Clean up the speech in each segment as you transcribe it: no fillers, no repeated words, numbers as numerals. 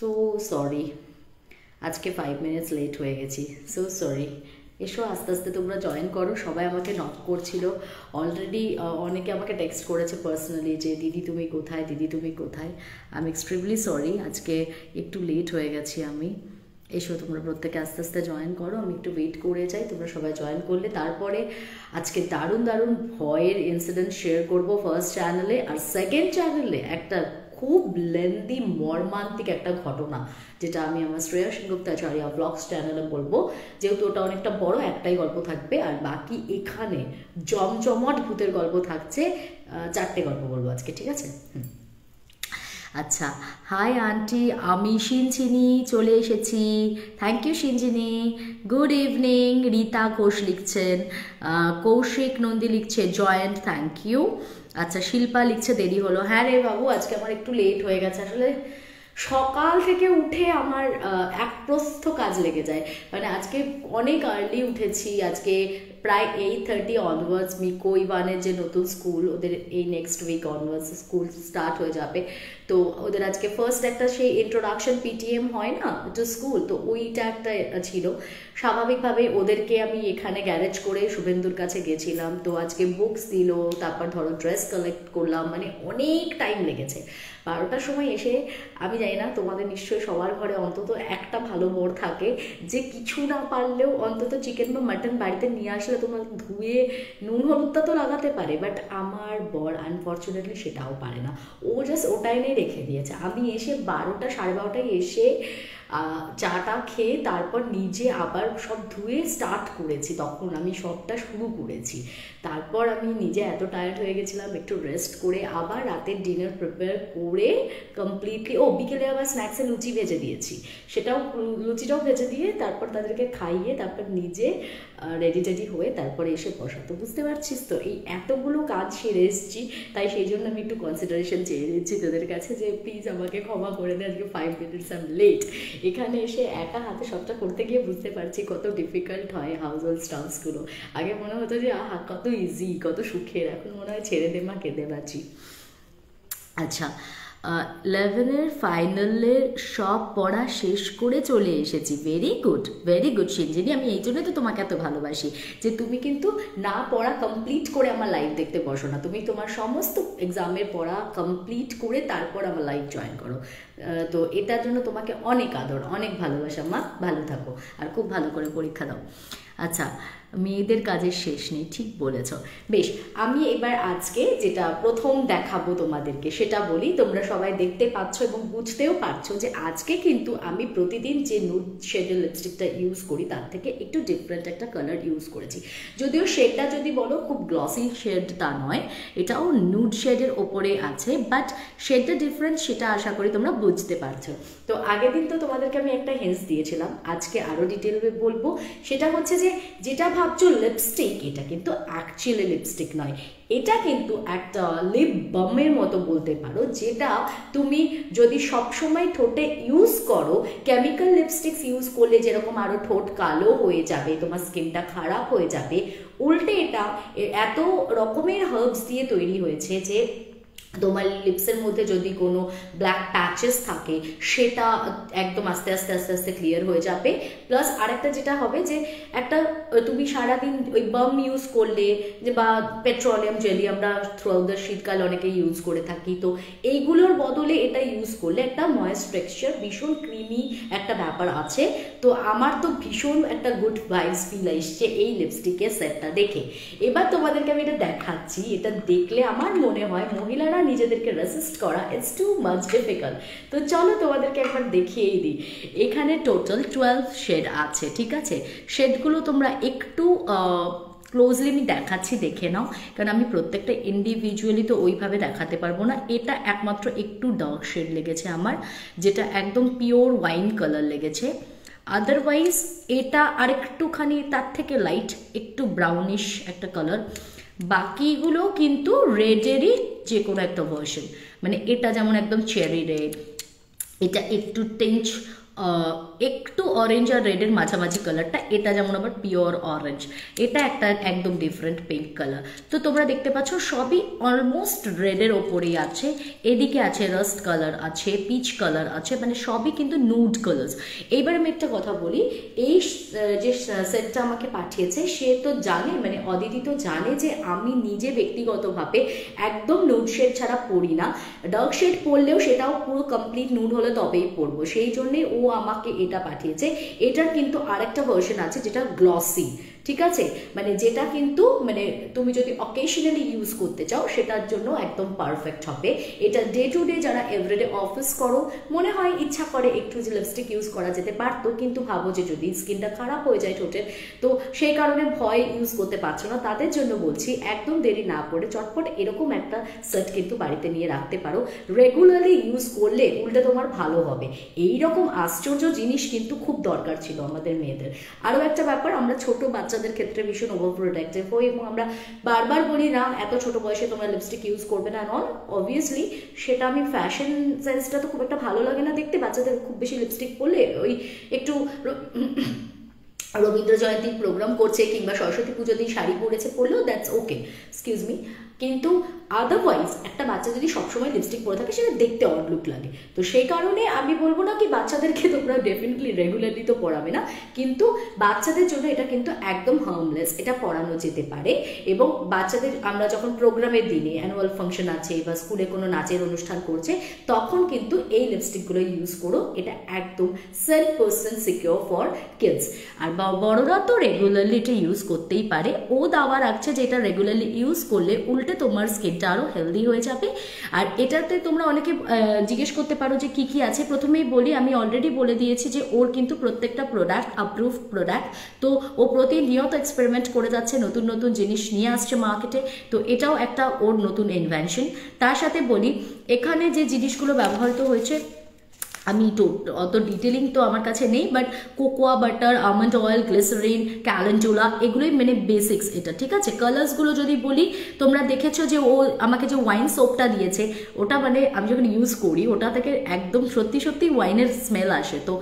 So sorry, আজকে 5 minutes late হয়ে গেছি, সো সরি। এসো আস্তে আস্তে তোমরা জয়েন করো। সবাই আমাকে নক করছিল অলরেডি, অনেকে আমাকে টেক্সট করেছে পার্সোনালি যে দিদি তুমি কোথায়, দিদি তুমি কোথায়। আই এম এক্সট্রিমলি সরি, আজকে একটু লেট হয়ে গেছি আমি। এসো তোমরা প্রত্যেকে আস্তে আস্তে জয়েন করো, আমি একটু ওয়েট করে যাই। তোমরা সবাই জয়েন করলে তারপরে আজকে দারুণ দারুণ ভয়ের ইনসিডেন্ট শেয়ার করব ফার্স্ট চ্যানেলে, আর সেকেন্ড চ্যানেলে একটা খুব লেন্দি মর্মান্তিক একটা ঘটনা, যেটা আমি আমার শ্রেয়া সেনগুপ্তাচার্য ব্লগস চ্যানেলে বলবো, যেহেতু ওটা অনেকটা বড়, একটাই গল্প থাকবে। আর বাকি এখানে জমজমাট ভূতের গল্প থাকছে, 4টে গল্প বলবো আজকে, ঠিক আছে? আচ্ছা, হাই আন্টি, আমি সিনচিনি চলে এসেছি। Thank you Sinjini. Good evening. Rita Ghosh লিখছেন, কৌশিক নন্দী লিখছে জয়েন্ট, থ্যাংক ইউ। আচ্ছা, শিল্পা লিখছে দেরি হলো। হ্যাঁ রে বাবু, আজকে আমার একটু লেট হয়ে গেছে। আসলে সকাল থেকে উঠে আমার এক প্রস্থ কাজ লেগে যায়। মানে আজকে অনেক আর্লি উঠেছি, আজকে প্রায় 8:30 অনওয়ার্ডস। মিকো ইভানের যে নতুন স্কুল, ওদের এই next week onwards school start হয়ে যাবে। তো ওদের আজকে ফার্স্ট একটা সেই ইন্ট্রোডাকশন পিটিএম হয় না টু স্কুল, তো ওইটা একটা ছিল। স্বাভাবিকভাবে ওদেরকে আমি এখানে গ্যারেজ করে শুভেন্দুর কাছে গেছিলাম। তো আজকে বুকস দিল, তারপর ধরো ড্রেস কালেক্ট করলাম, মানে অনেক টাইম লেগেছে। 12টার সময় এসে, আমি জানি না তোমাদের নিশ্চয়ই সবার ঘরে অন্তত একটা ভালো মোড় থাকে যে কিছু না পারলেও অন্তত চিকেন বা মাটন বাড়িতে নিয়ে আসলে তোমার ধুয়ে নুন হলুদটা তো লাগাতে পারে, বাট আমার বর আনফর্চুনেটলি সেটাও পারে না। ও জাস্ট ওটাই নিয়ে রেখে দিয়েছে। আমি এসে 12টা 12:30টায় এসে চাটা খেয়ে তারপর নিজে আবার সব ধুয়ে স্টার্ট করেছি, তখন আমি সবটা শুরু করেছি। তারপর আমি নিজে এত টায়ার্ড হয়ে গেছিলাম, একটু রেস্ট করে আবার রাতের ডিনার প্রিপেয়ার করে কমপ্লিটলি, বিকেলে আবার স্ন্যাক্সে লুচি ভেজে দিয়েছি, লুচিটাও ভেজে দিয়ে তারপর তাদেরকে খাইয়ে তারপর নিজে রেডি টেডি হয়ে তারপরে এসে বসা। তো বুঝতে পারছিস তো, এই এতগুলো কাজ সেরে এসেছি, তাই সেই জন্য আমি একটু কনসিডারেশন চেয়ে নিচ্ছি তোদের কাছে যে প্লিজ আমাকে ক্ষমা করে দে, আজকে 5 মিনিটস আই এম লেট। এখানে এসে একা হাতে সবটা করতে গিয়ে বুঝতে পারছি কত ডিফিকাল্ট হয় হাউস হোল্ড স্টাফসগুলো। আগে মনে হতো যে আহা কত ইজি, কত সুখের, এখন মনে হয় ছেড়ে দে মা, কেঁদে বাঁচি। আচ্ছা, 11-এর ফাইনালের সব পড়া শেষ করে চলে এসেছি। Very good, very good Sinjini. আমি এই জন্যই তো তোমাকে এত ভালোবাসি যে তুমি কিন্তু না পড়া কমপ্লিট করে আমার লাইভ দেখতে বসো না, তুমি তোমার সমস্ত এক্সামের পড়া কমপ্লিট করে তারপর আমার লাইভ জয়েন করো। তো এটার জন্য তোমাকে অনেক আদর, অনেক ভালোবাসা মা, ভালো থাকো আর খুব ভালো করে পরীক্ষা দাও। আচ্ছা, মেয়েদের কাজের শেষ নেই, ঠিক বলেছ। বেশ, আমি এবার আজকে যেটা প্রথম দেখাবো তোমাদেরকে সেটা বলি। তোমরা সবাই দেখতে পাচ্ছ এবং বুঝতেও পারছো যে আজকে কিন্তু আমি প্রতিদিন যে নুড শেডের লিপস্টিকটা ইউজ করি তার থেকে একটু ডিফারেন্ট একটা কালার ইউজ করেছি। যদিও শেডটা যদি বলো খুব গ্লসি শেড তা নয়, এটাও নুড শেডের ওপরে আছে, বাট শেডটা ডিফারেন্ট, সেটা আশা করি তোমরা বুঝতে পারছো। তো আগের দিন তো তোমাদেরকে আমি একটা হিন্টস দিয়েছিলাম, আজকে আরও ডিটেলে বলবো। সেটা হচ্ছে যে যেটা ভাবছো লিপস্টিক, এটা কিন্তু অ্যাকচুয়ালি লিপস্টিক নয়, এটা কিন্তু একটা লিপ বামের মতো বলতে পারো, যেটা তুমি যদি সবসময় ঠোঁটে ইউজ করো, কেমিক্যাল লিপস্টিক্স ইউজ করলে যেরকম আরও ঠোঁট কালো হয়ে যাবে, তোমার স্কিনটা খারাপ হয়ে যাবে, উল্টে এটা এত রকমের হার্বস দিয়ে তৈরি হয়েছে যে তোমার লিপসের মধ্যে যদি কোনো ব্ল্যাক প্যাচেস থাকে সেটা একদম আস্তে আস্তে আস্তে আস্তে ক্লিয়ার হয়ে যাবে। প্লাস আরেকটা যেটা হবে যে একটা তুমি সারাদিন ওই বাম ইউজ করলে, যে বা পেট্রোলিয়াম জেলি আমরা থ্রু আউট দ্য শীতকাল অনেকে ইউজ করে থাকি, তো এইগুলোর বদলে এটা ইউজ করলে একটা ময়েস্ট টেক্সচার, ভীষণ ক্রিমি একটা ব্যাপার আছে। তো আমার তো ভীষণ একটা গুড ভাইবস ফিল আসছে এই লিপস্টিকের সেটটা দেখে। এবার তোমাদেরকে আমি এটা দেখাচ্ছি, এটা দেখলে আমার মনে হয় মহিলারা নিজেদেরকে রেসিস্ট করা ইটস টু মাচ ডিফিকাল্ট। তো চলো তোমাদেরকে একবার দেখিয়েই দিই। এখানে টোটাল 12 শেড আছে, ঠিক আছে? শেডগুলো তোমরা একটু ক্লোজলি আমি দেখাচ্ছি, দেখে নাও, কারণ আমি প্রত্যেকটা ইন্ডিভিজুয়ালি তো ওইভাবে দেখাতে পারবো না। এটা একমাত্র একটু ডার্ক শেড লেগেছে আমার, যেটা একদম পিওর ওয়াইন কালার লেগেছে। আদারওয়াইজ এটা আরেকটুখানি তার থেকে লাইট, একটু ব্রাউনিশ একটা কালার। বাকিগুলো কিন্তু রেডেরই যে কোনো একটা ভার্সন, মানে এটা যেমন একদম চেরি রেড, এটা একটু টিঞ্চ একটু অরেঞ্জ আর রেডের মাঝামাঝি কালারটা, এটা যেমন আবার পিওর অরেঞ্জ, এটা একটা একদম ডিফারেন্ট পিঙ্ক কালার। তো তোমরা দেখতে পাচ্ছ সবই অলমোস্ট রেডের ওপরেই আছে, এদিকে আছে রাস্ট কালার আছে, পিচ কালার আছে, মানে সবই কিন্তু নুড কালার্স। এইবার আমি একটা কথা বলি, এই যে সেটটা আমাকে পাঠিয়েছে সে তো জানে, মানে অদিতি তো জানে যে আমি নিজে ব্যক্তিগতভাবে একদম নুড শেড ছাড়া পরি না, ডার্ক শেড পরলেও সেটাও পুরো কমপ্লিট নুড হলে তবেই পরবো, সেই জন্যে ও আমাকে এটা পাঠিয়েছে। এটার কিন্তু আরেকটা ভার্সন আছে যেটা গ্লসি, ঠিক আছে, মানে যেটা কিন্তু মানে তুমি যদি অকেশনালি ইউজ করতে চাও সেটার জন্য একদম পারফেক্ট হবে। এটা ডে টু ডে যারা এভরিডে অফিস করো, মনে হয় ইচ্ছা করে একটু যে লিপস্টিক ইউজ করা যেতে পারতো, কিন্তু ভাবো যে যদি স্কিনটা খারাপ হয়ে যায় ঠোঁটের, তো সেই কারণে ভয় ইউজ করতে পারছো না, তাদের জন্য বলছি একদম দেরি না করে চটপট এরকম একটা সেট কিন্তু বাড়িতে নিয়ে রাখতে পারো, রেগুলারলি ইউজ করলে উল্টে তোমার ভালো হবে। এইরকম আশ্চর্য জিনিস কিন্তু খুব দরকার ছিল আমাদের মেয়েদের। আরও একটা ব্যাপার, আমরা ছোট বাচ্চাদের ক্ষেত্রে ভীষণ ওভার প্রোটেক্টিভ হই এবং আমরা বারবার বলি না এত ছোট বয়সে তোমরা লিপস্টিক ইউজ করবে না, নন অবভিয়াসলি সেটা আমি ফ্যাশন সেন্সটা তো খুব একটা ভালো লাগে না দেখতে, বাচ্চাদের খুব বেশি লিপস্টিক পরলে ওই একটু রবীন্দ্র জয়ন্তীর প্রোগ্রাম করছে কিংবা সরস্বতী পুজো দিন শাড়ি পরেছে পরলেও দ্যাটস ওকে, এক্সকিউজ মি, কিন্তু আদারওয়াইজ একটা বাচ্চা যদি সবসময় লিপস্টিক পরে থাকে সেটা দেখতে অড লুক লাগে। তো সেই কারণে আমি বলবো না কি বাচ্চাদেরকে তোমরা ডেফিনেটলি রেগুলারলি তো পড়াবে না, কিন্তু বাচ্চাদের জন্য এটা কিন্তু একদম হার্মলেস, এটা পড়ানো যেতে পারে। এবং বাচ্চাদের আমরা যখন প্রোগ্রামের দিনে অ্যানুয়াল ফাংশন আছে বা স্কুলে কোনো নাচের অনুষ্ঠান করছে তখন কিন্তু এই লিপস্টিকগুলো ইউজ করো, এটা একদম 100% সিকিউর ফর কিডস। আর বড়রা তো রেগুলারলি এটা ইউজ করতেই পারে, ও দাওয়া রাখছে যে এটা রেগুলারলি ইউজ করলে উল্টে তোমার স্কিনটা আরও হেলদি হয়ে যাবে। আর এটাতে তোমরা অনেকে জিজ্ঞেস করতে পারো যে কি কি আছে, প্রথমেই বলি আমি অলরেডি বলে দিয়েছি যে ওর কিন্তু প্রত্যেকটা প্রোডাক্ট অ্যাপ্রুভ প্রোডাক্ট, তো ও প্রতিনিয়ত এক্সপেরিমেন্ট করে যাচ্ছে, নতুন নতুন জিনিস নিয়ে আসছে মার্কেটে, তো এটাও একটা ওর নতুন ইনভেনশন। তার সাথে বলি এখানে যে জিনিসগুলো ব্যবহৃত হয়েছে আমি অত ডিটেলিং তো আমার কাছে নেই, but cocoa butter, almond oil, glycerine, calendula এগুলোই মানে বেসিক্স এটা, ঠিক আছে। কালার্সগুলো যদি বলি তোমরা দেখেছো যে ও আমাকে যে ওয়াইন সোপটা দিয়েছে ওটা মানে আমি যখন ইউজ করি ওটা থেকে একদম সত্যি সত্যি ওয়াইনের স্মেল আসে। তো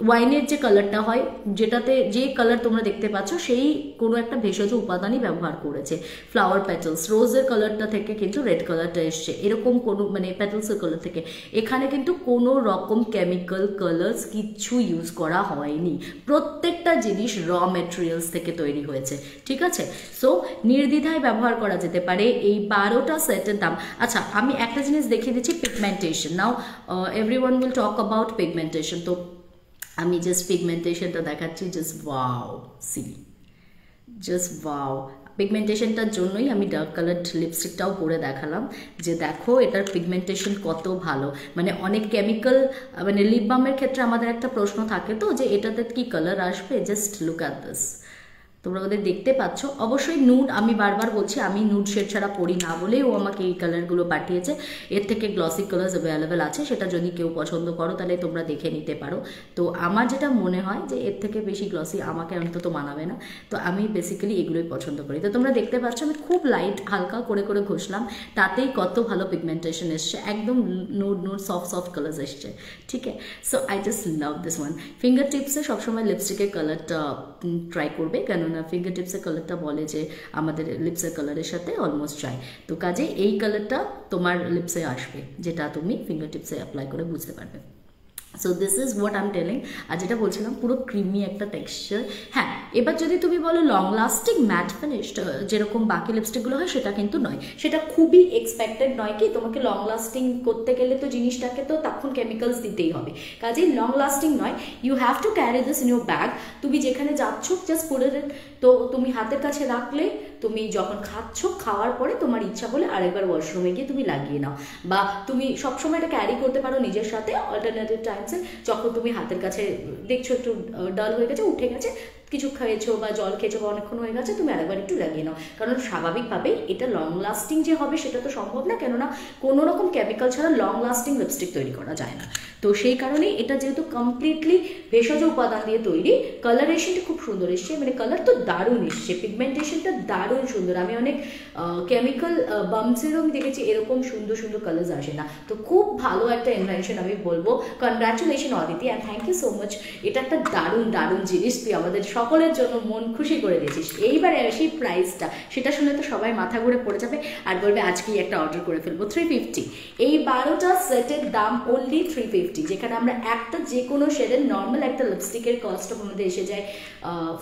ওয়াইনের যে কালারটা হয় যেটাতে যে কালার তোমরা দেখতে পাচ্ছ সেই কোনো একটা ভেষজ উপাদানই ব্যবহার করেছে, ফ্লাওয়ার প্যাটেলস, রোজের কালারটা থেকে কিন্তু রেড কালারটা এসছে, এরকম কোনো মানে প্যাটেলসের কালার থেকে, এখানে কিন্তু কোনো রকম কেমিক্যাল কালার্স কিচ্ছু ইউজ করা হয়নি, প্রত্যেকটা জিনিস র মেটেরিয়ালস থেকে তৈরি হয়েছে, ঠিক আছে। সো নির্দ্বিধায় ব্যবহার করা যেতে পারে। এই 12টা সেটের দাম, আচ্ছা আমি একটা জিনিস দেখিয়ে দিচ্ছি, pigmentation. Now everyone will talk about pigmentation, তো আমি জাস্ট পিগমেন্টেশনটা দেখাচ্ছি, just wow, see just wow. পিগমেন্টেশনটার জন্যই আমি ডার্ক কালার লিপস্টিকটাও পরে দেখালাম যে দেখো এটার পিগমেন্টেশন কত ভালো। মানে অনেক কেমিক্যাল মানে লিপ বামের ক্ষেত্রে আমাদের একটা প্রশ্ন থাকে তো যে এটাতে কি কালার আসবে, জাস্ট লুক অ্যাট দিস, তোমরা ওদের দেখতে পাচ্ছ। অবশ্যই নুড, আমি বারবার বলছি আমি নুড শেড ছাড়া পরি না বলেই ও আমাকে এই কালারগুলো পাঠিয়েছে, এর থেকে গ্লসি কালার্স অ্যাভেলেবেল আছে, সেটা যদি কেউ পছন্দ করো তাহলে তোমরা দেখে নিতে পারো। তো আমার যেটা মনে হয় যে এর থেকে বেশি গ্লসি আমাকে অন্তত মানাবে না, তো আমি বেসিক্যালি এগুলোই পছন্দ করি। তো তোমরা দেখতে পাচ্ছ আমি খুব লাইট হালকা করে করে ঘষলাম, তাতেই কত ভালো পিগমেন্টেশন এসছে, একদম nude nude soft soft colours এসছে, ঠিক আছে। So I just love this one. Finger টিপসে সবসময় লিপস্টিকের কালারটা ট্রাই করবে, কেননা ফিঙ্গার টিপসের কালারটা বলে যে আমাদের লিপসের কালারের সাথে অলমোস্ট যায়, তো কাজে এই কালারটা তোমার লিপসে আসবে যেটা তুমি ফিঙ্গার টিপসে অ্যাপ্লাই করে বুঝতে পারবে। So this is what I am telling. আর যেটা বলছিলাম পুরো ক্রিমি একটা টেক্সচার। হ্যাঁ, এবার যদি তুমি বলো লং লাস্টিং ম্যাট ফিনিশড যেরকম বাকি লিপস্টিকগুলো হয় সেটা কিন্তু নয়, সেটা খুবই এক্সপেক্টেড নয়। কি তোমাকে লং লাস্টিং করতে গেলে তো জিনিসটাকে তো তখন কেমিক্যালস দিতেই হবে, কাজেই লং লাস্টিং নয়। You have to carry this in your bag, তুমি যেখানে যাচ্ছ জাস্ট পুট ইট, তো তুমি হাতের কাছে রাখলে তুমি যখন খাচ্ছ খাওয়ার পরে তোমার ইচ্ছা হলে আরেকবার ওয়াশরুমে গিয়ে তুমি লাগিয়ে নাও, বা তুমি সবসময় এটা ক্যারি করতে পারো নিজের সাথে অল্টারনেটিভ টাইমসে, যখন তুমি হাতের কাছে দেখছো একটু ডাল হয়ে গেছে উঠে গেছে কিছু খেয়েছো বা জল খেয়েছো বা অনেকক্ষণ হয়ে গেছে, তুমি আরেকবার একটু লাগিয়ে নাও, কারণ স্বাভাবিকভাবেই এটা লং লাস্টিং যে হবে সেটা তো সম্ভব না, কেননা কোনো রকম কেমিক্যাল ছাড়া লং লাস্টিং লিপস্টিক তৈরি করা যায় না। তো সেই কারণেই এটা যেহেতু কমপ্লিটলি ভেষজ উপাদান দিয়ে তৈরি, কালারেশনটা খুব সুন্দর এসছে, মানে কালার তো দারুণ এসছে, পিগমেন্টেশনটা দারুণ সুন্দর। আমি অনেক কেমিক্যাল বাম্পসেরও আমি দেখেছি এরকম সুন্দর সুন্দর কালার্স আসে না। তো খুব ভালো একটা ইনভেনশন আমি বলবো, congratulation Aditi, and thank you so much. এটা একটা দারুণ দারুণ জিনিস তুই আমাদের সকলের জন্য মন খুশি করে দিয়েছিস। এইবারে আসি প্রাইসটা, সেটা শুনে তো সবাই মাথা ঘুরে পড়ে যাবে আর বলবে আজকেই একটা অর্ডার করে ফেলবো। 350, এই 12টা সেটের দাম অনলি 350, যেখানে আমরা একটা যে কোনো শেডের নর্মাল একটা লিপস্টিকের কস্ট আমাদের এসে যায়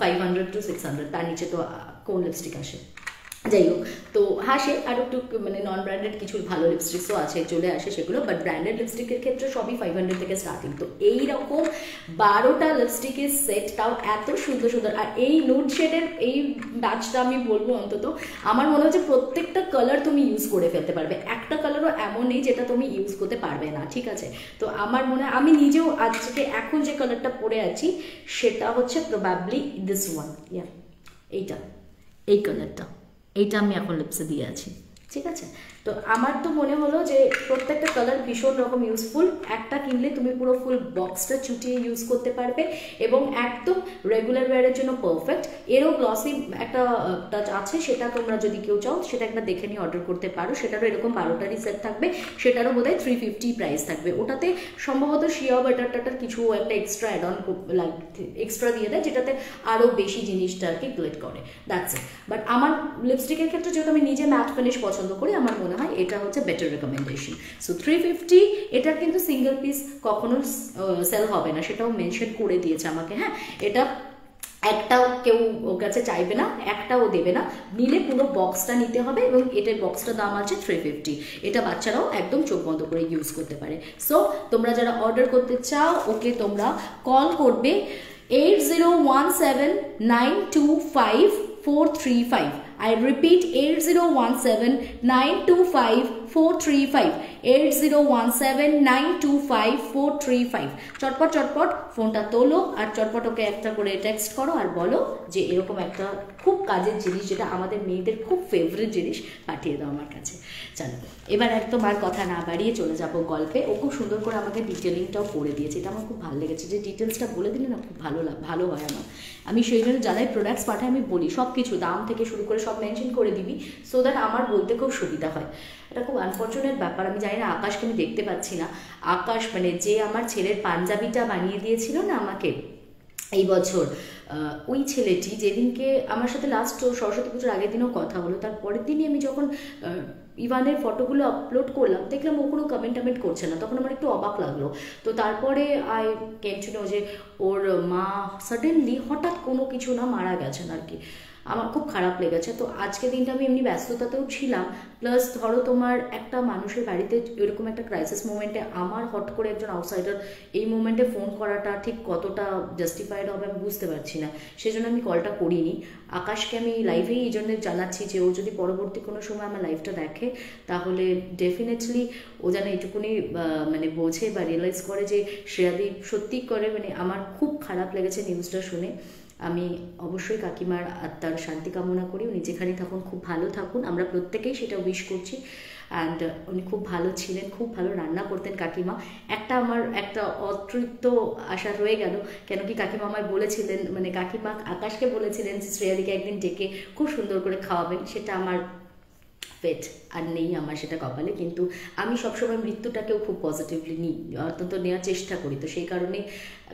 500 to 600, তার নিচে তো কোন লিপস্টিক আসে। যাই হোক, তো হাসে আর একটু মানে নন ব্র্যান্ডেড কিছু ভালো লিপস্টিক্সও আছে, চলে আসে সেগুলো, বাট ব্র্যান্ডেড লিপস্টিকের ক্ষেত্রে সবই 500 থেকে স্টার্টিং। তো এইরকম 12টা লিপস্টিকের সেট, তাও এত সুন্দর সুন্দর, আর এই নুড শেডের এই ব্যাচটা আমি বলবো অন্তত আমার মনে হচ্ছে প্রত্যেকটা কালার তুমি ইউজ করে ফেলতে পারবে, একটা কালারও এমন নেই যেটা তুমি ইউজ করতে পারবে না, ঠিক আছে। তো আমার মনে হয় আমি নিজেও আজকে এখন যে কালারটা পরে আছি সেটা হচ্ছে প্রবাবলি দিস ওয়ান, এইটা, এই কালারটা, এইটা আমি এখন লিপসে দিয়ে আছি, ঠিক আছে। তো আমার তো মনে হলো যে প্রত্যেকটা কালার ভীষণ রকম ইউজফুল, একটা কিনলে তুমি পুরো ফুল বক্সটা চুটিয়ে ইউজ করতে পারবে এবং একদম রেগুলার ওয়্যারের জন্য পারফেক্ট। এরও গ্লসি একটা টাচ আছে, সেটা তোমরা যদি কেউ চাও সেটা একবার দেখে নিয়ে অর্ডার করতে পারো। সেটারও এরকম 12টারই সেট থাকবে, সেটারও বোধহয় 350 প্রাইস থাকবে। ওটাতে সম্ভবত শিয়া বাটার টাটার কিছু একটা এক্সট্রা অ্যাড অন এক্সট্রা দিয়ে দেয়, যেটাতে আরও বেশি জিনিসটা আর কি গ্লেড করে, দ্যাটস ইট। বাট আমার লিপস্টিকের ক্ষেত্রে যেহেতু আমি নিজে ম্যাট ফিনিশ পছন্দ করি, আমার মনে হয় এটা হচ্ছে বেটার রেকমেন্ডেশন। সো 350, এটার কিন্তু সিঙ্গেল পিস কখনো সেল হবে না, সেটাও মেনশন করে দিয়েছে আমাকে। হ্যাঁ, এটা একটাও কেউ ওর কাছে চাইবে না, একটাও দেবে না, নিলে পুরো বক্সটা নিতে হবে এবং এটার বক্সটার দাম আছে 350। এটা বাচ্চারাও একদম চোখ বন্ধ করে ইউজ করতে পারে। সো তোমরা যারা অর্ডার করতে চাও ওকে তোমরা কল করবে 8017925435। I repeat 8017925435, 8017925435। চটপট চটপট ফোনটা তোলো আর চটপট ওকে একটা করে টেক্সট করো আর বলো যে এরকম একটা খুব কাজের জিনিস, যেটা আমাদের মেয়েদের খুব ফেভারিট জিনিস, পাঠিয়ে দাও আমার কাছে। চলো এবার একদম আর কথা না বাড়িয়ে চলে যাবো গল্পে। ও খুব সুন্দর করে আমাকে ডিটেলিংটাও করে দিয়েছে, এটা আমার খুব ভালো লেগেছে, যে ডিটেলসটা বলে দিলে না খুব ভালো হয় আমার। আমি সেই জন্য যারাই প্রোডাক্টস পাঠাই আমি বলি সব কিছু দাম থেকে শুরু করে সব মেনশন করে দিবি, সো দ্যাট আমার বলতে খুব সুবিধা হয়। এটা খুব আনফর্চুনেট ব্যাপার, আমি জানি না আকাশকে আমি দেখতে পাচ্ছি না। আকাশ মানে যে আমার ছেলের পাঞ্জাবিটা বানিয়ে দিয়েছিল না আমাকে এই বছর, ওই ছেলেটি যেদিনকে আমার সাথে লাস্ট সরস্বতী পুজোর আগের দিনও কথা হলো, তার পরের দিনই আমি যখন ইভানের ফটোগুলো আপলোড করলাম দেখলাম ও কোনো কমেন্ট করছে না, তখন আমার একটু অবাক লাগলো। তো তারপরে আই কেম টু নো যে ওর মা সাডেনলি হঠাৎ কোনো কিছু না মারা গেছেন আর কি। আমার খুব খারাপ লেগেছে। তো আজকে দিনটা আমি এমনি ব্যস্ততাতেও ছিলাম, প্লাস ধরো তোমার একটা মানুষের বাড়িতে এরকম একটা ক্রাইসিস মোমেন্টে আমার হট করে একজন আউটসাইডার এই মোমেন্টে ফোন করাটা ঠিক কতটা জাস্টিফাইড হবে আমি বুঝতে পারছি না, সেজন্য আমি কলটা করিনি। আকাশকে আমি লাইভেই এই জন্য জানাচ্ছি যে ও যদি পরবর্তী কোনো সময় আমার লাইভটা দেখে তাহলে ডেফিনেটলি ও যেন এইটুকুনি মানে বোঝে বা রিয়েলাইজ করে যে শ্রেয়াদি সত্যি করে, মানে আমার খুব খারাপ লেগেছে নিউজটা শুনে। আমি অবশ্যই কাকিমার আত্মার শান্তি কামনা করি, উনি যেখানে থাকুন খুব ভালো থাকুন, আমরা প্রত্যেকেই সেটা উইশ করছি। অ্যান্ড উনি খুব ভালো ছিলেন, খুব ভালো রান্না করতেন কাকিমা। আমার একটা অতৃপ্ত আশা রয়ে গেল, কেন কি কাকিমা আমায় বলেছিলেন, মানে কাকিমা আকাশকে বলেছিলেন যে শ্রেয়াদিকে একদিন ডেকে খুব সুন্দর করে খাওয়াবেন, সেটা আমার পেট আর নেই আমার সেটা কপালে, কিন্তু আমি সবসময় মৃত্যুটাকেও খুব পজিটিভলি নিই, অত্যন্ত নেওয়ার চেষ্টা করি। তো সেই কারণে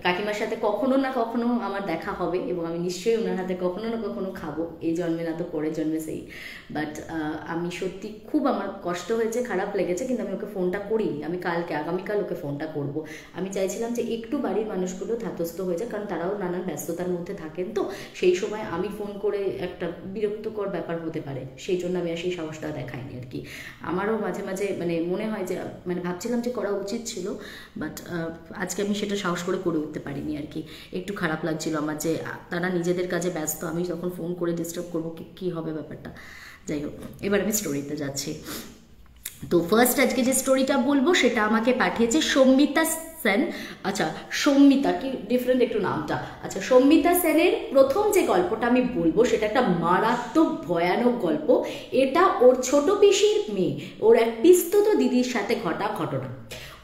কাকিমার সাথে কখনো না কখনো আমার দেখা হবে এবং আমি নিশ্চয়ই ওনার হাতে কখনো না কখনো খাবো, এই জন্মে না তো পরের জন্মে সেই। বাট আমি সত্যি খুব আমার কষ্ট হয়েছে, খারাপ লেগেছে, কিন্তু আমি ওকে ফোনটা করিনি। আমি আগামীকাল ওকে ফোনটা করব। আমি চাইছিলাম যে একটু বাড়ির মানুষগুলো ধাতস্থ হয়ে যায়, কারণ তারাও নানান ব্যস্ততার মধ্যে থাকেন, তো সেই সময় আমি ফোন করে একটা বিরক্তকর ব্যাপার হতে পারে, সেই জন্য আমি আর সেই সাহসটা দেখাইনি আর কি। আমারও মাঝে মাঝে মানে মনে হয় যে মানে ভাবছিলাম যে করা উচিত ছিল, বাট আজকে আমি সেটা সাহস করে উঠতে পারিনি আর কি। একটু খারাপ লাগছিল আমার যে তারা নিজেদের কাজে ব্যস্ত, আমি যখন ফোন করে ডিস্টার্ব করবো কি হবে ব্যাপারটা। যাই হোক, এবার আমি স্টোরিতে যাচ্ছি। তো ফার্স্ট আজকে যে স্টোরিটা বলবো সেটা আমাকে পাঠিয়েছে সম্মিতা সেন। আচ্ছা, সম্মিতা, কি ডিফারেন্ট একটু নামটা। আচ্ছা, সম্মিতা সেনের প্রথম যে গল্পটা আমি বলবো সেটা একটা মারাত্মক ভয়ানক গল্প। এটা ওর ছোট পিসির মেয়ে, ওর এক পিস্তুত দিদির সাথে ঘটা ঘটনা।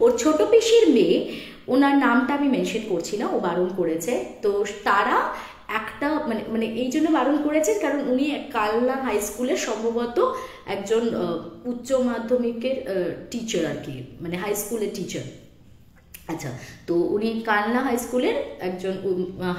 ওর ছোট পিসির মেয়ে, ওনার নামটা আমি মেনশন করছি না, ও বারণ করেছে। তো তারা একটা মানে মানে এই জন্য বারণ করেছে কারণ উনি কালনা হাই স্কুলের সম্ভবত একজন উচ্চ মাধ্যমিকের টিচার আর কি, মানে হাই স্কুলের টিচার। আচ্ছা, তো উনি কালনা হাই স্কুলের একজন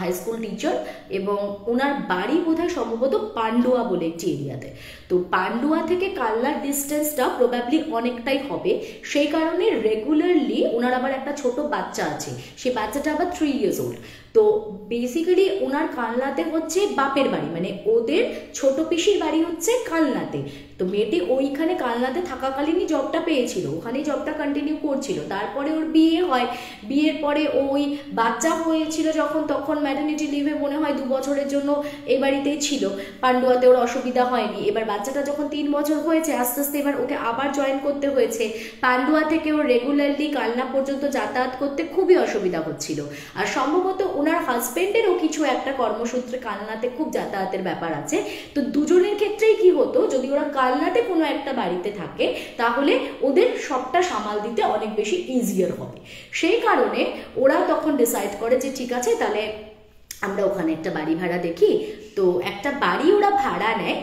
হাই স্কুল টিচার, এবং ওনার বাড়ি বোধহয় সম্ভবত পান্ডুয়া বলে একটি এরিয়াতে। তো পান্ডুয়া থেকে কালনার ডিস্টেন্সটা প্রবাবলি অনেকটাই হবে, সেই কারণে রেগুলারলি ওনার আবার একটা ছোট বাচ্চা আছে, সেই বাচ্চাটা আবার 3 years old। তো বেসিক্যালি ওনার কালনাতে হচ্ছে বাপের বাড়ি, মানে ওদের ছোট পিসির বাড়ি হচ্ছে কালনাতে। তো মেয়েটি ওইখানে কালনাতে থাকাকালীনই জবটা পেয়েছিল, ওখানেই জবটা কন্টিনিউ করছিল। তারপরে ওর বিয়ে হয়, বিয়ের পরে ওই বাচ্চা হয়েছিল যখন, তখন ম্যাটারনিটি লিভে মনে হয় 2 বছরের জন্য এই বাড়িতেই ছিল, পান্ডুয়াতে ওর অসুবিধা হয়নি। এবার বাচ্চাটা যখন 3 বছর হয়েছে, আস্তে আস্তে এবার ওকে আবার জয়েন করতে হয়েছে। পান্ডুয়া থেকে ওর রেগুলারলি কালনা পর্যন্ত যাতায়াত করতে খুবই অসুবিধা হচ্ছিল। আর সম্ভবত ওনার হাজবেন্ডেরও কিছু একটা কর্মসূত্রে কালনাতে খুব যাতায়াতের ব্যাপার আছে। তো দুজনের ক্ষেত্রেই কি হতো, যদি ওরা কালনাতে কোনো একটা বাড়িতে থাকে তাহলে ওদের সবটা সামাল দিতে অনেক বেশি ইজিয়ার হবে। সেই কারণে ওরা তখন ডিসাইড করে যে ঠিক আছে, তাহলে আমরা ওখানে একটা বাড়ি ভাড়া দেখি। তো একটা বাড়ি ওরা ভাড়া নেয়।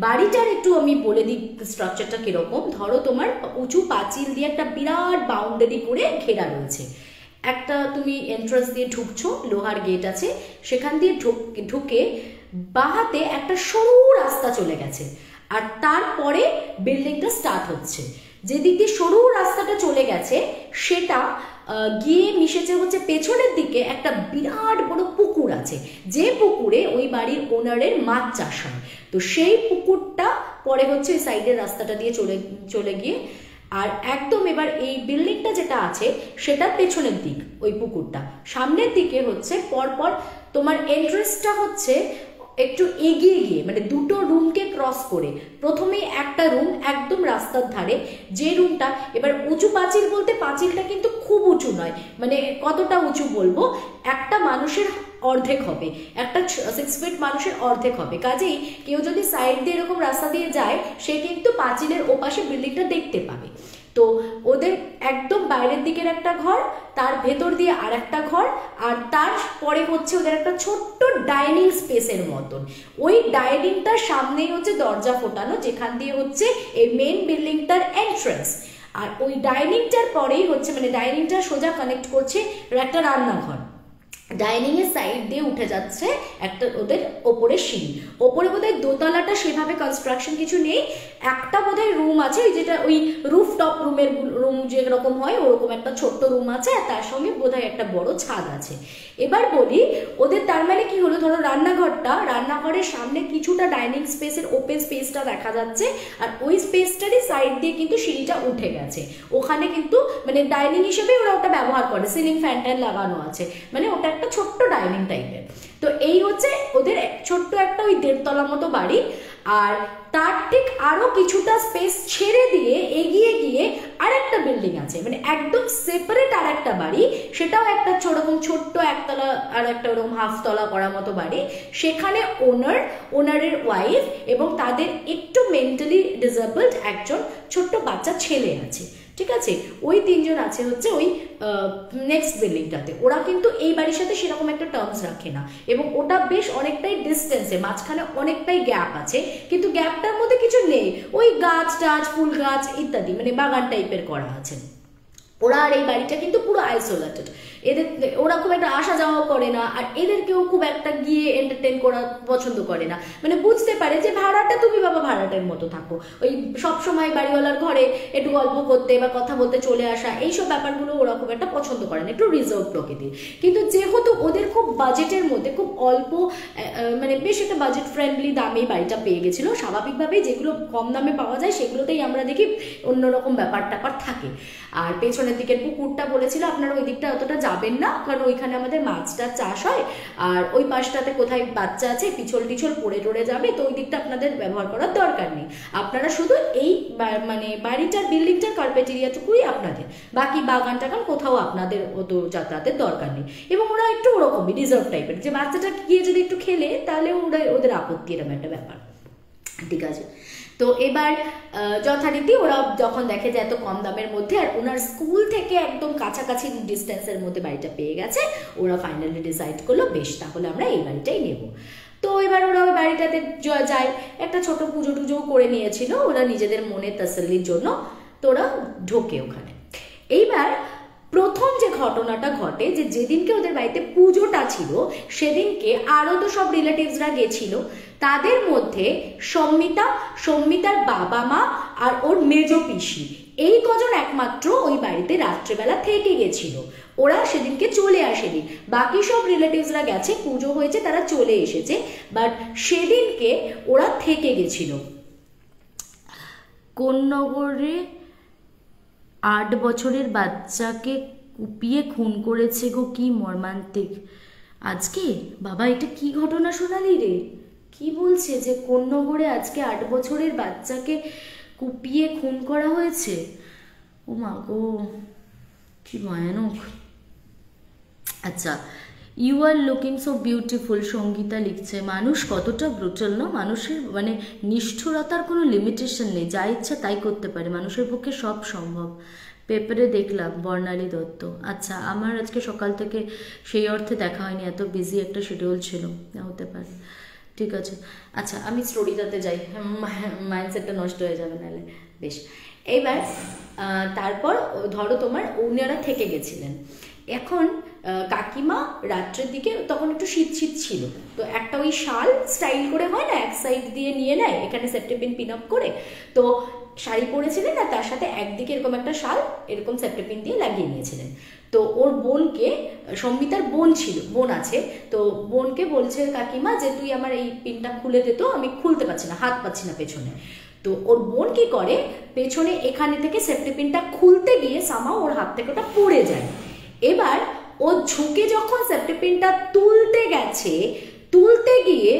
বাড়িটার একটু আমি বলে দিই স্ট্রাকচারটা কিরকম। ধরো তোমার উঁচু পাঁচিল দিয়ে একটা বিরাট বাউন্ডারি করে ঘেরা রয়েছে। একটা তুমি এন্ট্রান্স দিয়ে ঢুকছো, লোহার গেট আছে, সেখান দিয়ে ঢুকে বাহাতে একটা সরু রাস্তা চলে গেছে, আর তারপরে বিল্ডিংটা স্টার্ট হচ্ছে। যেদিক দিয়ে সরু রাস্তাটা চলে গেছে সেটা গিয়ে মিশেছে হচ্ছে পেছনের দিকে একটা বিরাট বড় পুকুর আছে, যে পুকুরে ওই বাড়ির ওনারের মাছ চাষ হয়। তো সেই পুকুরটা পরে হচ্ছে ওই সাইডের রাস্তাটা দিয়ে চলে গিয়ে, আর একদম এবার এই বিল্ডিংটা যেটা আছে সেটা পেছনের দিক ওই পুকুরটা, সামনের দিকে হচ্ছে পরপর তোমার এন্ট্রেন্সটা হচ্ছে একটু এগিয়ে গিয়ে, মানে দুটো রুমকে ক্রস করে। প্রথমেই একটা রুম একদম রাস্তার ধারে, যে রুমটা এবার উঁচু পাঁচিল বলতে পাঁচিলটা কিন্তু খুব উঁচু নয়, মানে কতটা উঁচু বলবো, একটা মানুষের অর্ধেক হবে, একটা 6 feet মানুষের অর্ধেক হবে। কাজেই কেউ যদি সাইড দিয়ে এরকম রাস্তা দিয়ে যায়, সে কিন্তু পাঁচিলের ওপাশে বিল্ডিংটা দেখতে পাবে। তো ওদের একদম বাইরের দিকের একটা ঘর, তার ভেতর দিয়ে আর একটা ঘর, আর তারপরে হচ্ছে ওদের একটা ছোট্ট ডাইনিং স্পেসের মতন। ওই ডাইনিংটার সামনেই হচ্ছে দরজা ফোটানো, যেখান দিয়ে হচ্ছে এই মেন বিল্ডিংটার এন্ট্রান্স। আর ওই ডাইনিংটার পরেই হচ্ছে, মানে ডাইনিংটা সোজা কানেক্ট করছে একটা রান্নাঘর। ডাইনিং এর সাইড দিয়ে উঠে যাচ্ছে একটা ওদের ওপরে সিঁড়ি। ওপরে বোধহয় দোতলাটা সেভাবে কনস্ট্রাকশন কিছু নেই, একটা বোধহয় রুম আছে, যেটা ওই রুফটপ রুম যেরকম হয় ওরকম একটা ছোট্ট রুম আছে, আর তার সঙ্গে বোধহয় একটা বড় ছাদ আছে। এবার বলি ওদের, তার মানে কি হলো, ধরো রান্নাঘরের সামনে কিছুটা ডাইনিং স্পেসের ওপেন স্পেসটা দেখা যাচ্ছে, আর ওই স্পেসটারই সাইড দিয়ে কিন্তু সিঁড়িটা উঠে গেছে। ওখানে কিন্তু মানে ডাইনিং হিসেবে ওরা ওটা ব্যবহার করে, সিলিং ফ্যান ট্যান লাগানো আছে, মানে ওটা একটা ছোট্ট ডাইনিং টাইপের। তো এই হচ্ছে ওদের ছোট্ট একটা ওই 1.5 তলা মতো বাড়ি। আর তার ঠিক আরো কিছুটা স্পেস ছেড়ে দিয়ে এগিয়ে গিয়ে আরেকটা বিল্ডিং আছে, মানে একদম সেপারেট আর একটা বাড়ি, সেটাও একটা ওরকম ছোট্ট 1 তলা আর একটা ওরকম 1/2 তলা করা মতো বাড়ি। সেখানে ওনারের ওয়াইফ এবং তাদের একটু মেন্টালি ডিসেবলড একজন ছোট্ট বাচ্চা ছেলে আছে। ঠিক আছে, ওই 3 জন আছে হচ্ছে ওই নেক্সট বিল্ডিংটাতে। ওরা কিন্তু এই বাড়ির সাথে সেরকম একটা টার্মস রাখে না, এবং ওটা বেশ অনেকটাই ডিস্টেন্সে, মাঝখানে অনেকটাই গ্যাপ আছে, কিন্তু গ্যাপটার মধ্যে কিছু নেই, ওই গাছ টাছ ফুল গাছ ইত্যাদি, মানে বাগান টাইপের করা আছে। ওরা আর এই বাড়িটা কিন্তু পুরো আইসোলেটেড, এদের ওরা খুব একটা আসা যাওয়া করে না, আর এদেরকেও খুব একটা গিয়ে এন্টারটেন করা পছন্দ করে না। মানে বুঝতে পারে যে ভাড়াটা তুমি বাবা ভাড়াটার মতো থাকো, ওই সবসময় বাড়িওয়ালার ঘরে একটু গল্প করতে বা কথা বলতে চলে আসা, এইসব ব্যাপারগুলো ওরা খুব একটা পছন্দ করে না, একটু রিজার্ভ প্রকৃতির। কিন্তু যেহেতু ওদের খুব বাজেটের মধ্যে, খুব অল্প মানে বেশ একটা বাজেট ফ্রেন্ডলি দামেই বাড়িটা পেয়ে গেছিলো, স্বাভাবিকভাবেই যেগুলো কম দামে পাওয়া যায় সেগুলোতেই আমরা দেখি অন্যরকম ব্যাপার ট্যাপার থাকে। আর পেছনের দিকের পুকুরটা বলেছিল, আপনারা ওই দিকটা অতটা যাবেন না, কারণ ওইখানে আমাদের মাছটা চাষ হয়, আর ওই পাশটাতে কোথায় বাচ্চা আছে, পিছল টিছল পড়ে টড়ে যাবে, তো ওই দিকটা আপনাদের ব্যবহার করার দরকার নেই। আপনারা শুধু এই মানে বাড়িটার বিল্ডিংটার কার্পেট এরিয়াটুকুই আপনাদের, বাকি বাগান টাগান কোথাও আপনাদের অত যাতায়াতের দরকার নেই। এবং ওরা একটু ওরকমই রিজার্ভ টাইপের, যে বাচ্চাটা গিয়ে যদি একটু খেলে তাহলে ওদের আপত্তি, এরকম একটা ব্যাপার। ঠিক আছে, তো এবার যথারীতি ওরা যখন দেখে যে এত কম দামের মধ্যে আর ওনার স্কুল থেকে একদম কাছাকাছি ডিস্টেন্সের মধ্যে বাড়িটা পেয়ে গেছে, ওরা ফাইনালি ডিসাইড করলো বেশ তাহলে আমরা এই বাড়িটাই নেব। তো এবার ওরা ওই বাড়িটাতে যায়, একটা ছোট পুজো টুজোও করে নিয়েছিল ওরা নিজেদের মনের তাসল্লির জন্য, তো ওরা ঢোকে ওখানে। এইবার প্রথম যে ঘটনাটা ঘটে, যে যেদিনকে ওদের বাড়িতে পুজোটা ছিল সেদিনকে আরও তো সব রিলেটিভসরা গেছিল, তাদের মধ্যে সম্মিতার বাবা মা আর ওর মেজো পিসি, এই কজন একমাত্র ওই বাড়িতে রাত্রেবেলা থেকে গেছিল। ওরা সেদিনকে চলে আসেনি, বাকি সব রিলেটিভসরা গেছে, পুজো হয়েছে, তারা চলে এসেছে, বাট সেদিনকে ওরা থেকে গেছিল। কোন নগরে 8 বছরের বাচ্চাকে কুপিয়ে খুন করেছে গো, কি মর্মান্তিক। আজকে বাবা এটা কি ঘটনা শোনালি রে? কি বলছে যে কোন নগরে আজকে 8 বছরের বাচ্চাকে কুপিয়ে খুন করা হয়েছে? ও মা গো, কি ভয়ানক। আচ্ছা, you are looking so beautiful, Sangeeta লিখছে। মানুষ কতটা ব্রুটাল না, মানুষের মানে নিষ্ঠুরতার কোনো লিমিটেশন নেই, যা ইচ্ছা তাই করতে পারে, মানুষের পক্ষে সব সম্ভব। পেপারে দেখলাম বর্ণালী দত্ত। আচ্ছা, আমার আজকে সকাল থেকে সেই অর্থে দেখা হয়নি, এত বিজি একটা শিডিউল ছিল, হতে পারে। ঠিক আছে, আচ্ছা আমি স্টোরিটাতে যাই, মাইন্ডসেটটা নষ্ট হয়ে যাবে নাহলে। বেশ, এইবার তারপর ধরো তোমার ওনারা থেকে গেছিলেন। এখন কাকিমা রাত্রের দিকে, তখন একটু শীত শীত ছিল, তো একটা ওই শাল স্টাইল করে হয় না, এক সাইড দিয়ে নিয়ে নেয়, এখানে সেপ্টেপিন পিন আপ করে, তো শাড়ি পরেছিলেন আর তার সাথে একদিকে এরকম একটা শাল এরকম সেপ্টেপিন দিয়ে লাগিয়ে নিয়েছিলেন। তো ওর বোনকে, সম্মিতার বোন আছে, তো বোনকে বলছে কাকিমা যে তুই আমার এই পিনটা খুলে দে, তো আমি খুলতে পারছি না, হাত পাচ্ছি না পেছনে। তো ওর বোন কি করে, পেছনে এখানে থেকে সেপ্টেপিনটা খুলতে গিয়ে সামা ওর হাত থেকে ওটা পড়ে যায়। এবার ও ঝুঁকে যখন সেপ্টেপিনটা তুলতে গেছে, তুলতে গিয়ে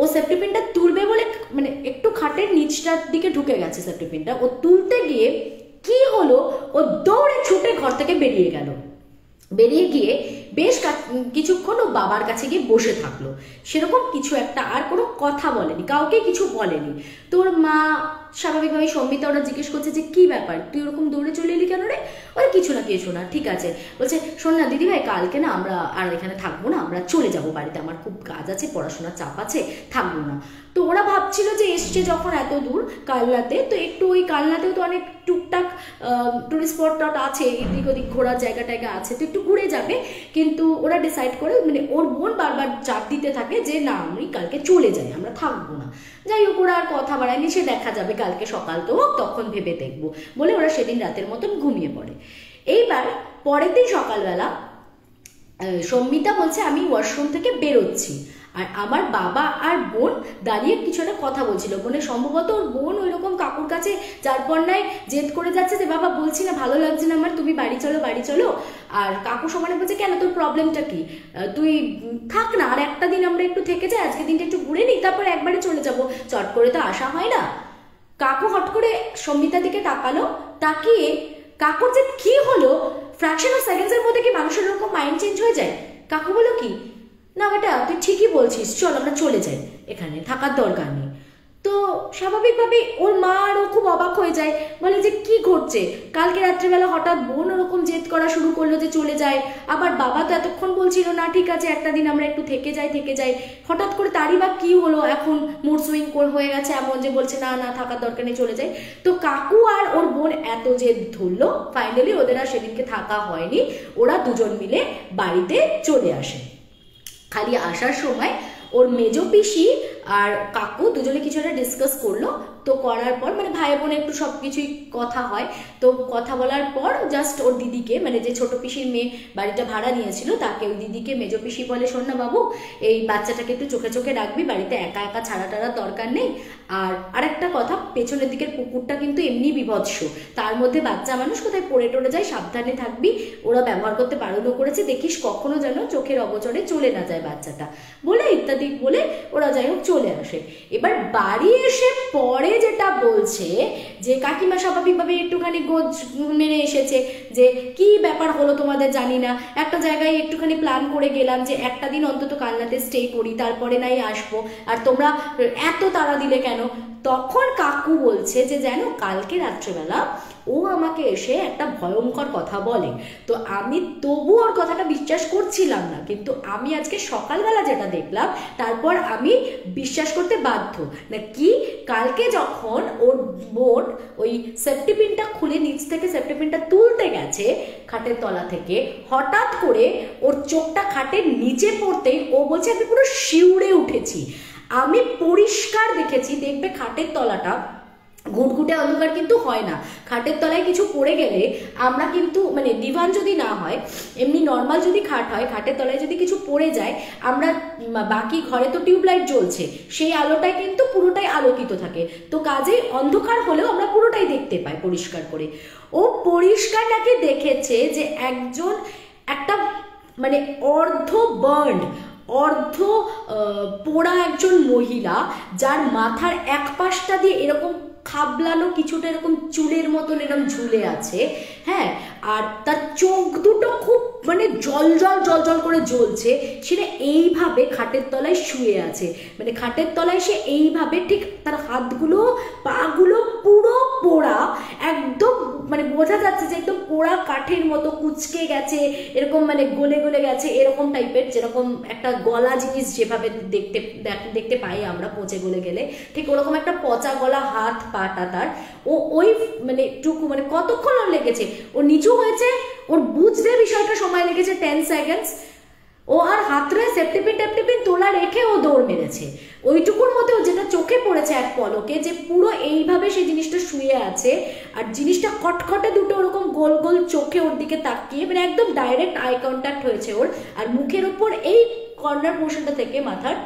ও সেপ্টেপিনটা তুলবে বলে মানে একটু খাটের নিচটার দিকে ঢুকে গেছে সেপ্টেপিনটা, ও তুলতে গিয়ে কি হলো, ও দৌড়ে ছুটে ঘর থেকে বেরিয়ে গেল। বেরিয়ে গিয়ে বেশ কিছুক্ষণ ও বাবার কাছে গিয়ে বসে থাকলো, সেরকম কিছু একটা, আর কোনো কথা বলেনি, কাউকে কিছু বলেনি। তোর মা স্বাভাবিকভাবে সম্মিতা ওরা জিজ্ঞেস করছে যে কি ব্যাপার, তুই ওরকম দৌড়ে চলে এলি কেন রে? ওরা কিছু না, ঠিক আছে। বলছে শোন না দিদি ভাই, কালকে না আমরা আর এখানে থাকবো না, আমরা চলে যাব বাড়িতে, আমার খুব কাজ আছে, পড়াশোনার চাপ আছে, থাকবো না। তো ওরা ভাবছিল যে এসছে যখন এত দূর কালনাতে, তো একটু ওই কালনাতেও তো অনেক টুকটাক টুরিস্ট স্পট টট আছে, এদিক ওদিক ঘোরার জায়গা টায়গা আছে, তো একটু ঘুরে যাবে। কিন্তু ওরা ডিসাইড করে, মানে ওর বোন বারবার চাপ দিতে থাকে যে না আমি কালকে চলে যাই, আমরা থাকবো না। যাই হোক, ওরা আর কথা বাড়ায়নি, সে দেখা যাবে কালকে সকাল তো হোক, তখন ভেবে দেখবো বলে ওরা সেদিন রাতের মতন ঘুমিয়ে পড়ে। এইবার পরের দিন সকালবেলা সম্মিতা বলছে আমি ওয়াশরুম থেকে বেরোচ্ছি, আর আমার বাবা আর বোন দাঁড়িয়ে কিছু একটা কথা বলছিল। মানে সম্ভবত ওর বোন ওই রকম কাকুর কাছে যার পর্যায়ে জেদ করে যাচ্ছে যে বাবা বলছি না, ভালো লাগছে না আমার, তুমি বাড়ি চলো। আর কাকু সমানে বলছে কেন, তোর প্রবলেমটা কি, তুই থাক না, আর একটা দিন আমরা একটু থেকে যাই, আজকে দিনটা একটু ঘুরে নিই, তারপরে একবারে চলে যাবো, চট করে তো আসা হয় না। কাকু হট করে সম্মিতার দিকে তাকালো, তাকিয়ে কাকুর যে কি হলো, ফ্র্যাকশন অফ সেকেন্ডসের মধ্যে কি মানুষের এরকম মাইন্ড চেঞ্জ হয়ে যায়? কাকু বলো কি, না বেটা তুই ঠিকই বলছিস, চল আমরা চলে যাই, এখানে থাকার দরকার নেই। তো স্বাভাবিকভাবে ওর মা আরও খুব অবাক হয়ে যায়, বলে যে কি ঘটছে, কালকে রাত্রিবেলা হঠাৎ বোন ওরকম জেদ করা শুরু করলো যে চলে যায়, আবার বাবা তো এতক্ষণ বলছিল না ঠিক আছে একটা দিন আমরা একটু থেকে যাই, হঠাৎ করে তারই বা কি হলো, এখন মুড সুইং হয়ে গেছে এমন যে বলছে না থাকার দরকার নেই, চলে যায়। তো কাকু আর ওর বোন এত জেদ ধরলো, ফাইনালি ওদের আর সেদিনকে থাকা হয়নি, ওরা দুজন মিলে বাড়িতে চলে আসে। খালি আসার সময় ওর মেজো পিসি আর কাকু দুজনে কিছু একটা ডিসকাস করলো, তো করার পর মানে ভাই বোনে একটু সব কিছুই কথা হয়, তো কথা বলার পর জাস্ট ওর দিদিকে মানে যে ছোট পিসির মেয়ে বাড়িটা ভাড়া নিয়েছিল তাকে ওই দিদিকে মেজো পিসি বলে, শোন না বাবু এই বাচ্চাটাকে একটু চোখে চোখে রাখবি, বাড়িতে একা একা ছাড়া টাড়ার দরকার নেই। আর আরেকটা কথা, পেছনের দিকের পুকুরটা কিন্তু এমনি বিভৎস, তার মধ্যে বাচ্চা মানুষ কোথায় পড়ে টড়ে যায়, সাবধানে থাকবি, ওরা ব্যবহার করতে বারণও করেছে, দেখিস কখনো যেন চোখের অগোচরে চলে না যায় বাচ্চাটা, বলে ইত্যাদি বলে ওরা যাই হোক চলে আসে। এবার বাড়ি এসে পরে যেটা বলছে যে কাকিমা স্বাভাবিকভাবে একটুখানি গোজ মেরে এসেছে যে কি ব্যাপার হলো তোমাদের জানি না, একটা জায়গায় একটুখানি প্ল্যান করে গেলাম যে একটা দিন অন্তত কালনাতে স্টে করি, তারপরে নাই আসবো, আর তোমরা এত তাড়া দিলে কেন? তখন কাকু বলছে যে জানো কালকে রাত্রেবেলা ও আমাকে এসে একটা ভয়ঙ্কর কথা বলে, তো আমি তবু ওর কথাটা বিশ্বাস করছিলাম না, কিন্তু আমি আজকে সকালবেলা যেটা দেখলাম তারপর আমি বিশ্বাস করতে বাধ্য। না কি, কালকে যখন ওর বোন ওই সেফটি পিনটা খুলে নিচ থেকে সেফটি পিনটা তুলতে গেছে খাটের তলা থেকে, হঠাৎ করে ওর চোখটা খাটের নিচে পড়তেই ও বলছে আমি পুরো শিউরে উঠেছি। আমি পরিষ্কার দেখেছি, দেখবে খাটের তলাটা ঘুটঘুটে অন্ধকার কিন্তু হয় না, খাটের তলায় কিছু পড়ে গেলে আমরা কিন্তু মানে ডিভান যদি না হয় এমনি নর্মাল যদি খাট হয়, খাটের তলায় যদি কিছু পড়ে যায় আমরা বাকি ঘরে তো টিউবলাইট জ্বলছে, সেই আলোটাই কিন্তু পুরোটাই আলোকিত থাকে, তো কাজেই অন্ধকার হলেও আমরা পুরোটাই দেখতে পাই পরিষ্কার করে। ও পরিষ্কার নাকি দেখেছে যে একজন একটা মানে অর্ধ বার্ন্ড অর্ধ পোড়া একজন মহিলা, যার মাথার এক পাশটা দিয়ে এরকম খাবলানো কিছুটা এরকম চুলের মতন এরকম ঝুলে আছে, হ্যাঁ, আর তার চোখ দুটো খুব মানে জল জল জল জল করে জ্বলছে, সেটা এইভাবে খাটের তলায় শুয়ে আছে, মানে খাটের তলায় সে এইভাবে ঠিক তার হাতগুলো পাগুলো পুরো পোড়া, একদম মানে বোঝা যাচ্ছে যে একদম পোড়া কাঠের মতো কুচকে গেছে, এরকম মানে গলে গলে গেছে এরকম টাইপের, যেরকম একটা গলা জিনিস যেভাবে দেখতে দেখতে পাই আমরা পচে গলে গেলে, ঠিক ওরকম একটা পচা গলা হাত পাটা তার। ও ওই মানে টুকু মানে কতক্ষণ ওর লেগেছে, ও নিচু হয়েছে, ওর বুঝতে বিষয়টা সময় লেগেছে 10 সেকেন্ডস, ও আর হাতরে সেফটিপিন তোলা রেখে ও দৌড় মেরেছে ওইটুকুর মধ্যেও, যেটা চোখে পড়েছে এক পলকে যে পুরো এইভাবে সেই জিনিসটা শুয়ে আছে, আর জিনিসটা কটকটে দুটো ওরকম গোল গোল চোখে ওর দিকে তাকিয়ে, মানে একদম ডাইরেক্ট আই কন্ট্যাক্ট হয়েছে ওর, আর মুখের ওপর এই কর্নার পোর্শনটা থেকে মাথার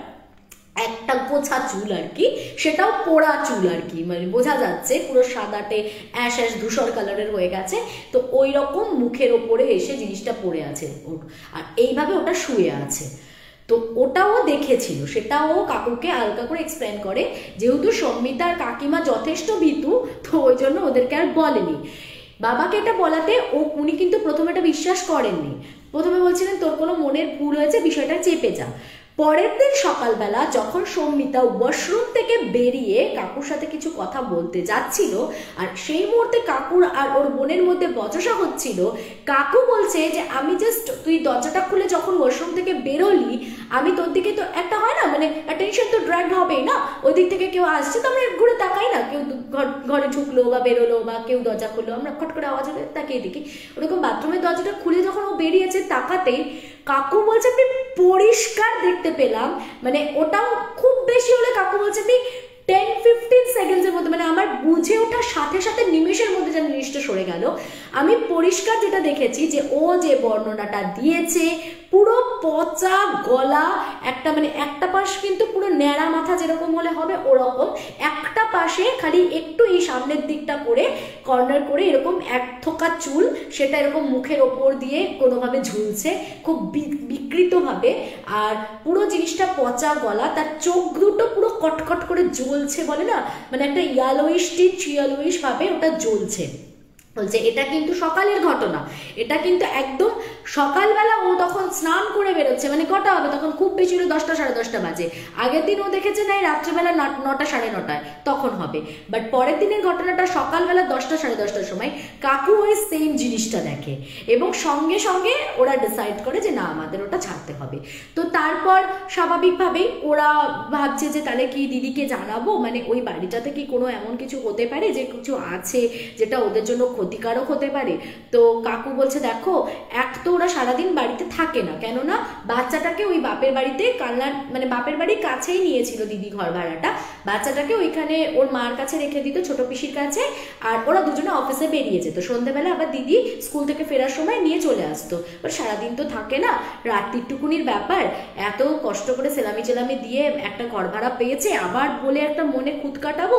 একটা গোছা চুল আর কি, সেটাও পোড়া চুল আর কি, মানে বোঝা যাচ্ছে পুরো সাদাটে অ্যাশ অ্যাশ ধূসর কালারের হয়ে গেছে, তো ওই রকম মুখের ওপরে এসে জিনিসটা পড়ে আছে ওর, আর এইভাবে ওটা শুয়ে আছে। তো ওটাও দেখেছিল, সেটাও কাকুকে হালকা করে এক্সপ্লেন করে, যেহেতু সম্মিতার কাকিমা যথেষ্ট ভীতু তো ওই জন্য ওদেরকে আর বলেনি। বাবাকে এটা বলাতে উনি কিন্তু প্রথমে এটা বিশ্বাস করেননি, প্রথমে বলছিলেন তোর কোনো মনের ভুল হয়েছে, বিষয়টা চেপে যা। পরের দিন সকালবেলা যখন সম্মিতা ওয়াশরুম থেকে বেরিয়ে কাকুর সাথে কিছু কথা বলতে যাচ্ছিল, আর সেই মুহূর্তে কাকুর আর ওর বোনের মধ্যে বচসা হচ্ছিল, কাকু বলছে যে আমি জাস্ট তুই দরজাটা খুলে যখন ওয়াশরুম থেকে বেরোলি আমি তোর দিকে, তো একটা হয় না মানে অ্যাটেনশন তো ড্র্যাগ হবেই না, ওই দিক থেকে কেউ আসছে তো আমরা ঘুরে তাকাই না, কেউ ঘরে ঢুকলো বা বেরোলো বা কেউ দরজা খুললো আমরা খট করে আওয়াজ হলে তাকিয়ে দেখি, ওরকম বাথরুমের দরজাটা খুলে যখন ও বেরিয়েছে তাকাতেই কাকু বলছে আমি পরিষ্কার দেখতে পেলাম, মানে ওটাও খুব বেশি হলে কাকু বলছে আমি 10-15 সেকেন্ডসের মধ্যে, মানে আমার বুঝে ওঠার সাথে সাথে নিমেষের মধ্যে যেন জিনিসটা সরে গেল। আমি পরিষ্কার যেটা দেখেছি যে ও যে বর্ণনাটা দিয়েছে পুরো পচা গলা, একটা মানে একটা পাশ কিন্তু পুরো ন্যাড়া মাথা যেরকম হলে হবে ওরকম, একটা পাশে খালি একটু এই সামনের দিকটা করে কর্নার করে এরকম এক থোকা চুল, সেটা এরকম মুখের ওপর দিয়ে কোনোভাবে ঝুলছে খুব বিকৃতভাবে, আর পুরো জিনিসটা পচা গলা, তার চোখ দুটো পুরো কটকট করে জ্বলছে, বলে না মানে একটা ইয়ালোইশ টিচ ইয়ালোইশ ভাবে ওটা জ্বলছে। বলছে এটা কিন্তু সকালের ঘটনা, এটা কিন্তু একদম সকালবেলা ও তখন স্নান করে বেরোচ্ছে, মানে কটা হবে তখন, খুব বেশি হলে 10টা সাড়ে 10টা বাজে, আগের দিন ও দেখেছে না রাত্রেবেলা 9টা সাড়ে 9টায় তখন হবে, বাট পরের দিনের ঘটনাটা সকালবেলা 10টা সাড়ে 10টার সময় কাকু ওই সেম জিনিসটা দেখে, এবং সঙ্গে সঙ্গে ওরা ডিসাইড করে যে না আমাদের ওটা ছাড়তে হবে। তো তারপর স্বাভাবিকভাবেই ওরা ভাবছে যে তাহলে কি দিদিকে জানাবো, মানে ওই বাড়িটাতে কি কোনো এমন কিছু হতে পারে যে কিছু আছে যেটা ওদের জন্য ক্ষতিকারক হতে পারে। তো কাকু বলছে দেখো এক তো ওরা সারাদিন বাড়িতে থাকে না, কেননা বাচ্চাটাকে ওই বাপের বাড়িতে কান্নার মানে বাপের বাড়ির কাছেই নিয়েছিল দিদি ঘর ভাড়াটা, বাচ্চাটাকে ওইখানে ওর মার কাছে রেখে দিত, ছোট পিসির কাছে, আর ওরা দুজনে অফিসে বেরিয়ে যেত, সন্ধ্যাবেলা আবার দিদি স্কুল থেকে ফেরার সময় নিয়ে চলে আসতো। এবার সারাদিন তো থাকে না, রাত্রিটুকুনির ব্যাপার, এত কষ্ট করে সেলামি চেলামি দিয়ে একটা ঘর ভাড়া পেয়েছে, আবার বলে একটা মনে খুঁত কাটাবো,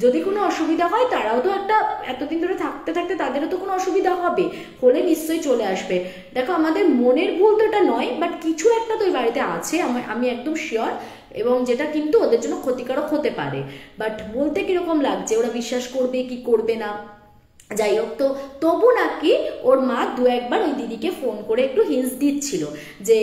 যদি কোনো অসুবিধা হয় তারাও তো একটা এতদিন ধরে থাকতে থাকতে তাদেরও তো কোনো অসুবিধা হবে, হলে নিশ্চয়ই চলে আসবে। দেখো আমাদের মনের ভুল তো এটা নয়, বাট কিছু একটা তো ওই বাড়িতে আছে, আমি একদম শিওর, এবং যেটা কিন্তু ওদের জন্য ক্ষতিকারক হতে পারে। বাট বলতে কিরকম লাগছে, ওরা বিশ্বাস করবে কি করবে না, যাই হোক। তো তবু নাকি ওর মা দু একবার ওই দিদিকে ফোন করে একটু হিন্টস দিচ্ছিল যে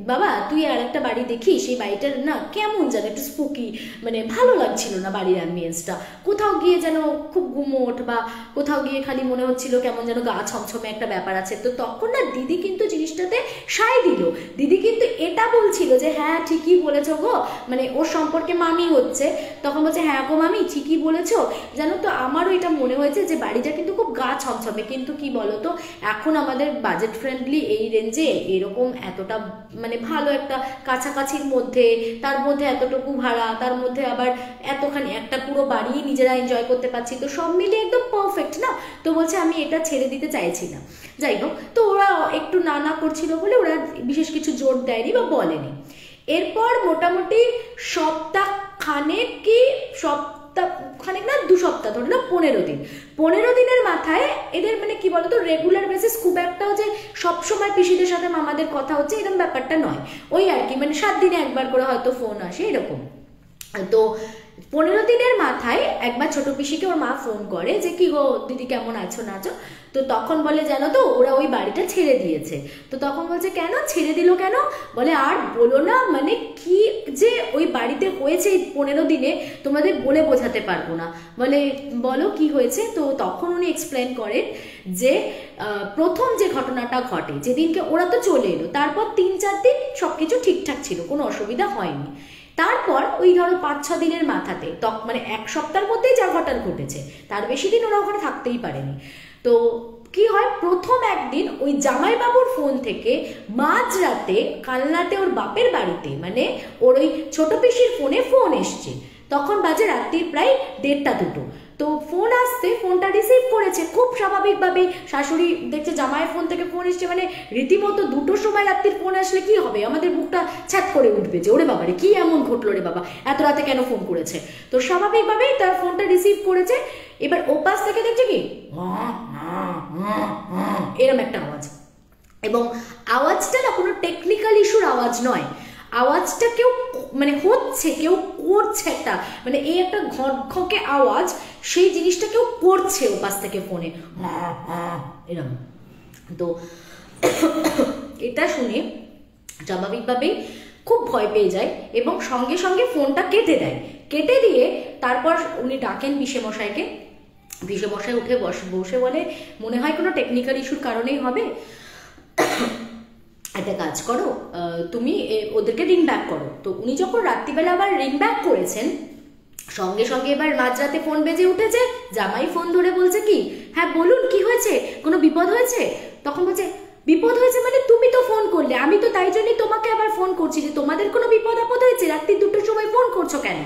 বাবা তুই আর একটা বাড়ি দেখিস, সেই বাড়িটার না কেমন যেন একটু স্পুকি, মানে ভালো লাগছিল না বাড়ির অ্যাম্বিয়েন্সটা, কোথাও গিয়ে যেন খুব গুমোট, বা কোথাও গিয়ে খালি মনে হচ্ছিল কেমন যেন গা ছমছমে একটা ব্যাপার আছে। তো তখন না দিদি কিন্তু জিনিসটাতে সায় দিল, দিদি কিন্তু এটা বলছিল যে হ্যাঁ ঠিকই বলেছো গো, মানে ওর সম্পর্কে মামি হচ্ছে, তখন বলছে হ্যাঁ গো মামি ঠিকই বলেছো, জানো তো আমারও এটা মনে হয়েছে যে বাড়িটা কিন্তু খুব গা ছমছমে, কিন্তু কি বলতো এখন আমাদের বাজেট ফ্রেন্ডলি এই রেঞ্জে এরকম এতটা মানে ভালো একটা কাছাকাছির মধ্যে, তার মধ্যে এতটুকু ভাড়া, তার মধ্যে আবার এতখানি একটা পুরো বাড়ি নিজেরা এনজয় করতে পারছি, তো সব মিলিয়ে একদম পারফেক্ট না। তো বলছে আমি এটা ছেড়ে দিতে চাইছি না। যাই হোক, তো ওরা একটু না না করছিল বলে ওরা বিশেষ কিছু জোর দেয়নি বা বলেনি। এরপর মোটামুটি সপ্তাহ খানেক কি খানিক না 2 সপ্তাহ ধরে না 15 দিন, 15 দিনের মাথায় এদের মানে কি বলতো রেগুলার বেসিস খুব একটাও যে সবসময় পিসিদের সাথে মামাদের কথা হচ্ছে এরকম ব্যাপারটা নয়, ওই আর কি মানে 7 দিনে একবার করে হয়তো ফোন আসে এরকম। তো 15 দিনের মাথায় একবার ছোট পিসিকে ওর মা ফোন করে যে কি গো দিদি কেমন আছো না আছো, তো তখন বলে জানো তো ওরা ওই বাড়িটা ছেড়ে দিয়েছে। তো তখন বলছে কেন ছেড়ে দিল কেন, বলে আর বলো না, মানে কি যে ওই বাড়িতে হয়েছে এই 15 দিনে তোমাদের বলে বোঝাতে পারবো না, বলে বলো কি হয়েছে। তো তখন উনি এক্সপ্লেন করেন যে প্রথম যে ঘটনাটা ঘটে যেদিনকে ওরা তো চলে এলো, তারপর 3-4 দিন সবকিছু ঠিকঠাক ছিল, কোনো অসুবিধা হয়নি। তারপর ওই ধরো 5-6 দিনের মাথাতে মানে 1 সপ্তাহের মধ্যেই যা ঘটনা ঘটেছে, তার বেশি দিন ওরা ওখানে থাকতেই পারেনি। তো কি হয়, প্রথম একদিন ওই জামাইবাবুর ফোন থেকে মাঝরাতে কালনাতে ওর বাপের বাড়িতে মানে ওর ওই ছোট পিসির ফোনে ফোন এসছে, তখন বাজে রাত্রির প্রায় 1:30-2। তো ফোন আসতে ফোনটা রিসিভ করেছে খুব স্বাভাবিকভাবে, শাশুড়ি দেখছে জামাইয়ের ফোন থেকে ফোন এসছে, মানে রীতিমতো 2টোর সময় রাত্রির ফোন আসলে কি হবে, আমাদের বুকটা ছ্যাত করে উঠবে যে ওরে বাবা রে কি এমন ঘটলো রে বাবা, এত রাতে কেন ফোন করেছে। তো স্বাভাবিকভাবেই তার ফোনটা রিসিভ করেছে, এবার ওপাশ থেকে দেখছে কি এরম একটা আওয়াজ, এবং আওয়াজটা না কোনো টেকনিক্যাল ইস্যুর আওয়াজ নয়, আওয়াজটা কেউ মানে হচ্ছে কেউ করছে একটা মানে এই একটা ঘটঘকে আওয়াজ, সেই জিনিসটা কেউ করছে ওপাশ থেকে ফোনে এরকম। তো এটা শুনে স্বাভাবিকভাবেই খুব ভয় পেয়ে যায় এবং সঙ্গে সঙ্গে ফোনটা কেটে দেয়, কেটে দিয়ে তারপর উনি ডাকেন পিসেমশাইকে, পিসেমশাই উঠে বসে বলে মনে হয় কোনো টেকনিক্যাল ইস্যুর কারণেই হবে, একটা কাজ করো তুমি ওদেরকে রিং ব্যাক করো। তো উনি যখন রাত্রিবেলা আবার রিং ব্যাক করেছেন, সঙ্গে সঙ্গে এবার মাঝরাতে ফোন বেজে উঠেছে, জামাই ফোন ধরে বলছে কি হ্যাঁ বলুন কি হয়েছে, কোনো বিপদ হয়েছে। তখন বলছে বিপদ হয়েছে মানে তুমি তো ফোন করলে, আমি তো তাই জন্যই তোমাকে আবার ফোন করছি যে তোমাদের কোনো বিপদ আপদ হয়েছে, রাত্রি 2টোর সময় ফোন করছো কেন।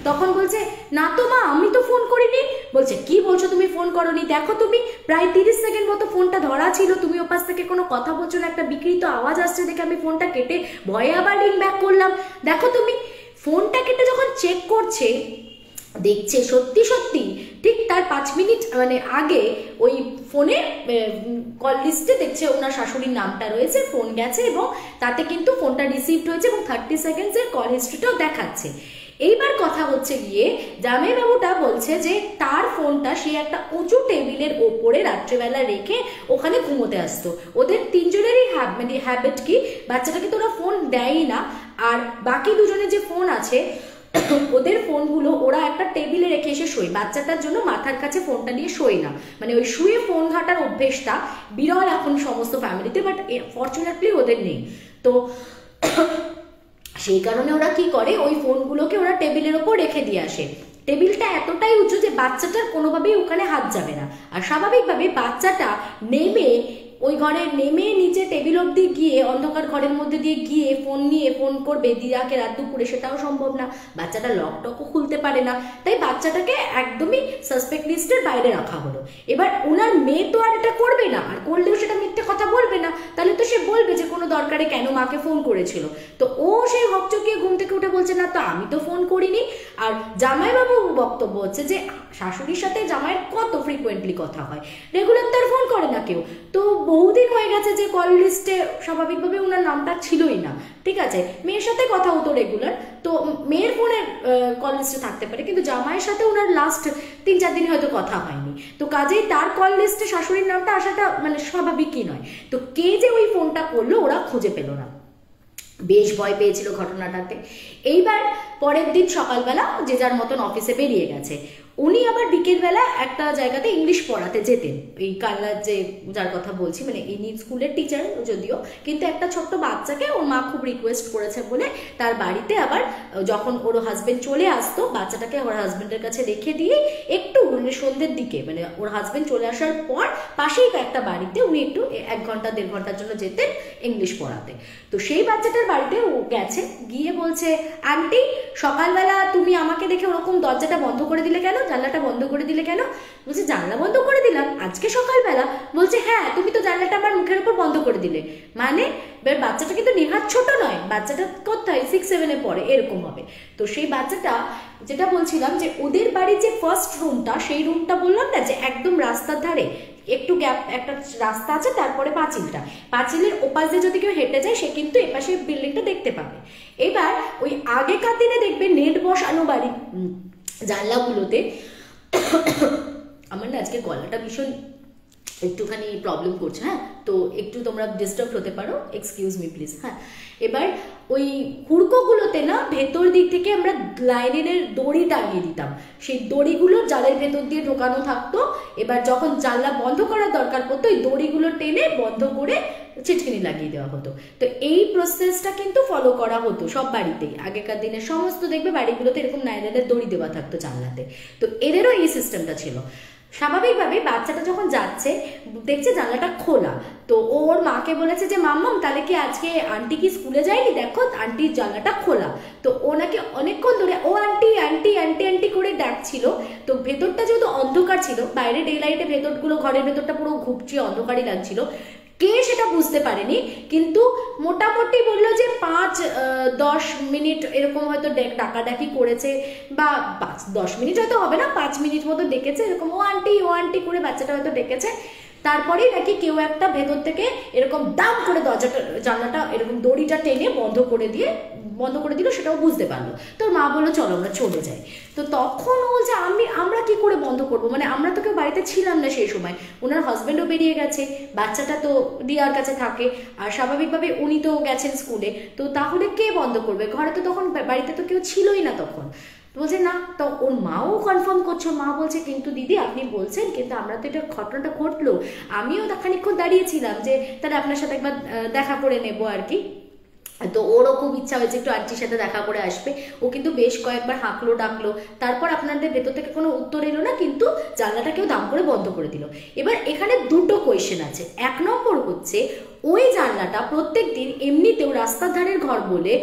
তখন বলছে না তো মা আমি তো ফোন করিনি। বলছে কি বলছো তুমি ফোন করোনি, দেখো তুমি প্রায় 30 সেকেন্ড মতো ফোনটা ধরা ছিল, তুমি ওপাশ থেকে কোনো কথা বলছো না, একটা বিকৃত আওয়াজ আসছে দেখে আমি ফোনটা কেটে ভয়ে আবার রিং ব্যাক করলাম, দেখো তুমি। ফোনটা কেটে যখন চেক করছে দেখছে সত্যি সত্যি ঠিক তার 5 মিনিট মানে আগে ওই ফোনে কল লিস্টে দেখছে ওনার শাশুড়ির নামটা রয়েছে, ফোন গেছে এবং তাতে কিন্তু ফোনটা রিসিভড হয়েছে এবং 30 সেকেন্ডসের কল হিস্ট্রিটাও দেখাচ্ছে। এইবার কথা হচ্ছে গিয়ে জামাইবাবুটা বলছে যে তার ফোনটা সে একটা উঁচু টেবিলের ওপরে রাত্রেবেলা রেখে ওখানে ঘুমোতে আসতো, ওদের 3 জনেরই মানে হ্যাবিট কি বাচ্চাটাকে তো ওরা ফোন দেয়ই না, আর বাকি 2 জনের যে ফোন আছে ওদের ফোনগুলো ওরা একটা টেবিলে রেখে এসে শোয়, বাচ্চাটার জন্য মাথার কাছে ফোনটা নিয়ে শোয় না, মানে ওই শুয়ে ফোন ঘাটার অভ্যেসটা বিরল এখন সমস্ত ফ্যামিলিতে, বাট ফরচুনেটলি ওদের নেই। তো সেই কারণে ওরা কি করে ওই ফোনগুলোকে ওরা টেবিলের ওপর রেখে দিয়ে আসে, টেবিলটা এতটাই উঁচু যে বাচ্চাটার কোনোভাবেই ওখানে হাত যাবে না, আর স্বাভাবিকভাবে বাচ্চাটা নেমে ওই ঘরে নেমে নিচে টেবিল অব্দি গিয়ে অন্ধকার ঘরের মধ্যে দিয়ে গিয়ে ফোন নিয়ে ফোন করবে দিদাকে রাত দুপুরে, সেটাও সম্ভব না। বাচ্চাটা লক টকও খুলতে পারে না, তাই বাচ্চাটাকে একদমই সাসপেক্ট লিস্টের বাইরে রাখা হলো। এবার ওনার মেয়ে তো আর এটা করবে না, আর করলেও সেটা মিথ্যে কথা বলবে না, তাহলে তো সে বলবে যে কোনো দরকারে কেন মাকে ফোন করেছিল। তো ও সেই হকচকিয়ে ঘুম থেকে উঠে বলছে না তো আমি তো ফোন করিনি। আর জামাইবাবু বক্তব্য হচ্ছে যে শাশুড়ির সাথে জামাইয়ের কত ফ্রিকোয়েন্টলি কথা হয়, রেগুলার তার ফোন করে না কেউ। তো বহুদিন হয়ে গেছে যে কল লিস্টে স্বাভাবিকভাবে ওনার নামটা ছিলই না, ঠিক আছে। মেয়ের সাথে কথা হতো রেগুলার, তো মেয়ের ফোনে কল লিস্টে থাকতে পারে, কিন্তু জামাইয়ের সাথে ওনার লাস্ট 3-4 দিন হয়তো কথা হয়নি। তো কাজেই তার কল লিস্টে শাশুড়ির নামটা আসাটা মানে স্বাভাবিকই নয়। তো কে যে ওই ফোনটা করলো ওরা খুঁজে পেল না, বেশ ভয় পেয়েছিল ঘটনাটাতে। এইবার পরের দিন সকালবেলা যে যার মতন অফিসে বেরিয়ে গেছে। উনি আবার বিকেলবেলা একটা জায়গাতে ইংলিশ পড়াতে যেতেন, এই কাল্লার যে যার কথা বলছি, মানে ইনি স্কুলের টিচার যদিও, কিন্তু একটা ছোট্ট বাচ্চাকে ওর মা খুব রিকোয়েস্ট করেছে বলে তার বাড়িতে আবার যখন ওর হাজবেন্ড চলে আসতো বাচ্চাটাকে ওর হাজবেন্ডের কাছে রেখে দিয়ে একটু মানে সন্ধ্যের দিকে, মানে ওর হাজবেন্ড চলে আসার পর পাশেই একটা বাড়িতে উনি একটু 1 ঘন্টা 1.5 ঘন্টার জন্য যেতেন ইংলিশ পড়াতে। তো সেই বাচ্চাটার বাড়িতে ও গেছে, গিয়ে বলছে আন্টি সকালবেলা তুমি আমাকে দেখে ওরকম দরজাটা বন্ধ করে দিলে কেন, জানলাটা বন্ধ করে দিলে কেন? বলছে জানলা বন্ধ করে দিলাম আজকে সকালবেলা? বলছে হ্যাঁ তুমি তো জানলাটা আমার মুখের উপর বন্ধ করে দিলে। মানে বাচ্চাটা কিন্তু নেহাত ছোট নয়, বাচ্চাটা কোথায় 6-7-এ পড়ে এরকম হবে। তো সেই বাচ্চাটা যেটা বলছিলাম যে ওদের বাড়ির যে ফার্স্ট রুমটা, সেই রুমটা বললাম না যে একদম রাস্তার ধারে, একটু গ্যাপ একটা রাস্তা আছে, তারপরে পাঁচিলের ওপাশ দিয়ে যদি কেউ হেঁটে যায় সে কিন্তু এপাশে বিল্ডিংটা দেখতে পাবে। এবার ওই আগেকার দিনে দেখবে নেট বসানো বাড়ি জানলাগুলোতে, আমার না আজকে গলাটা ভীষণ একটুখানি প্রবলেম করছে, হ্যাঁ, তো একটু তোমরা ডিস্টার্ব হতে পারো, এক্সকিউজ মি প্লিজ। হ্যাঁ, এবার ওই হুড়কোগুলোতে না ভেতর দিক থেকে আমরা লাইনের দড়ি টাঙিয়ে দিতাম, সেই দড়িগুলো জালের ভেতর দিয়ে ঢোকানো থাকতো। এবার যখন জানলা বন্ধ করার দরকার পড়তো ওই দড়িগুলো টেনে বন্ধ করে চিটকিনি লাগিয়ে দেওয়া হতো। তো এই প্রসেসটা কিন্তু ফলো করা হতো সব বাড়িতেই, আগেকার দিনে সমস্ত দেখবে বাড়িগুলোতে এরকম নাইলনের দড়ি দেওয়া থাকতো জানলাতে। তো এদেরও এই সিস্টেমটা ছিল। স্বাভাবিকভাবে বাচ্চাটা যখন যাচ্ছে দেখছে জানলাটা খোলা, তো ওর মাকে বলেছে যে মাম্মাম তাহলে কি আজকে আন্টি কি স্কুলে যায়নি, দেখো আন্টির জানলাটা খোলা। তো ওনাকে অনেকক্ষণ ধরে ও আন্টি আন্টি আন্টি আন্টি করে ডাকছিল। তো ভেতরটা যেহেতু অন্ধকার ছিল, বাইরে ডে লাইটে ভেতরগুলো ঘরের ভেতরটা পুরো ঘুপচি অন্ধকারই লাগছিল, কে সেটা বুঝতে পারেনি, কিন্তু মোটামুটি বললো যে 5-10 মিনিট এরকম হয়তো ডাকাডাকি করেছে, বা 5-10 মিনিট হয়তো হবে না, 5 মিনিট মতো ডেকেছে এরকম ও আন্টি করে বাচ্চাটা হয়তো ডেকেছে। তারপরেই নাকি কেউ একটা ভেতর থেকে এরকম দাম করে জানলাটা এরকম দড়িটা টেনে বন্ধ করে দিল, সেটাও বুঝতে পারলো। তোর মা বললো চলো আমরা চলে যাই। তো তখন ও বলছে আমরা কি করে বন্ধ করবো, মানে আমরা তো কেউ বাড়িতে ছিলাম না সেই সময়, ওনার হাজবেন্ডও বেরিয়ে গেছে, বাচ্চাটা তো দিয়ার কাছে থাকে, আর স্বাভাবিকভাবে উনি তো গেছেন স্কুলে, তো তাহলে কে বন্ধ করবে, ঘরে তো তখন বাড়িতে তো কেউ ছিলই না তখন। বলছে না, তো ওর মাও কনফার্ম করছে, মা বলছে কিন্তু দিদি আপনি বলছেন, কিন্তু আমরা তো এটা ঘটনাটা ঘটলো, আমিও খানিকক্ষণ দাঁড়িয়েছিলাম যে তাহলে আপনার সাথে একবার দেখা করে নেবো আর কি। তো ওরও খুব ইচ্ছা হয়েছে একটু আন্টির সাথে দেখা করে আসবে, ও কিন্তু বেশ কয়েকবার হাঁকলো ডাকলো, তারপর আপনাদের ভেতর থেকে কোনো উত্তর এলো না, কিন্তু জানলাটা কেউ দাম করে বন্ধ করে দিল। এবার এখানে দুটো কোয়েশ্চেন আছে। 1 নম্বর হচ্ছে ওই জানলাটা প্রত্যেক দিন এমনিতেও রাস্তার ধারের ঘর বলে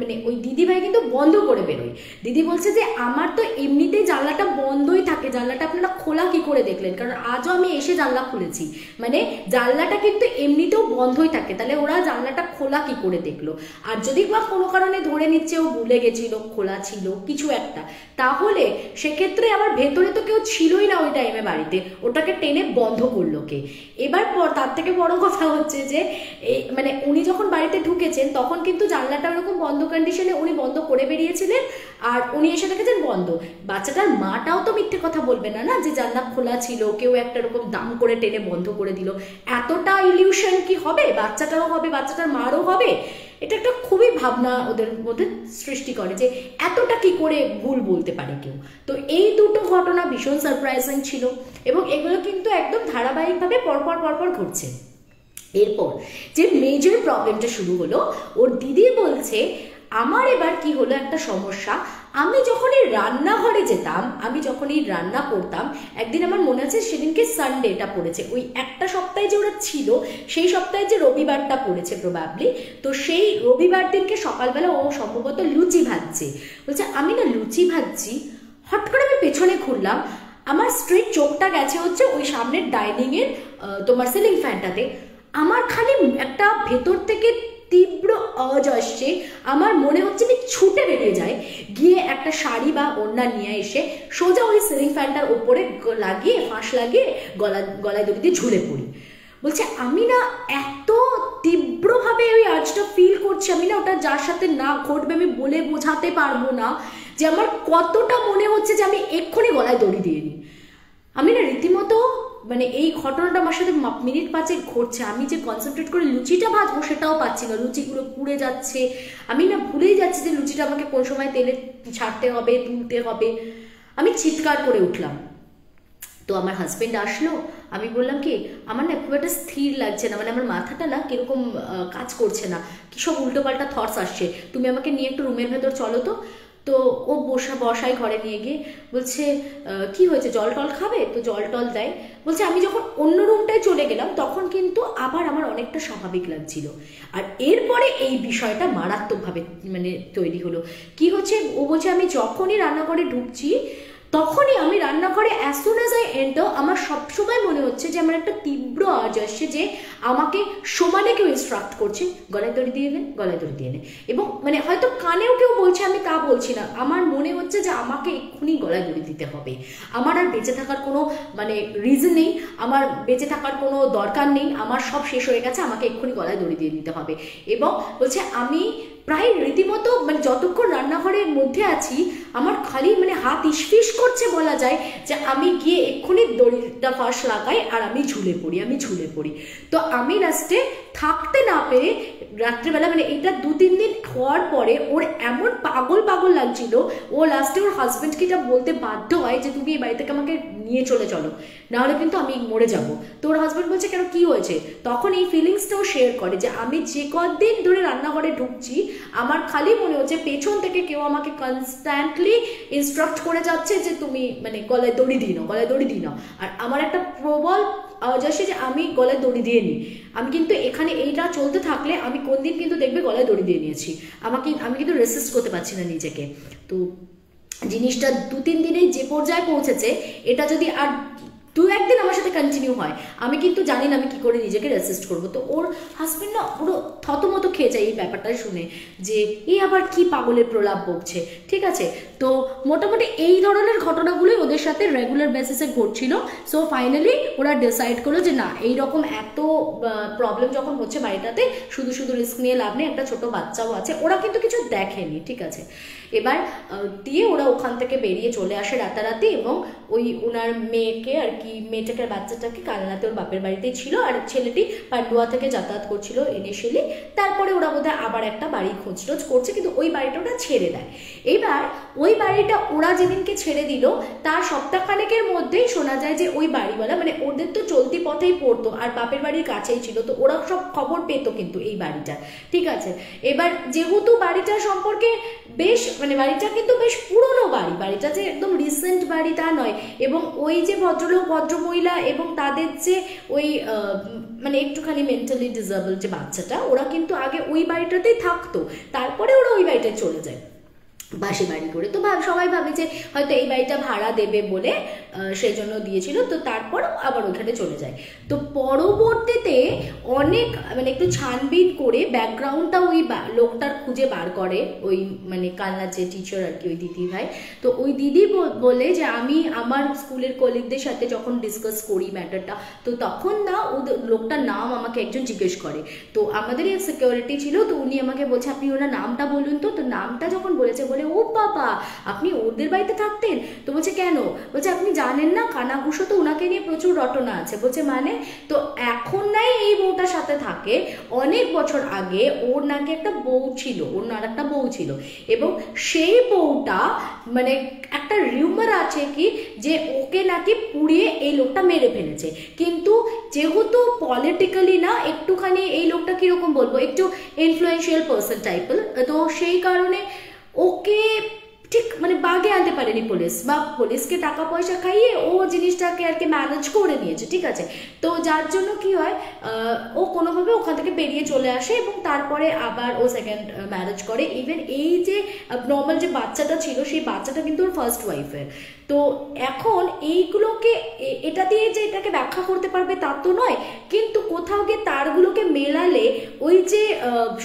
মানে ওই দিদিভাই কিন্তু বন্ধ করে বেরোয়। দিদি বলছে যে আমার তো এমনিতেই জানলাটা বন্ধই থাকে, জানলাটা আপনারা খোলা কি করে দেখলেন, কারণ আজও আমি এসে জানলা খুলেছি, মানে জানলাটা কিন্তু এমনিতেও বন্ধই থাকে, তাহলে ওরা জানলাটা খোলা কি করে দেখলো। আর যদি বা কোনো কারণে ধরে নিচ্ছে ও ভুলে গেছিল, খোলা ছিল কিছু একটা, তাহলে সেক্ষেত্রে আবার ভেতরে তো কেউ ছিলই না ওই টাইমে বাড়িতে, ওটাকে টেনে বন্ধ করলো কে। এবার তার থেকে বড় কথা হচ্ছে যে মানে উনি যখন বাড়িতে ঢুকেছেন তখন কিন্তু জানলাটা ওরকম বন্ধ কন্ডিশনে উনি বন্ধ করে বেরিয়েছিলেন, আর উনি এসে দেখেছেন বন্ধ। বাচ্চাটার মাটাও তো মিথ্যে কথা বলবে না, না যে জানলা খোলা ছিল, কেউ একটা এরকম দাম করে টেনে বন্ধ করে দিল। এতটা ইলিউশন কি হবে, বাচ্চাটাও হবে, বাচ্চাটার মারও হবে। এটা একটা খুবই ভাবনা ওদের মধ্যে সৃষ্টি করে যে এতটা কি করে ভুল বলতে পারে কেউ। তো এই দুটো ঘটনা ভীষণ সারপ্রাইজিং ছিল, এবং এগুলো কিন্তু একদম ধারাবাহিকভাবে পরপর ঘটছে। এরপর যে মেজর প্রবলেমটা শুরু হলো, ওর দিদি বলছে আমার এবার কি হলো একটা সমস্যা, আমি যখনই রান্নাঘরে যেতাম, আমি যখনই রান্না করতাম, একদিন আমার মনে আছে সেদিনকে সানডেটা পড়েছে, ওই একটা সপ্তাহে যে ওরা ছিল সেই সপ্তাহে যে রবিবারটা পড়েছে প্রবাবলি, তো সেই রবিবার দিনকে সকালবেলা ও সম্ভবত লুচি ভাজছে, বলছে আমি না লুচি ভাজছি, হট করে আমি পেছনে ঘুরলাম, আমার স্ট্রেট চোখটা গেছে হচ্ছে ওই সামনের ডাইনিং এর তোমার সিলিং ফ্যানটাতে। আমার খালি একটা ভেতর থেকে তীব্র আওয়াজ আসছে, আমার মনে হচ্ছে আমি ছুটে বেরিয়ে যাই, গিয়ে একটা শাড়ি বা ওড়না নিয়ে এসে সোজা ওই সিলিং ফ্যানটার ওপরে লাগিয়ে ফাঁস লাগিয়ে গলায় দড়ি দিয়ে ঝুলে পড়ি। বলছে আমি না এত তীব্রভাবে ওই আর্জটা ফিল করছি, আমি না ওটা যার সাথে না ঘটবে আমি বলে বোঝাতে পারবো না যে আমার কতটা মনে হচ্ছে যে আমি এক্ষুনি গলায় দড়ি দিয়ে নিই। আমি না রীতিমতো মানে এই ঘটনাটা আমার সাথে মিনিট 5 ঘটছে, আমি যে কনসেন্ট্রেট করে লুচিটা ভাজবো সেটাও পাচ্ছি না, লুচিগুলো পুড়ে যাচ্ছে, আমি না ভুলেই যাচ্ছি যে লুচিটা আমাকে কোন সময় তেলে ছাড়তে হবে, তুলতে হবে। আমি চিৎকার করে উঠলাম। তো আমার হাজবেন্ড আসলো, আমি বললাম কি আমার না খুব একটা স্থির লাগছে না, মানে আমার মাথাটা না কিরকম কাজ করছে না, কি সব উল্টোপাল্টা থটস আসছে, তুমি আমাকে নিয়ে একটু রুমের ভেতর চলো তো। তো ও বসাই ঘরে নিয়ে গিয়ে বলছে কি হয়েছে, জল টল খাবে? তো জল টল দেয়। বলছে আমি যখন অন্য রুমটায় চলে গেলাম তখন কিন্তু আবার আমার অনেকটা স্বাভাবিক লাগছিল। আর এরপরে এই বিষয়টা মারাত্মকভাবে মানে তৈরি হলো। কি হচ্ছে, ও বলছে আমি যখনই রান্নাঘরে ঢুকছি তখনই আমি রান্নাঘরে as soon as I enter আমার সবসময় মনে হচ্ছে যে আমার একটা তীব্র আওয়াজ আসছে যে আমাকে সমানে কেউ ইনস্ট্রাক্ট করছে গলায় দড়ি দিয়ে নে, গলায় দড়ি দিয়ে নে। এবং মানে হয়তো কানেও কেউ বলছে, আমি তা বলছি না, আমার মনে হচ্ছে যে আমাকে এক্ষুনি গলায় দড়ি দিতে হবে, আমার আর বেঁচে থাকার কোনো মানে রিজন নেই, আমার বেঁচে থাকার কোনো দরকার নেই, আমার সব শেষ হয়ে গেছে, আমাকে এক্ষুনি গলায় দড়ি দিয়ে দিতে হবে। এবং বলছে আমি প্রায় রীতিমতো মানে যতক্ষণ রান্নাঘরের মধ্যে আছি আমার খালি মানে হাত ইসফিস করছে বলা যায়, যে আমি গিয়ে এক্ষুনি দড়িটা ফাঁস লাগাই আর আমি ঝুলে পড়ি। তো আমি লাস্টে থাকতে না পেরে রাত্রেবেলা মানে এটা 2-3 দিন হওয়ার পরে ওর এমন পাগল লাগছিল, ও লাস্টে ওর হাজবেন্ডকে এটা বলতে বাধ্য হয় যে তুমি এই বাড়ি থেকে আমাকে নিয়ে চলে চলো, নাহলে কিন্তু আমি মরে যাব। তো ওর হাজবেন্ড বলছে কেন, কি হয়েছে? তখন এই ফিলিংসটাও শেয়ার করে যে আমি যে কদিন ধরে রান্নাঘরে ঢুকছি আমার খালি মনে হচ্ছে পেছন থেকে কেউ আমাকে কনস্ট্যান্টলি ইনস্ট্রাক্ট করে যাচ্ছে যে তুমি মানে গলায় দড়ি দিই নাও। আর আমার একটা প্রবল আওয়াজ আসে যে আমি গলায় দড়ি দিয়ে নিই। আমি কিন্তু এখানে এইটা চলতে থাকলে আমি কোন দিন কিন্তু দেখবে গলায় দড়ি দিয়ে নিয়েছি, আমি কিন্তু রেসিস্ট করতে পারছি না নিজেকে। তো জিনিসটা 2-3 দিনেই যে পর্যায়ে পৌঁছেছে, এটা যদি আর 2-1 দিন আমার সাথে কন্টিনিউ হয় আমি কিন্তু জানি না আমি কি করে নিজেকে রেসিস্ট করবো। তো ওর হাজবেন্ড না পুরো থতমত খেয়ে যায় এই ব্যাপারটা শুনে যে এই আবার কি পাগলের প্রলাপ বকছে। ঠিক আছে, তো মোটামুটি এই ধরনের ঘটনাগুলোই ওদের সাথে রেগুলার বেসিসে ঘটছিল। সো ফাইনালি ওরা ডিসাইড করলো যে না, এইরকম এত প্রবলেম যখন হচ্ছে বাড়িটাতে, শুধু রিস্ক নিয়ে লাভ নেই, একটা ছোট বাচ্চাও আছে। ওরা কিন্তু কিছু দেখেনি, ঠিক আছে। এবার দিয়ে ওরা ওখান থেকে বেরিয়ে চলে আসে রাতারাতি, এবং ওই ওনার মেয়েকে আর কি, মেয়েটাকে বাচ্চাটাকে কালনাতে ওর বাপের বাড়িতেই ছিল, আর ছেলেটি পান্ডুয়া থেকে যাতায়াত করছিল ইনিশিয়ালি। তারপরে ওরা বোধহয় আবার একটা বাড়ি খোঁজটোজ করছে, কিন্তু ওই বাড়িটা ওরা ছেড়ে দেয়। এইবার ওই বাড়িটা ওরা যেদিনকে ছেড়ে দিল তার সপ্তাহখানেকের মধ্যেই শোনা যায় যে ওই বাড়িওয়ালা মানে ওদের তো চলতি পথেই পড়তো আর বাপের বাড়ির কাছেই ছিল, তো ওরা সব খবর পেত কিন্তু এই বাড়িটা, ঠিক আছে। এবার যেহেতু বাড়িটা সম্পর্কে বেশ মানে বাড়িটা কিন্তু বেশ পুরনো বাড়িটা যে একদম রিসেন্ট বাড়ি তা নয়, এবং ওই যে ভদ্রলোক ভদ্রমহিলা এবং তাদের যে ওই মানে একটুখানি মেন্টালি ডিসেবল যে বাচ্চাটা, ওরা কিন্তু আগে ওই বাড়িটাতেই থাকতো, তারপরে ওরা ওই বাড়িটায় চলে যায় বাসি বাড়ি করে। তো সবাই ভাবে যে হয়তো এই বাড়িটা ভাড়া দেবে বলে সেই জন্য দিয়েছিল, তো তারপর আবার ওখানে চলে যায়। তো পরবর্তীতে অনেক মানে একটু ছানবিন করে ব্যাকগ্রাউন্ডটা ওই লোকটার খুঁজে বার করে ওই মানে কালনার যে টিচার আর কি, ওই দিদি ভাই। তো ওই দিদি বলে যে আমি আমার স্কুলের কলিগদের সাথে যখন ডিসকাস করি ম্যাটারটা, তো তখন না ওদের লোকটার নাম আমাকে একজন জিজ্ঞেস করে। তো আমাদেরই এক সিকিউরিটি ছিল, তো উনি আমাকে বলছে আপনি ওনার নামটা বলুন তো। তো নামটা যখন বলেছে, বলে ও বাবা আপনি ওদের বাড়িতে থাকতেন? তো বলছে কেন? বলছে আপনি জানেন না কানাঘুষো তো ওনাকে নিয়ে প্রচুর রটনা আছে। বলছে মানে? তো এখন নাই এই বউটার সাথে থাকে, অনেক বছর আগে ওর নাকি একটা বউ ছিল, ওর আর একটা বউ ছিল, এবং সেই বউটা মানে একটা রিউমার আছে কি যে ওকে নাকি পুড়িয়ে এই লোকটা মেরে ফেলেছে। কিন্তু যেহেতু পলিটিক্যালি না একটুখানি এই লোকটা কিরকম বলবো, একটু ইনফ্লুয়েন্সিয়াল পার্সন টাইপের, তো সেই কারণে ওকে ঠিক মানে বাগে আনতে পারেনি পুলিশ, বা পুলিশকে টাকা পয়সা খাইয়ে ও জিনিসটাকে আর কি ম্যানেজ করে নিয়েছে, ঠিক আছে। তো যার জন্য কি হয়, ও কোনোভাবে ওখান থেকে বেরিয়ে চলে আসে এবং তারপরে আবার ও সেকেন্ড ম্যারেজ করে। ইভেন এই যে নর্মাল যে বাচ্চাটা ছিল সেই বাচ্চাটা কিন্তু ওর ফার্স্ট ওয়াইফের। তো এখন এইগুলোকে এটা দিয়ে যে এটাকে ব্যাখ্যা করতে পারবে তা তো নয়, কিন্তু কোথাও গিয়ে তারগুলোকে মেলালে ওই যে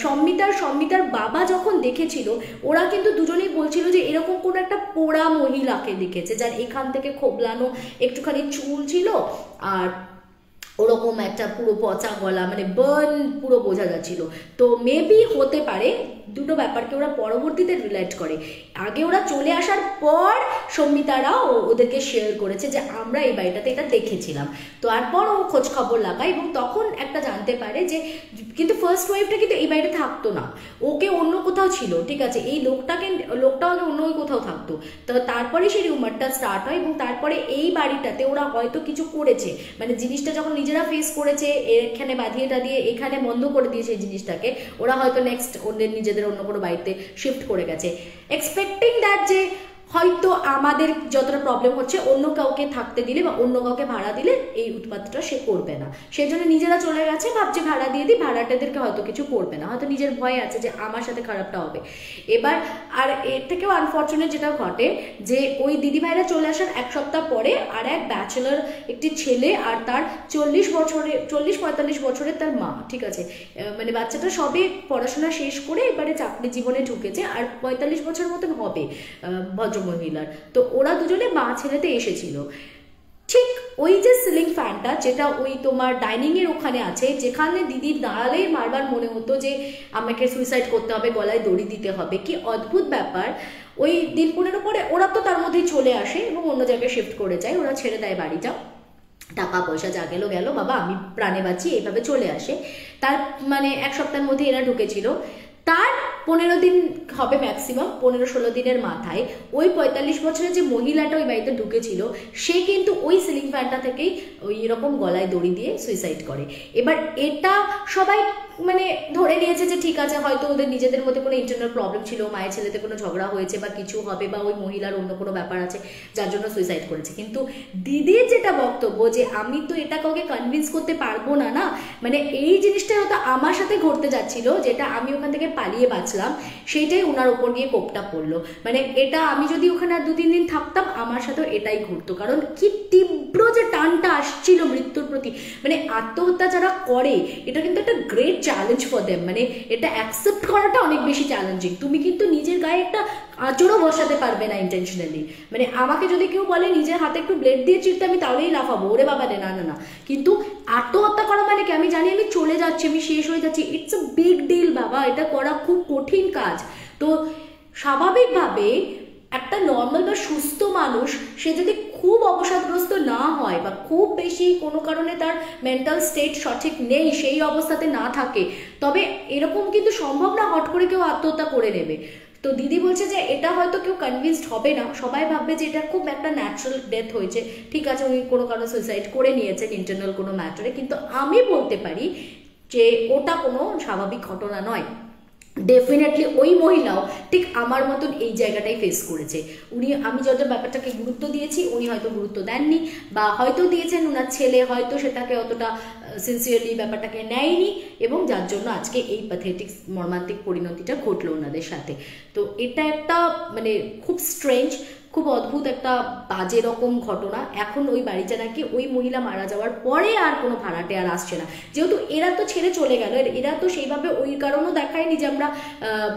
সম্মিতার বাবা যখন দেখেছিল, ওরা কিন্তু দুজনেই বলছিল যে এরকম কোনো একটা পোড়া মহিলাকে দেখেছে, যার এখান থেকে খোবলানো একটুখানি চুল ছিল আর ওরকম একটা পুরো পচা গলা, মানে বার্ন পুরো বোঝা যাচ্ছিল। তো মেবি হতে পারে দুটো ব্যাপারকে ওরা পরবর্তীতে রিলেট করে। আগে ওরা চলে আসার পর সম্মিতারা ওদেরকে শেয়ার করেছে যে আমরা এই বাড়িটাতে এটা দেখেছিলাম। তো তারপর ও খোঁজ খবর লাগায় এবং তখন একটা জানতে পারে যে কিন্তু ফার্স্ট ওয়াইফটা কিন্তু এই বাড়িতে থাকতো না, ওকে অন্য কোথাও ছিল, ঠিক আছে। এই লোকটাও আগে অন্য কোথাও থাকতো। তো তারপরে সেই রিউমারটা স্টার্ট হয় এবং তারপরে এই বাড়িটাতে ওরা হয়তো কিছু করেছে, মানে জিনিসটা যখন নিজেরা ফেস করেছে, এখানে বাঁধিয়ে টাধিয়ে এখানে বন্ধ করে দিয়েছে এই জিনিসটাকে, ওরা হয়তো নেক্সট ওদের নিজেদের অন্য কোনো বাড়িতে শিফট করে গেছে, এক্সপেক্টিং দ্যাট যে হয়তো আমাদের যতটা প্রবলেম হচ্ছে অন্য কাউকে থাকতে দিলে বা অন্য কাউকে ভাড়া দিলে এই উৎপাতটা সে করবে না, সেই জন্য নিজেরা চলে গেছে, ভাবছে ভাড়া দিয়ে দিই, ভাড়াটাদেরকে হয়তো কিছু করবে না, হয়তো নিজের ভয় আছে যে আমার সাথে খারাপটা হবে। এবার আর এর থেকেও আনফর্চুনেট যেটা ঘটে যে ওই দিদিভাইরা চলে আসার এক সপ্তাহ পরে আর এক ব্যাচেলার একটি ছেলে আর তার 40-45 বছরের তার মা, ঠিক আছে, মানে বাচ্চাটা সবে পড়াশোনা শেষ করে এবারে চাকরি জীবনে ঢুকেছে আর 45 বছর মতন হবে ভদ্রমহিলার। তো ওরা দুজনে মা ছেলেতে এসেছিল। ঠিক ওই যে সিলিং ফ্যানটা যেটা ওই তোমার ডাইনিং এর ওখানে আছে, যেখানে দিদির দাঁড়ালেই বারবার মনে হতো যে আমাকে সুইসাইড করতে হবে, গলায় দড়ি দিতে হবে, কি অদ্ভুত ব্যাপার। ওই দিন 15 পরে ওরা তো তার মধ্যেই চলে আসে এবং অন্য জায়গায় শিফট করে যায়, ওরা ছেড়ে দেয় বাড়িটা, টাকা পয়সা যা গেল গেল, বাবা আমি প্রাণে বাঁচি, এইভাবে চলে আসে। তার মানে এক সপ্তাহের মধ্যে এরা ঢুকেছিল। তার 15 দিন হবে ম্যাক্সিমাম, 15-16 দিনের মাথায় ওই 45 বছরের যে মহিলাটা ওই বাড়িতে ঢুকেছিল সে কিন্তু ওই সিলিং ফ্যানটা থেকেই ওই রকম গলায় দড়ি দিয়ে সুইসাইড করে। এবার এটা সবাই মানে ধরে নিয়েছে যে ঠিক আছে, হয়তো ওদের নিজেদের মধ্যে কোনো ইন্টারনাল প্রবলেম ছিল, মায়ের ছেলেতে কোনো ঝগড়া হয়েছে বা কিছু হবে, বা ওই মহিলার অন্য কোনো ব্যাপার আছে যার জন্য সুইসাইড করেছে। কিন্তু দিদির যেটা বক্তব্য যে আমি তো এটা কাউকে কনভিন্স করতে পারবো না, না মানে এই জিনিসটা হয়তো আমার সাথে ঘটতে যাচ্ছিল, যেটা আমি ওখান থেকে পালিয়ে বাঁচলাম, সেইটাই ওনার ওপর গিয়ে কোপটা পড়লো। মানে এটা আমি যদি ওখানে আর 2-3 দিন থাকতাম আমার সাথেও এটাই ঘটতো, কারণ কি তীব্র যে টানটা আসছিল মৃত্যুর প্রতি, মানে আত্মহত্যা যারা করে এটা কিন্তু একটা গ্রেট চ্যালেঞ্জ ফর দেম, মানে এটা অ্যাকসেপ্ট করাটা অনেক বেশি চ্যালেঞ্জিং। তুমি কিন্তু নিজের গায়ে একটা আঁচড়ও বসাতে পারবে না ইন্টেনশনালি, মানে আমাকে যদি কেউ বলে নিজের হাতে একটু ব্লেড দিয়ে চিরতে আমি তাহলেই লাফাবো, ওরে বাবা রে, না না না। কিন্তু আত্মহত্যা করা মানে কি, আমি জানি আমি চলে যাচ্ছি, আমি শেষ হয়ে যাচ্ছি, ইটস আ বিগ ডিল বাবা, এটা করা খুব কঠিন কাজ। তো স্বাভাবিকভাবে একটা নর্মাল বা সুস্থ মানুষ সে যদি খুব অবসাদগ্রস্ত না হয় বা খুব বেশি কোনো কারণে তার মেন্টাল স্টেট সঠিক নেই, সেই অবস্থাতে না থাকে, তবে এরকম কিন্তু সম্ভব না হট করে কেউ আত্মহত্যা করে নেবে। তো দিদি বলছে যে এটা হয়তো কেউ কনভিন্সড হবে না, সবাই ভাববে যে এটা খুব একটা ন্যাচারাল ডেথ হয়েছে, ঠিক আছে উনি কোনো কারণে সুইসাইড করে নিয়েছেন ইন্টারনাল কোনো ম্যাটারে, কিন্তু আমি বলতে পারি যে ওটা কোনো স্বাভাবিক ঘটনা নয়। ডেফিনেটলি ওই মহিলাও ঠিক আমার মতন এই জায়গাটাই ফেস করেছে। আমি যত ব্যাপারটাকে গুরুত্ব দিয়েছি উনি হয়তো গুরুত্ব দেননি, বা হয়তো দিয়েছেন, ওনার ছেলে হয়তো সেটাকে অতটা সিনসিয়ারলি ব্যাপারটাকে নেয়নি, এবং যার জন্য আজকে এই প্যাথেটিক মর্মান্তিক পরিণতিটা ঘটলো ওনাদের সাথে। তো এটা একটা মানে খুব স্ট্রেঞ্জ, খুব অদ্ভুত একটা বাজে রকম ঘটনা। এখন ওই বাড়িটা নাকি ওই মহিলা মারা যাওয়ার পরে আর কোনো ভাড়াটে আর আসছে না, যেহেতু এরা তো ছেড়ে চলে গেল, এরা তো সেইভাবে ওই কারণও দেখায়নি যে আমরা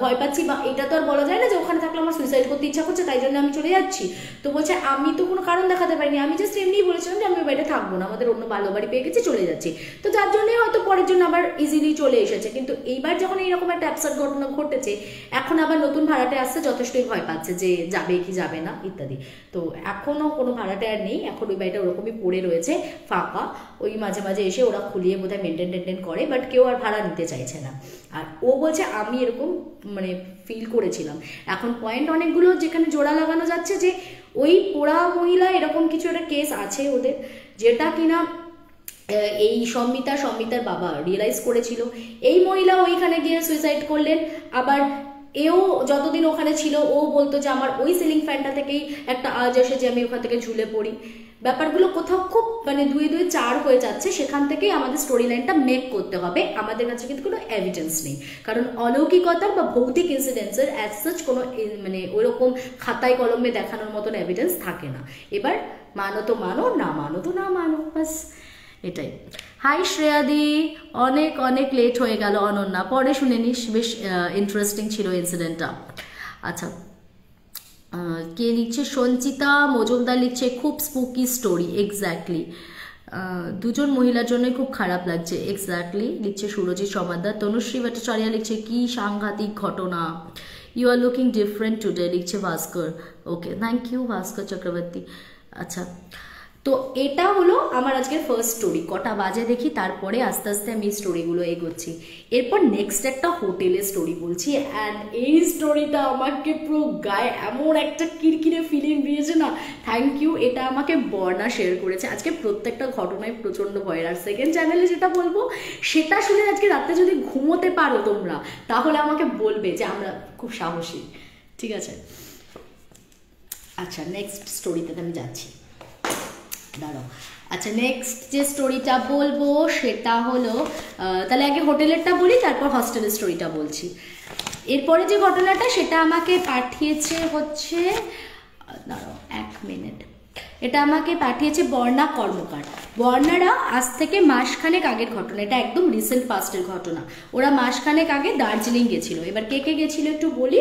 ভয় পাচ্ছি, বা এটা তো আর বলা যায় না যে ওখানে থাকলে আমার সুইসাইড করতে ইচ্ছা করছে তাই জন্য আমি চলে যাচ্ছি। তো বলছে আমি তো কোনো কারণ দেখাতে পারিনি, আমি জাস্ট এমনিই বলেছিলাম যে আমি ওই বাড়িতে থাকবো না, আমাদের অন্য ভালো বাড়ি পেয়ে গেছি, চলে যাচ্ছি। তো যার জন্যই হয়তো পরের জন্য আবার ইজিলি চলে এসেছে। কিন্তু এইবার যখন এইরকম একটা অ্যাবসার্ড ঘটনা ঘটেছে, এখন আবার নতুন ভাড়াটে আসছে, যথেষ্টই ভয় পাচ্ছে যে যাবে কি যাবে না ইত্যাদি। তো এখনও কোনো ভাড়াটে আর নেই, এখন ওই বাড়িটা ওরকমই পড়ে রয়েছে ফাঁকা, ওই মাঝে মাঝে এসে ওরা খুলিয়ে বোধহয় মেনটেন করে, বাট কেউ আর ভাড়া নিতে চাইছে না। আর ও বলছে আমি এরকম মানে ফিল করেছিলাম। এখন পয়েন্ট অনেকগুলো যেখানে জোড়া লাগানো যাচ্ছে যে ওই পোড়া মহিলা এরকম কিছু একটা কেস আছে ওদের, যেটা কিনা এই সম্মিতার বাবা রিয়েলাইজ করেছিল। এই মহিলা ওইখানে গিয়ে সুইসাইড করলেন। আবার এও যতদিন ওখানে ছিল ও বলতো যে আমার ওই সিলিং ফ্যানটা থেকেই একটা আওয়াজ আসে যে আমি ওখান থেকে ঝুলে পড়ি। ব্যাপারগুলো কোথাও খুব মানে 2 2 4 হয়ে যাচ্ছে, সেখান থেকেই আমাদের স্টোরি লাইনটা মেক করতে হবে। আমাদের কাছে কিন্তু কোনো এভিডেন্স নেই, কারণ অলৌকিকতার বা ভৌতিক ইনসিডেন্টসের অ্যাজ সাচ কোনো মানে ওইরকম খাতায় কলমে দেখানোর মতন এভিডেন্স থাকে না। এবার মানো তো মানো, না মানো তো না মানো, বাস এটাই। হাই শ্রেয়াদি, অনেক অনেক লেট হয়ে গেল অনন্যা, পরে শুনে নিস, বেশ ইন্টারেস্টিং ছিল ইনসিডেন্টটা। আচ্ছা, কে লিখছে? সঞ্চিতা মজুমদার লিখছে খুব স্পুকি স্টোরি। এক্স্যাক্টলি, দুজন মহিলার জন্যই খুব খারাপ লাগছে। এক্স্যাক্টলি লিখছে সুরজিৎ সমাদ্দার। তনুশ্রী ভট্টাচার্য লিখছে কি সাংঘাতিক ঘটনা, you are looking different today, লিখছে Bhaskar. Okay, thank you Bhaskar Chakraborty. আচ্ছা, তো এটা হলো আমার আজকের ফার্স্ট স্টোরি। কটা বাজে দেখি, তারপরে আস্তে আস্তে আমি স্টোরিগুলো এগোচ্ছি। এরপর নেক্সট একটা হোটেলের স্টোরি বলছি, অ্যান্ড এই স্টোরিটা আমাকে পুরো গায়ে এমন একটা কিরকিরে ফিলিং দিয়েছে না, থ্যাংক ইউ। এটা আমাকে বর্ণা শেয়ার করেছে। আজকে প্রত্যেকটা ঘটনায় প্রচণ্ড ভয়ের। আর সেকেন্ড চ্যানেলে যেটা বলবো সেটা শুনে আজকে রাত্রে যদি ঘুমোতে পারো তোমরা, তাহলে আমাকে বলবে যে আমরা খুব সাহসী, ঠিক আছে? আচ্ছা, নেক্সট স্টোরিতে আমি যাচ্ছি, দাঁড়াও। আচ্ছা, নেক্সট যে স্টোরিটা বলবো সেটা হলো, তাহলে আগে হোটেলেরটা বলি, তারপর হস্টেলের স্টোরিটা বলছি। এরপরে যে ঘটনাটা সেটা আমাকে পাঠিয়েছে হচ্ছে, দাঁড়াও 1 মিনিট, এটা আমাকে পাঠিয়েছে বর্ণা কর্মকার। বর্ণারা আজ থেকে মাসখানেক আগের ঘটনা, এটা একদম রিসেন্ট পাস্টের ঘটনা। ওরা মাসখানেক আগে দার্জিলিং গেছিল। এবার কে কে গেছিল একটু বলি।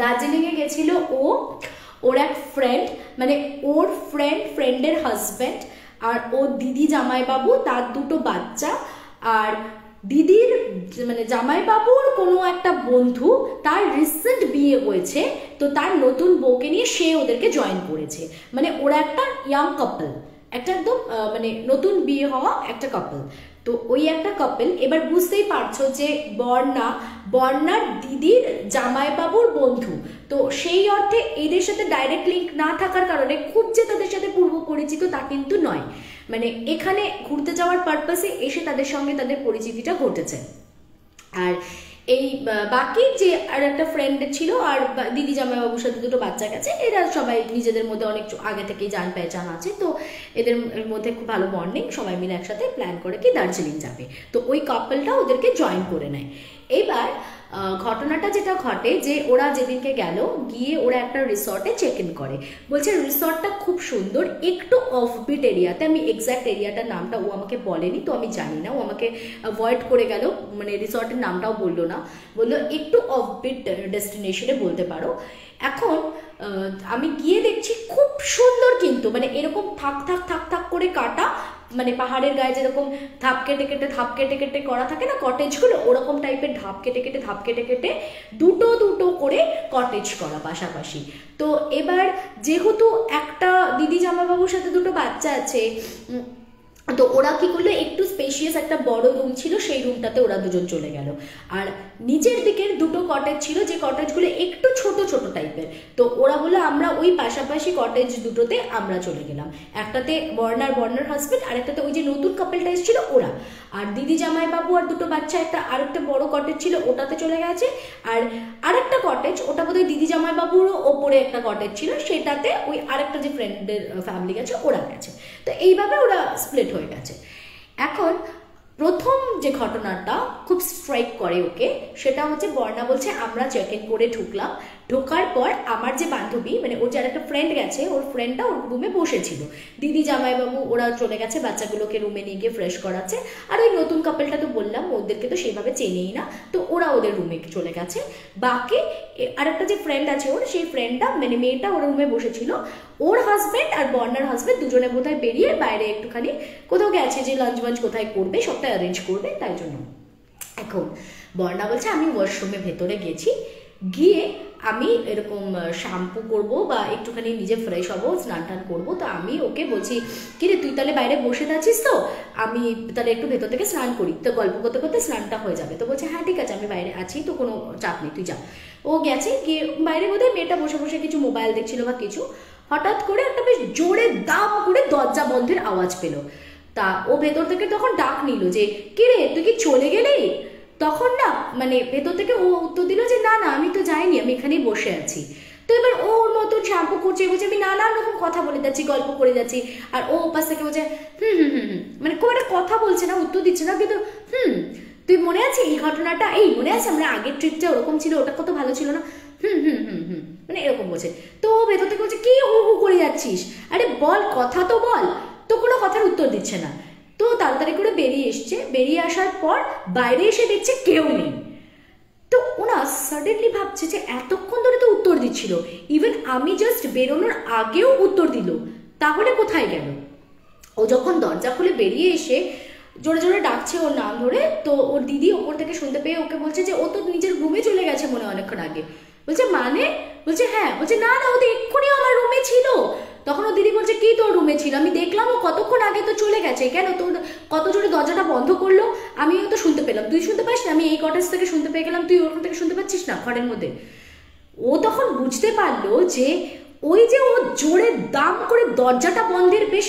দার্জিলিংয়ে গেছিল ওর এক ফ্রেন্ড, মানে ওর ফ্রেন্ডের হাজব্যান্ড, আর ওর দিদি জামাইবাবু, তার 2টো বাচ্চা, আর দিদির মানে জামাইবাবুর কোনো একটা বন্ধু, তার রিসেন্ট বিয়ে হয়েছে, তো তার নতুন বউকে নিয়ে সে ওদেরকে জয়েন করেছে। মানে ওরা একটা ইয়াং কাপল, একটা একদম মানে নতুন বিয়ে হওয়া একটা কাপল। তো ওই একটা কাপল, এবার বুঝতেই পারছো যে বর্ণার দিদির জামাইবাবুর বন্ধু। তো সেই অর্থে এদের সাথে ডাইরেক্ট লিঙ্ক না থাকার কারণে খুব যে তাদের সাথে পূর্ব পরিচিত তা কিন্তু নয়। মানে এখানে ঘুরতে যাওয়ার পারপাসে এসে তাদের সঙ্গে তাদের পরিচিতিটা ঘটেছে। আর এই বাকি যে আর একটা ফ্রেন্ড ছিল, আর দিদি জামাইবাবুর সাথে 2টো বাচ্চা গেছে, এরা সবাই নিজেদের মধ্যে অনেক আগে থেকেই জান পেহচান আছে, তো এদের মধ্যে খুব ভালো বন্ডিং, সবাই মিলে একসাথে প্ল্যান করে কি দার্জিলিং যাবে। তো ওই কাপলটা ওদেরকে জয়েন করে নেয়। এবার ঘটনাটা যেটা ঘটে যে ওরা যেদিনকে গেল, গিয়ে ওরা একটা রিসর্টে চেক ইন করে। বলছে রিসর্টটা খুব সুন্দর, একটু অফবিট এরিয়াতে। আমি এক্স্যাক্ট এরিয়াটার নামটা ও আমাকে বলেনি, তো আমি জানি না, ও আমাকে অ্যাভয়েড করে গেল, মানে রিসর্টের নামটাও বললো না, বললো একটু অফবিট ডেস্টিনেশনে বলতে পারো। এখন আমি গিয়ে দেখছি খুব সুন্দর, কিন্তু মানে এরকম থাক থাক থাক থাক করে কাটা, মানে পাহাড়ের গায়ে যেরকম ধাপ কেটে কেটে করা থাকে না কটেজগুলো, ওরকম টাইপের ধাপ কেটে কেটে 2টো করে কটেজ করা পাশাপাশি। তো এবার যেহেতু একটা দিদি জামাইবাবুর সাথে 2টো বাচ্চা আছে, তো ওরা কি করলো, একটু স্পেশিয়াস একটা বড় রুম ছিল, সেই রুমটাতে ওরা দুজন চলে গেল। আর নিচের দিকের 2টো কটেজ ছিল, যে কটেজগুলো একটু ছোট ছোট টাইপের। তো ওরা বললো আমরা ওই পাশাপাশি কটেজ 2টোতে আমরা চলে গেলাম। একটাতে বর্ণার হাজবেন্ড, আর একটাতে ওই যে নতুন কাপলটা এসেছিল ওরা। আর দিদি জামাইবাবু আর 2টো বাচ্চা আরেকটা বড় কটেজ ছিল, ওটাতে চলে গেছে। আর আরেকটা কটেজ, ওটা বোধহয় দিদি জামাইবাবুরও ওপরে একটা কটেজ ছিল, সেটাতে ওই আরেকটা যে ফ্রেন্ডের ফ্যামিলি গেছে ওরা গেছে। তো এইভাবে ওরা স্প্লিট হয়ে গেছে। এখন প্রথম যে ঘটনাটা খুব স্ট্রাইক করে ওকে, সেটা হচ্ছে বর্ণা বলছে আমরা চেক ইন করে ঢুকলাম, ঢোকার পর আমার যে বান্ধবী, মানে ওর যার একটা ফ্রেন্ড গেছে, ওর ফ্রেন্ডটা ওর রুমে বসেছিল। দিদি জামাইবাবু ওরা চলে গেছে, বাচ্চাগুলোকে রুমে নিয়ে গিয়ে ফ্রেশ করাচ্ছে। আর ওই নতুন কাপলটা তো বললাম ওদেরকে তো সেইভাবে চেনেই না, তো ওরা ওদের রুমে চলে গেছে। বাকি আরেকটা যে ফ্রেন্ড আছে ওর, সেই ফ্রেন্ডটা মানে মেয়েটা ওর রুমে বসেছিল। ওর হাজব্যান্ড আর বর্ণার হাজব্যান্ড দুজনে বোধহয় বেরিয়ে বাইরে একটুখানি কোথাও গেছে, যে লাঞ্চ বাঞ্চ কোথায় করবে সবটা অ্যারেঞ্জ করবে, তাই জন্য। এখন বর্ণা বলছে আমি ওয়াশরুমে ভেতরে গেছি, গিয়ে আমি এরকম শ্যাম্পু করব বা একটুখানি নিজে ফ্রেশ হবো, স্নান টান করবো। তো আমি ওকে বলছি কিরে তুই তাহলে বাইরে বসে আছিস, তো আমি তাহলে একটু ভেতর থেকে স্নান করি, তো গল্প করতে করতে স্নানটা হয়ে যাবে। তো বলছে হ্যাঁ ঠিক আছে আমি বাইরে আছি, তো কোনো চাপ নেই তুই যা। ও গেছে, গিয়ে বাইরে বোধহয় মেয়েটা বসে বসে কিছু মোবাইল দেখছিল বা কিছু, হঠাৎ করে একটা বেশ জোরে দাম করে দরজা বন্ধের আওয়াজ পেল। তা ও ভেতর থেকে তখন ডাক নিল যে কিরে তুই কি চলে গেলি। তখন না মানে ভেতর থেকে ও উত্তর দিল যে না না আমি তো যাইনি, আমি এখানেই বসে আছি। তো এবার ও ওর মতো শ্যাম্পু করছে, বলছে আমি নানান রকম কথা বলে যাচ্ছি, গল্প করে যাচ্ছি, আর ও ওপাশ থেকে বলছে হুম হুম হুম হুম, মানে খুব একটা কথা বলছে না, উত্তর দিচ্ছে না, কিন্তু তুই মনে আছে এই ঘটনাটা, এই মনে আছে আমরা আগের ট্রিপটা ওরকম ছিল, ওটা কত ভালো ছিল না, হুম হুম হুম হুম, মানে এরকম বলছে। তো ও ভেতর থেকে বলছে কি হু হু করে যাচ্ছিস, আরে বল কথা তো বল, তো কোনো কথার উত্তর দিচ্ছে না। তো তাড়াতাড়ি করে বেরিয়ে এসছে, বেরিয়ে আসার পর বাইরে এসে দেখছে কেউ নেই। তো ওনা সাডেনলি ভাবছে যে এতক্ষণ ধরে তো উত্তর দিচ্ছিল, ইভেন আমি জাস্ট বেরোনোর আগেও উত্তর দিল, তাহলে কোথায় গেল? ও যখন দরজা খুলে বেরিয়ে এসে জোরে জোরে ডাকছে ওর নাম ধরে, তো ওর দিদি ওপর থেকে শুনতে পেয়ে ওকে বলছে যে ও তো নিজের রুমে চলে গেছে মনে অনেকক্ষণ আগে। বলছে মানে? বলছে হ্যাঁ। বলছে না না ও তো এক্ষুনি আমার রুমে ছিল। তখন ওর দিদি বলছে কি তোর রুমে ছিল? আমি দেখলাম ও কতক্ষণ আগে তো চলে গেছে, কেন তোর কত জোরে দরজাটা বন্ধ করলো, আমিও তো শুনতে পেলাম, তুই শুনতে পাস না? আমি এই কটেজ থেকে শুনতে পেয়ে গেলাম, তুই ওখান থেকে শুনতে পাচ্ছিস না ঘরের মধ্যে? ও তখন বুঝতে পারলো যে ওই যে ও জোরে দাম করে দরজাটা বন্ধের বেশ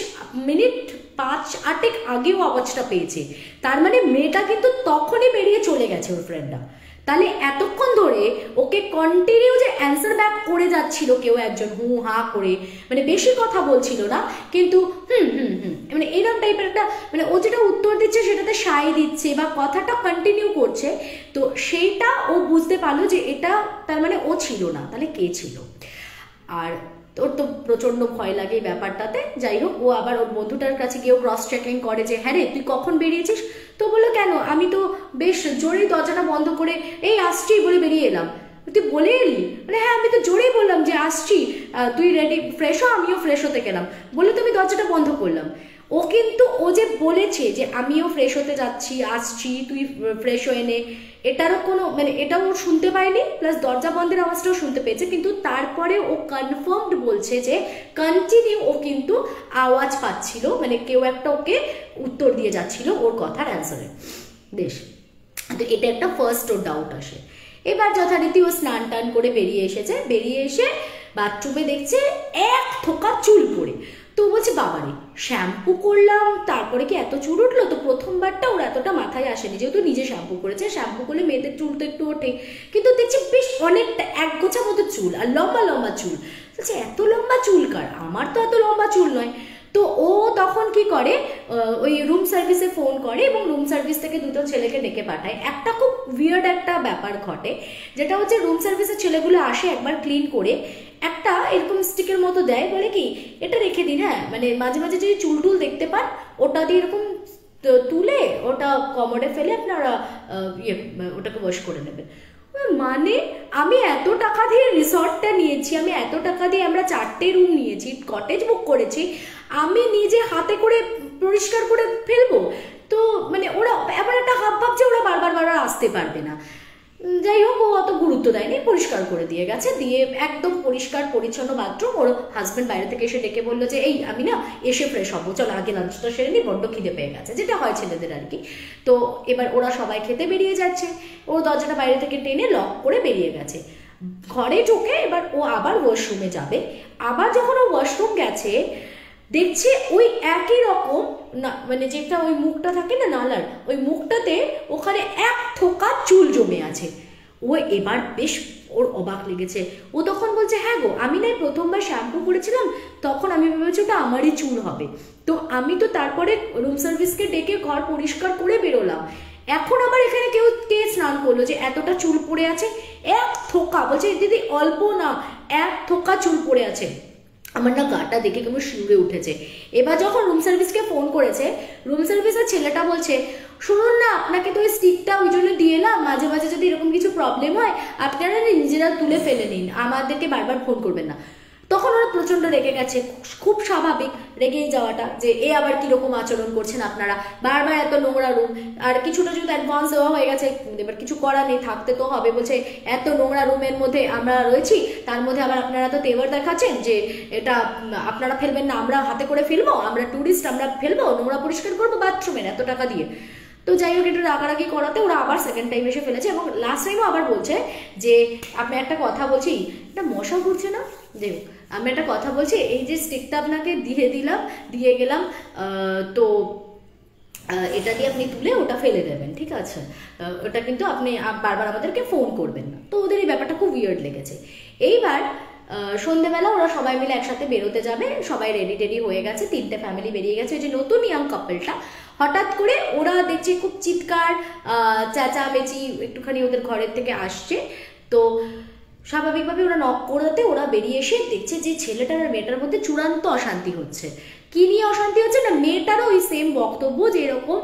মিনিট 5-8 আগেও আওয়াজটা পেয়েছে, তার মানে মেয়েটা কিন্তু তখনই বেরিয়ে চলে গেছে ওর ফ্রেন্ডরা। তাহলে এতক্ষণ ধরে ওকে কন্টিনিউ যে অ্যান্সার ব্যাক করে যাচ্ছিল কেউ একজন, হু হা করে, মানে বেশি কথা বলছিল না, কিন্তু হুম হুম হুম মানে এরকম টাইপের একটা, মানে ও যেটা উত্তর দিচ্ছে সেটাতে সায় দিচ্ছে বা কথাটা কন্টিনিউ করছে, তো সেইটা ও বুঝতে পারলো যে এটা তার মানে ও ছিল না, তাহলে কে ছিল? আর ওর তো প্রচণ্ড ভয় লাগে এই ব্যাপারটাতে। যাই হোক, ও আবার ওর বন্ধুটার কাছে গিয়েও ক্রস চেকিং করে যে হ্যাঁ রে তুই কখন বেরিয়েছিস? তো বললো কেন, আমি তো বেশ জোরেই দরজাটা বন্ধ করে এই আসছি বলে বেরিয়ে এলাম। তুই বলে এলি? মানে হ্যাঁ আমি তো জোরেই বললাম যে আসছি, তুই রেডি ফ্রেশ হ, আমিও ফ্রেশ হতে গেলাম, বলে তো আমি দরজাটা বন্ধ করলাম। ও কিন্তু ও যে বলেছে যে আমিও ফ্রেশ হতে যাচ্ছি, আসছি, তুই ফ্রেশ হয়ে নে, এটারও কোনো মানে এটাও ও শুনতে পায়নি, প্লাস দরজা বন্ধের আওয়াজটাও শুনতে পেয়েছে, কিন্তু তারপরে ও কনফার্মড বলছে যে কন্টিনিউ ও কিন্তু আওয়াজ পাচ্ছিল, মানে কেউ একটা ওকে উত্তর দিয়ে যাচ্ছিল ওর কথার অ্যান্সারে। বেশ, তো এটা একটা ফার্স্ট ওর ডাউট আসে। এবার যথারীতি ও স্নান টান করে বেরিয়ে এসেছে, বেরিয়ে এসে বাথরুমে দেখছে এক থোকা চুল পড়ে। তো বলছে বাবারে, শ্যাম্পু করলাম তারপরে কি এত চুল উঠলো? তো প্রথমবারটা ওর এতটা মাথায় আসেনি, যেহেতু নিজে শ্যাম্পু করেছে, শ্যাম্পু করলে মেয়েদের চুল তো একটু ওঠে, কিন্তু দেখছি বেশ অনেকটা এক গোছা মতো চুল, আর লম্বা লম্বা চুল। বলছে এত লম্বা চুল কার? আমার তো এত লম্বা চুল নয়। তো ও তখন কি করে, ওই রুম সার্ভিসে ফোন করে এবং রুম সার্ভিস থেকে দুটো ছেলেকে ডেকে পাঠায়। একটা খুব উইয়ার্ড একটা ব্যাপার ঘটে, যেটা হচ্ছে রুম সার্ভিসের ছেলেগুলো আসে একবার ক্লিন করে একটা এরকম স্টিকের মতো দেয়, বলে কি এটা রেখে দিন, হ্যাঁ মানে মাঝে মাঝে যদি চুল টুল দেখতে পান ওটা দিয়ে এরকম তুলে ওটা কমোডে ফেলে আপনারা ওটাকে ওয়াশ করে নেবেন। মানে আমি এত টাকা দিয়ে রিসর্টটা নিয়েছি, আমি এত টাকা দিয়ে আমরা 4টে রুম নিয়েছি, কটেজ বুক করেছি, আমি নিজে হাতে করে পরিষ্কার করে ফেলবো? তো মানে ওরা এমন একটা হাব ভাবছে ওরা বারবার বারবার আসতে পারবে না। যাই হোক, ও অত গুরুত্ব দেয়নি, পরিষ্কার করে দিয়ে গেছে, দিয়ে একদম পরিষ্কার পরিচ্ছন্ন বাথরুম। ওর হাজব্যান্ড বাইরে থেকে এসে ডেকে বললো যে এই আমি না এসে ফ্রেশ হবো, চলো আগে লাঞ্চটা সেরে নি, বড্ড খিদে পেয়ে গেছে, যেটা হয় ছেলেদের আর কি। তো এবার ওরা সবাই খেতে বেরিয়ে যাচ্ছে, ও দরজাটা বাইরে থেকে টেনে লক করে বেরিয়ে গেছে। ঘরে ঢুকে এবার ও আবার ওয়াশরুমে যাবে। আবার যখন ও ওয়াশরুম গেছে দেখছে ওই একই রকম না, মানে যেটা ওই মুখটা থাকে না নালার, ওই মুখটাতে ওখানে এক থোকা চুল জমে আছে। ও এবার বেশ ওর অবাক লেগেছে। ও তখন বলছে হ্যাঁ গো, আমি না প্রথমবার শ্যাম্পু করেছিলাম, তখন আমি ভেবেছি ওটা আমারই চুল হবে, তো আমি তো তারপরে রুম সার্ভিসকে ডেকে ঘর পরিষ্কার করে বেরোলাম, এখন আবার এখানে কে স্নান করলো যে এতটা চুল পড়ে আছে? এক থোকা, বলছে দিদি অল্প না, এক থোকা চুল পড়ে আছে। আমার না গাটা দেখে কেমন শিউরে উঠেছে। এবার যখন রুম সার্ভিসকে ফোন করেছে, রুম সার্ভিসের ছেলেটা বলছে শুনুন না, আপনাকে তো ওই স্টিকটা ওই জন্য দিয়ে এলাম, মাঝে মাঝে যদি এরকম কিছু প্রবলেম হয় আপনারা নিজেরা তুলে ফেলে নিন, আমাদেরকে বারবার ফোন করবেন না। তখন ওরা প্রচণ্ড রেগে গেছে, খুব স্বাভাবিক রেগেই যাওয়াটা, যে এ আবার কীরকম আচরণ করছেন আপনারা, বারবার এত নোংরা রুম, আর কিছুটা যদি অ্যাডভান্স দেওয়া হয়ে গেছে, এবার কিছু করার নেই, থাকতে তো হবে। বলছে এত নোংরা রুমের মধ্যে আমরা রয়েছি, তার মধ্যে আবার আপনারা তো তেবার দেখাচ্ছেন যে এটা আপনারা ফেলবেন না, আমরা হাতে করে ফেলবো, আমরা ট্যুরিস্ট, আমরা ফেলবো, নোংরা পরিষ্কার করবো বাথরুমের এত টাকা দিয়ে। তো যাই হোক, একটু রাগারাগি করাতে ওরা আবার সেকেন্ড টাইম এসে ফেলেছে, এবং লাস্ট টাইমও আবার বলছে যে আপনি একটা কথা বলছি, এটা মশা ঘুরছে না, দেখুন আমি একটা কথা বলছি, এই যে স্টিকটা আপনাকে দিয়ে গেলাম, তো এটা দিয়ে আপনি তুলে ওটা ফেলে দেবেন, ঠিক আছে? ওটা কিন্তু আপনি বারবার আমাদেরকে ফোন করবেন না। তো ওদের এই ব্যাপারটা খুব উইয়ার্ড লেগেছে। এইবার সন্ধ্যেবেলা ওরা সবাই মিলে একসাথে বেরোতে যাবে, সবাই রেডি টেডি হয়ে গেছে, 3টে ফ্যামিলি বেরিয়ে গেছে। ওই যে নতুন ইয়াং কাপলটা, হঠাৎ করে ওরা দেখছে খুব চিৎকার চেঁচামেচি একটুখানি ওদের ঘরের থেকে আসছে। তো স্বাভাবিকভাবে ওরা নক করতে ওরা বেরিয়ে এসে দেখছে যে ছেলেটার আর মেয়েটার মধ্যে চূড়ান্ত অশান্তি হচ্ছে। কি নিয়ে অশান্তি হচ্ছে না, মেয়েটারও ওই সেম বক্তব্য যে এরকম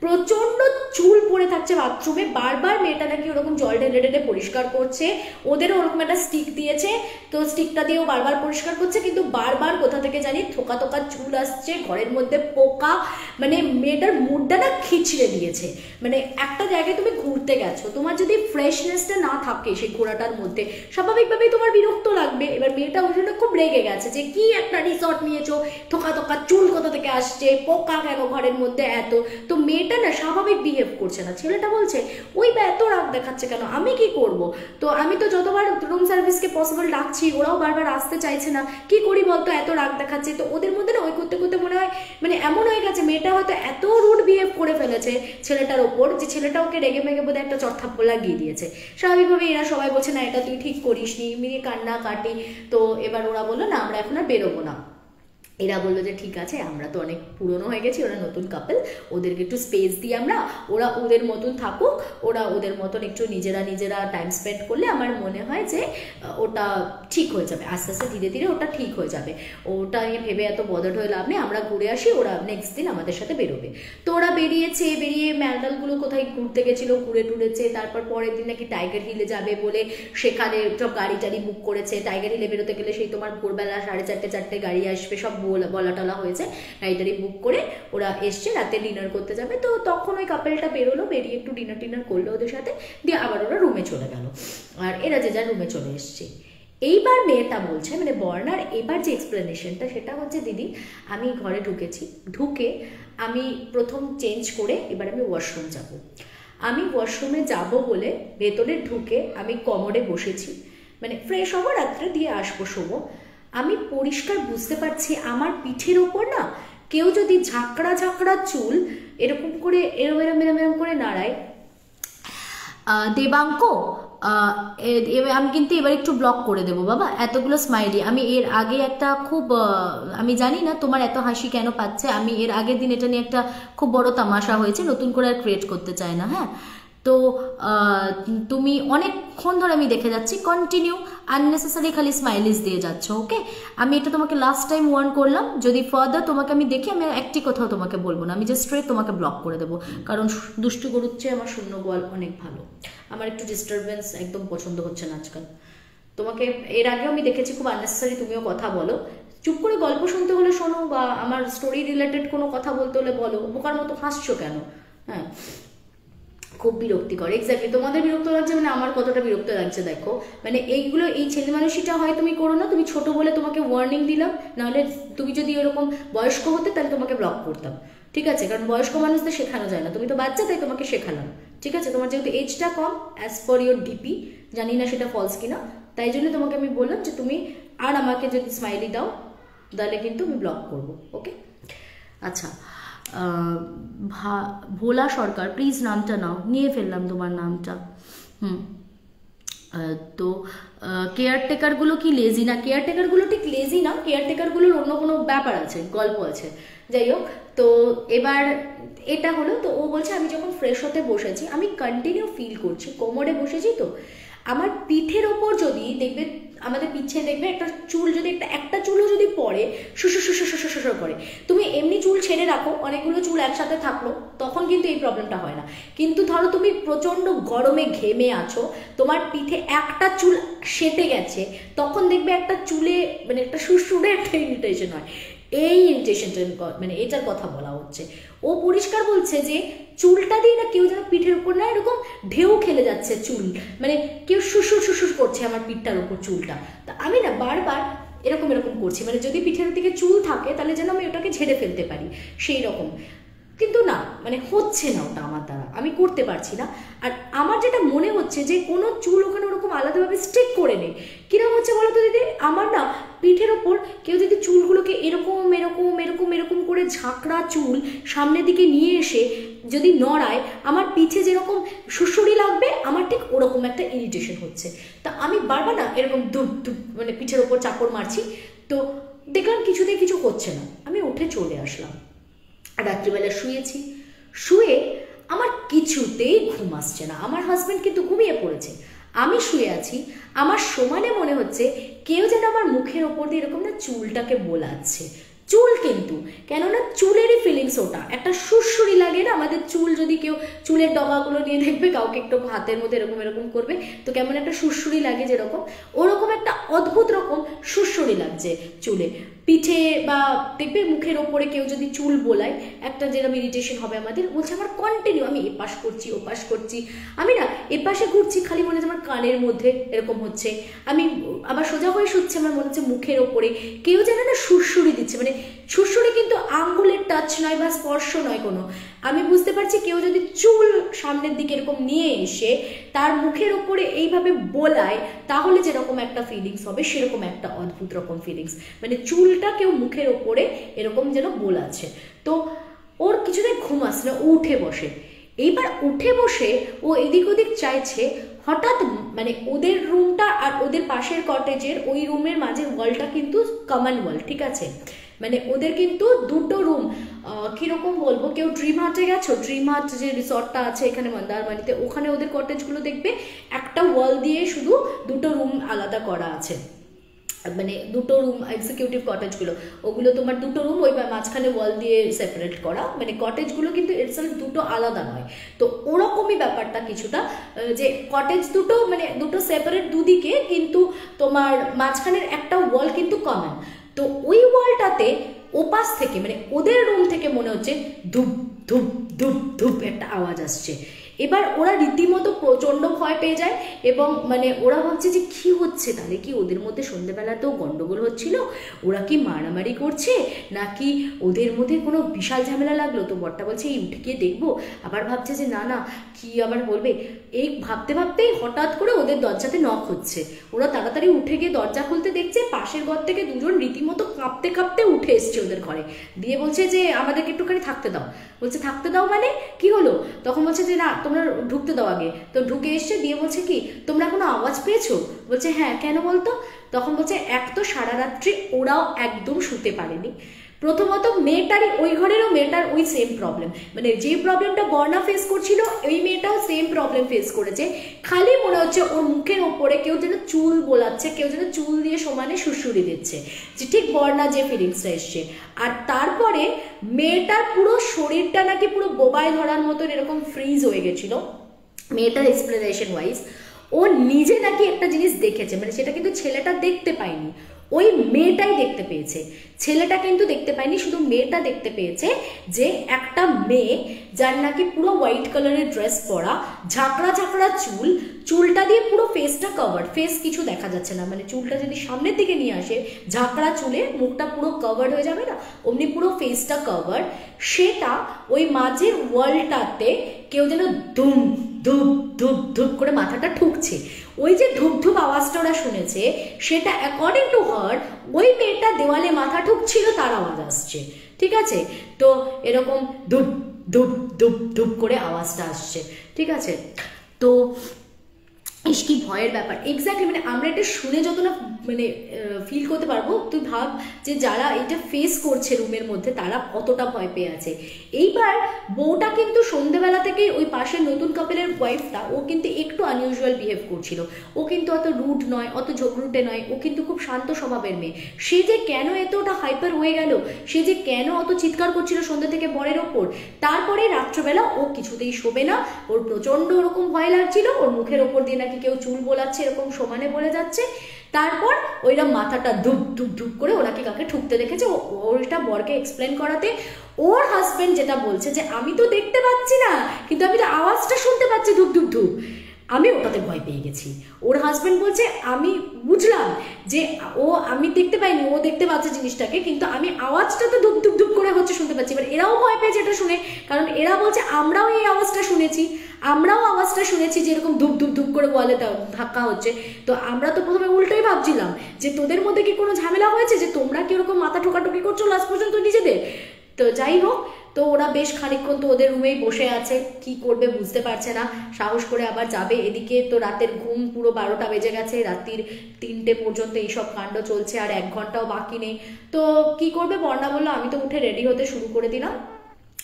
প্রচন্ড চুল পড়ে থাকছে বাথরুমে, বারবার মেয়েটা নাকি ওরকম জল ঢেলে ঢেলে পরিষ্কার করছে। ওদেরও ওরকম একটা স্টিক দিয়েছে, তো স্টিকটা দিয়েও বারবার পরিষ্কার করছে, কিন্তু বারবার কোথা থেকে জানি থোকা থোকা চুল আসছে, ঘরের মধ্যে পোকা, মানে মেয়েটার মুডটা না খিচড়ে দিয়েছে। মানে একটা জায়গায় তুমি ঘুরতে গেছো, তোমার যদি ফ্রেশনেসটা না থাকে সেই ঘোরাটার মধ্যে, স্বাভাবিকভাবেই তোমার বিরক্ত লাগবে। এবার মেয়েটা ওই জন্য খুব রেগে গেছে যে কি একটা রিসর্ট নিয়েছো, থোকা থোকা চুল কোথা থেকে আসছে, পোকা কেন ঘরের মধ্যে এত। তো মেয়েটা না স্বাভাবিক বিহেভ করছে না। ছেলেটা বলছে ওই বা এত রাগ দেখাচ্ছে কেন, আমি কি করব? তো আমি তো যতবার রুম সার্ভিসকে পসিবল ডাকছি, ওরাও বারবার আসতে চাইছে না, কি করি বলতো, এত রাগ দেখাচ্ছে। তো ওদের মধ্যে না ওই করতে করতে মনে হয় মানে এমন হয়ে গেছে, মেয়েটা হয়তো এত রুড বিহেভ করে ফেলেছে ছেলেটার ওপর যে ছেলেটা ওকে রেগে মেগে বোধহয় একটা চড়থাপ্পড় লাগিয়ে দিয়েছে। স্বাভাবিকভাবে এরা সবাই বলছে না এটা তুই ঠিক করিস নি, মিনি কান্না কাটি। তো এবার ওরা বললো না আমরা এখন আর বেরোবো না। এরা বললো যে ঠিক আছে, আমরা তো অনেক পুরনো হয়ে গেছি, ওরা নতুন কাপল, ওদেরকে একটু স্পেস দিই আমরা, ওরা ওদের মতন থাকুক, ওরা ওদের মতন একটু নিজেরা টাইম স্পেন্ড করলে আমার মনে হয় যে ওটা ঠিক হয়ে যাবে, আস্তে আস্তে ধীরে ধীরে ওটা ঠিক হয়ে যাবে। ওটা নিয়ে ভেবে এত বদল হয়ে লাভ নেই, আমরা ঘুরে আসি, ওরা নেক্সট দিন আমাদের সাথে বেরোবে। তো ওরা বেরিয়েছে, বেরিয়ে ম্যান্ডালগুলো কোথায় ঘুরতে গেছিলো, ঘুরে টুরেছে। তারপর পরের দিন নাকি টাইগার হিলে যাবে বলে সেখানে সব গাড়ি টাড়ি বুক করেছে। টাইগার হিলে বেরোতে গেলে সেই তোমার ভোরবেলা 4:30 গাড়ি আসবে, সব বলা টলা হয়েছে, গাড়িটারি বুক করে ওরা এসছে, রাতে ডিনার করতে যাবে। তো তখন ওই কাপলটা বেরোলো, বেরিয়ে একটু ডিনার করলো ওদের সাথে, দিয়ে আবার ওরা রুমে চলে গেল, আর এরা যে যার রুমে চলে এসছে। এইবার মেয়েটা বলছে, মানে বর্ণার এবার যে এক্সপ্লেনেশনটা সেটা হচ্ছে, দিদি আমি ঘরে ঢুকে আমি প্রথম চেঞ্জ করে এবার আমি ওয়াশরুম যাব। আমি ওয়াশরুমে যাব বলে ভেতরে ঢুকে আমি কমোডে বসেছি, মানে ফ্রেশ হবো, রাত্রে দিয়ে আসবো শোবো। আমি পরিষ্কার বুঝতে পারছি আমার পিঠের ওপর না কেউ যদি ঝাঁকড়া চুল এরকম করে এরম করে নাড়ায়। দেবাঙ্ক আমি কিন্তু এবার একটু ব্লক করে দেবো বাবা, এতগুলো স্মাইলি। আমি এর আগে একটা খুব আমি জানি না তোমার এত হাসি কেন পাচ্ছে, আমি এর আগের দিন এটা নিয়ে একটা খুব বড় তামাশা হয়েছে, নতুন করে আর ক্রিয়েট করতে চাই না। হ্যাঁ, তো তুমি অনেকক্ষণ ধরে আমি দেখে যাচ্ছি কন্টিনিউ আননেসেসারি খালি স্মাইলিস দিয়ে যাচ্ছ। ওকে, আমি এটা তোমাকে লাস্ট টাইম ওয়ার্ন করলাম, যদি ফার্দার তোমাকে আমি দেখি আমি একটি কথাও তোমাকে বলবো না, আমি জাস্ট স্ট্রেট তোমাকে ব্লক করে দেবো। কারণ দুষ্টু গরুর চেয়ে আমার শূন্য গোয়াল অনেক ভালো। আমার একটু ডিস্টারবেন্স একদম পছন্দ হচ্ছে না আজকাল। তোমাকে এর আগেও আমি দেখেছি খুব আননেসেসারি তুমিও কথা বলো, চুপ করে গল্প শুনতে হলে শোনো, বা আমার স্টোরি রিলেটেড কোনো কথা বলতে হলে বলো, বোকার মতো হাসছো কেন? হ্যাঁ, খুব বিরক্তিকর। এক্স্যাক্টলি তোমাদের বিরক্ত লাগছে, মানে আমার কতটা বিরক্ত লাগছে দেখো। মানে এইগুলো, এই ছেলে মানুষটা হয় তুমি করো না, তুমি ছোট বলে তোমাকে ওয়ার্নিং দিলাম, নাহলে তুমি যদি এরকম বয়স্ক হতে তাহলে তোমাকে ব্লক করতাম, ঠিক আছে? কারণ বয়স্ক মানুষদের শেখানো যায় না, তুমি তো বাচ্চা, তাই তোমাকে শেখালাম, ঠিক আছে? তোমার যেহেতু এজটা কম, অ্যাজ পার ইউর ডিপি, জানি না সেটা ফলস কিনা, তাই জন্য তোমাকে আমি বললাম যে তুমি আর আমাকে যদি স্মাইলি দাও তাহলে কিন্তু আমি ব্লক করবো। ওকে, আচ্ছা। ভোলা সরকার, প্লিজ নামটা নাও, নিয়ে ফেললাম তোমার নামটা। তো কেয়ারটেকারগুলো কি লেজি না? কেয়ারটেকারগুলো ঠিক লেজি না, কেয়ারটেকারগুলোর অন্য কোনো ব্যাপার আছে, গল্প আছে। যাই হোক, তো এবার এটা হলো। তো ও বলছে আমি যখন ফ্রেশ হতে বসেছি আমি কন্টিনিউ ফিল করছি, কোমরে বসেছি তো আমার পিঠের ওপর যদি দেখবে, আমাদের পিছে দেখবে একটা চুল যদি একটা চুলও যদি পড়ে শুশু করে, তুমি এমনি চুল ছেড়ে রাখো, অনেকগুলো চুল একসাথে থাকলো, তখন কিন্তু এই প্রবলেমটা হয় না। কিন্তু ধরো তুমি প্রচণ্ড গরমে ঘেমে আছো, তোমার পিঠে একটা চুল সেটে গেছে, তখন দেখবে একটা চুলে মানে একটা সুরসুরে একটা ইরিটেশন হয়। এই ইরিটেশনটা মানে এটার কথা বলা হচ্ছে। ও পরিষ্কার বলছে যে চুলটা দিয়ে না কেউ যেন পিঠের উপর না এরকম ঢেউ খেলে যাচ্ছে চুল, মানে কেউ শুশুর করছে আমার পিঠটার উপর চুলটা। তা আমি না বারবার এরকম করছি, মানে যদি পিঠের দিকে চুল থাকে তাহলে যেন আমি ওটাকে ঝেড়ে ফেলতে পারি, সেই রকম। কিন্তু না মানে হচ্ছে না ওটা আমার দ্বারা, আমি করতে পারছি না। আর আমার যেটা মনে হচ্ছে যে কোনো চুল ওখানে ওরকম আলাদাভাবে স্টিক করে নেই। কিরকম হচ্ছে বলো তো দিদি, আমার না পিঠের ওপর কেউ যদি চুলগুলোকে এরকম এরকম এরকম এরকম করে ঝাঁকড়া চুল সামনের দিকে নিয়ে এসে যদি নড়ায়, আমার পিঠে যেরকম সুড়সুড়ি লাগবে আমার ঠিক ওরকম একটা ইরিটেশন হচ্ছে। তা আমি বারবার না এরকম ধুপ ধুপ মানে পিঠের ওপর চাপড় মারছি, তো দেখলাম কিছুতেই কিছু হচ্ছে না, আমি উঠে চলে আসলাম। রাত্রিবেলা শুয়েছি, শুয়ে আমার কিছুতেই ঘুম আসছে না। আমার হাজব্যান্ড কিন্তু ঘুমিয়ে পড়েছে, আমি শুয়ে আছি। আমার সমানে মনে হচ্ছে কেউ যেন আমার মুখের ওপর দিয়ে এরকম না চুলটাকে বোলাচ্ছে। চুল কিন্তু, কেননা চুলেরই ফিলিংস ওটা, একটা সুরসুরি লাগে না আমাদের চুল, যদি কেউ চুলের ডগাগুলো নিয়ে দেখবে কাউকে একটু হাতের মধ্যে এরকম এরকম করবে তো কেমন একটা সুরসুরি লাগে, যেরকম ওরকম একটা অদ্ভুত রকম সুরসুরি লাগছে চুলে, পিঠে বা দেখবে মুখের ওপরে কেউ যদি চুল বোলায় একটা যেরকম ইরিটেশন হবে আমাদের। বলছে আমার কন্টিনিউ, আমি এপাশ করছি ওপাশ করছি, আমি না এপাশে ঘুরছি খালি মনে হচ্ছে আমার কানের মধ্যে এরকম হচ্ছে, আমি আবার সোজা হয়ে শুচ্ছে আমার মনে হচ্ছে মুখের ওপরে কেউ যেন না সুরসুরি দিচ্ছে, মানে সুরসুরি কিন্তু আঙ্গুলের টাচ নয় বা স্পর্শ নয় কোনো, আমি বুঝতে পারছি কেউ যদি চুল সামনের দিকে এরকম নিয়ে এসে তার মুখের ওপরে এইভাবে বোলায় তাহলে যেরকম একটা ফিলিংস হবে সেরকম একটা অদ্ভুত রকম ফিলিংস, মানে চুলটা কেউ মুখের ওপরে এরকম যেন বোলাচ্ছে। তো ওর কিছুতেই ঘুম আসছে না, ও উঠে বসে। এইবার উঠে বসে ও এদিক ওদিক চাইছে, হঠাৎ মানে ওদের রুমটা আর ওদের পাশের কটেজের ওই রুমের মাঝে ওয়ালটা কিন্তু কমন ওয়াল, ঠিক আছে, মানে ওদের কিন্তু দুটো রুম। কিরকম বলবো, কেউ ড্রিম হার্টে গেছো, ড্রিম হার্ট যে রিসর্টটা আছে এখানে মন্দারমানিতে, ওখানে ওদের কটেজগুলো দেখবে একটা ওয়াল দিয়ে শুধু দুটো রুম আলাদা করা আছে, মানে দুটো রুম এক্সিকিউটিভ কটেজগুলো, ওগুলো তোমার দুটো রুম ওই মাঝখানে ওয়াল দিয়ে সেপারেট করা, মানে কটেজগুলো কিন্তু ইটসেলফ দুটো আলাদা নয়। তো ওরকমই ব্যাপারটা কিছুটা, যে কটেজ দুটো মানে দুটো সেপারেট দুদিকে, কিন্তু তোমার মাঝখানের একটা ওয়াল কিন্তু কমন। তো ওই ওয়ালটাতে ওপাশ থেকে মানে ওদের রুম থেকে মনে হচ্ছে ধুপ ধুপ ধুপ ধুপ একটা আওয়াজ আসছে। এবার ওরা রীতিমতো প্রচণ্ড ভয় পেয়ে যায় এবং মানে ওরা ভাবছে যে কি হচ্ছে, তাহলে কি ওদের মধ্যে সন্ধ্যেবেলাতেও গন্ডগোল হচ্ছিল, ওরা কি মারামারি করছে নাকি ওদের মধ্যে কোনো বিশাল ঝামেলা লাগলো। তো বরটা বলছে এই উঠে গিয়ে দেখবো, আবার ভাবছে যে না না কি আবার বলবে, এই ভাবতে ভাবতেই হঠাৎ করে ওদের দরজাতে নক হচ্ছে। ওরা তাড়াতাড়ি উঠে গিয়ে দরজা খুলতে দেখছে পাশের ঘর থেকে দুজন রীতিমতো কাঁপতে কাঁপতে উঠে এসছে ওদের ঘরে, দিয়ে বলছে যে আমাদেরকে একটুখানি থাকতে দাও। বলছে থাকতে দাও মানে কি হলো, তখন বলছে যে না তোমরা ঢুকতে দাও আগে। তো ঢুকে এসছে, দিয়ে বলছে কি তোমরা কোনো আওয়াজ পেয়েছো, বলছে হ্যাঁ কেন বলতো। তখন বলছে এক তো সারা রাত্রি ওরাও একদম শুতে পারেনি, প্রথমত মেয়েটারই ওই ঘরেরও মেয়েটার ওই সেম প্রবলেম, মানে যে প্রবলেমটা বর্ণা ফেস করছিল ওই মেয়েটাও সেম প্রবলেম ফেস করেছে, খালি মনে হচ্ছে ওর মুখের ওপরে কেউ যেন চুল বোলাচ্ছে, কেউ যেন চুল দিয়ে সমানে সুড়সুড়ি দিচ্ছে, যে ঠিক বর্ণা যে ফিলিংসটা এসছে। আর তারপরে মেয়েটার পুরো শরীরটা নাকি পুরো বোবায় ধরার মতন এরকম ফ্রিজ হয়ে গেছিল মেয়েটার এক্সপ্লেনেশন ওয়াইজ। ও নিজে নাকি একটা জিনিস দেখেছে, মানে সেটা কিন্তু ছেলেটা দেখতে পায়নি, ওই মেয়েটাই দেখতে পেয়েছে, ছেলেটা কিন্তু দেখতে পায়নি, শুধু মেয়েটা দেখতে পেয়েছে যে একটা মেয়ে যার নাকি পুরো হোয়াইট কালারের ড্রেস পরা, ঝাঁকড়া ঝাঁকড়া চুল, চুলটা দিয়ে পুরো ফেসটা কভার্ড, ফেস কিছু দেখা যাচ্ছে না, মানে চুলটা যদি সামনের দিকে নিয়ে আসে ঝাঁকড়া চুলে মুখটা পুরো কভার্ড হয়ে যাবে না, অমনি পুরো ফেসটা কভার্ড, সেটা ওই মাঝের ওয়ালটাতে কেউ যেন ধুম ধুপ ধুপ ধুপ করে মাথাটা ঠুকছে। ওই যে ধুপ ধুপ আওয়াজটা ওরা শুনেছে সেটা অ্যাকর্ডিং টু হার ওই মেয়েটা দেওয়ালে মাথা ঠুকছিল তার আওয়াজ আসছে, ঠিক আছে। তো এরকম ধুপ ধুপ ধুপ ধুপ করে আওয়াজটা আসছে, ঠিক আছে। তো ইস কি ভয়ের ব্যাপার, এক্স্যাক্টলি মানে আমরা এটা শুনে যত না মানে ফিল করতে পারবো, তুই ভাব যে যারা এটা ফেস করছে রুমের মধ্যে তারা কতটা ভয় পেয়ে আছে। এইবার বউটা কিন্তু সন্ধ্যেবেলা থেকেই ওই পাশের নতুন কাপেলের ওয়াইফটা ও কিন্তু একটু আনইউজুয়াল বিহেভ করছিল, ও কিন্তু অত রুড নয়, অত ঝগড়ুটে নয়, ও কিন্তু খুব শান্ত স্বভাবের মেয়ে। সে যে কেন এতটা হাইপার হয়ে গেল, সে যে কেন অত চিৎকার করছিল সন্ধ্যে থেকে বরের ওপর, তারপরে রাত্রবেলা ও কিছুতেই শোবে না, ওর প্রচণ্ড ওরকম ভয় লাগছিল, ওর মুখের ওপর দিয়ে নাকি কেউ চুল বোলাচ্ছে এরকম সমানে বলে যাচ্ছে। তারপর ওইরা মাথাটা ধুপ ধুপ ধুপ করে ওনাকে কাকে ঠুকতে দেখেছে, ওটা বরকে এক্সপ্লেন করাতে ওর হাজবেন্ড যেটা বলছে যে আমি তো দেখতে পাচ্ছি না কিন্তু আমি তো আওয়াজটা শুনতে পাচ্ছি ধুপ ধুপ ধুপ। আমি ওটাতে ভয় পেয়ে গেছি। ওর হাজব্যান্ড বলছে আমি বুঝলাম যে আমি দেখতে পাইনি, ও দেখতে পাচ্ছে জিনিসটাকে, কিন্তু আমি আওয়াজটা তো ধুপ ধুপ ধুপ করে হচ্ছে শুনতে পাচ্ছি। এবার এরাও ভয় পেয়েছে এটা শুনে, কারণ এরা বলছে আমরাও এই আওয়াজটা শুনেছি, আমরাও আওয়াজটা শুনেছি যে এরকম ধুপ ধুপ ধুপ করে ওয়ালে ধাক্কা হচ্ছে। তো আমরা তো প্রথমে উল্টোই ভাবছিলাম যে তোদের মধ্যে কি কোনো ঝামেলা হয়েছে, যে তোমরা কি ওরকম মাথা ঠোকাঠুকি করছো লাস্ট পর্যন্ত নিজেদের। তো যাই হোক, তো ওরা বেশ খানিকক্ষণ তো ওদের রুমেই বসে আছে, কি করবে বুঝতে পারছে না, সাহস করে আবার যাবে। এদিকে তো রাতের ঘুম পুরো 12টা বেজে গেছে, রাত্রির 3টে পর্যন্ত এইসব কাণ্ড চলছে, আর 1 ঘন্টাও বাকি নেই। তো কি করবে, বর্ণা বললো আমি তো উঠে রেডি হতে শুরু করে দিলাম।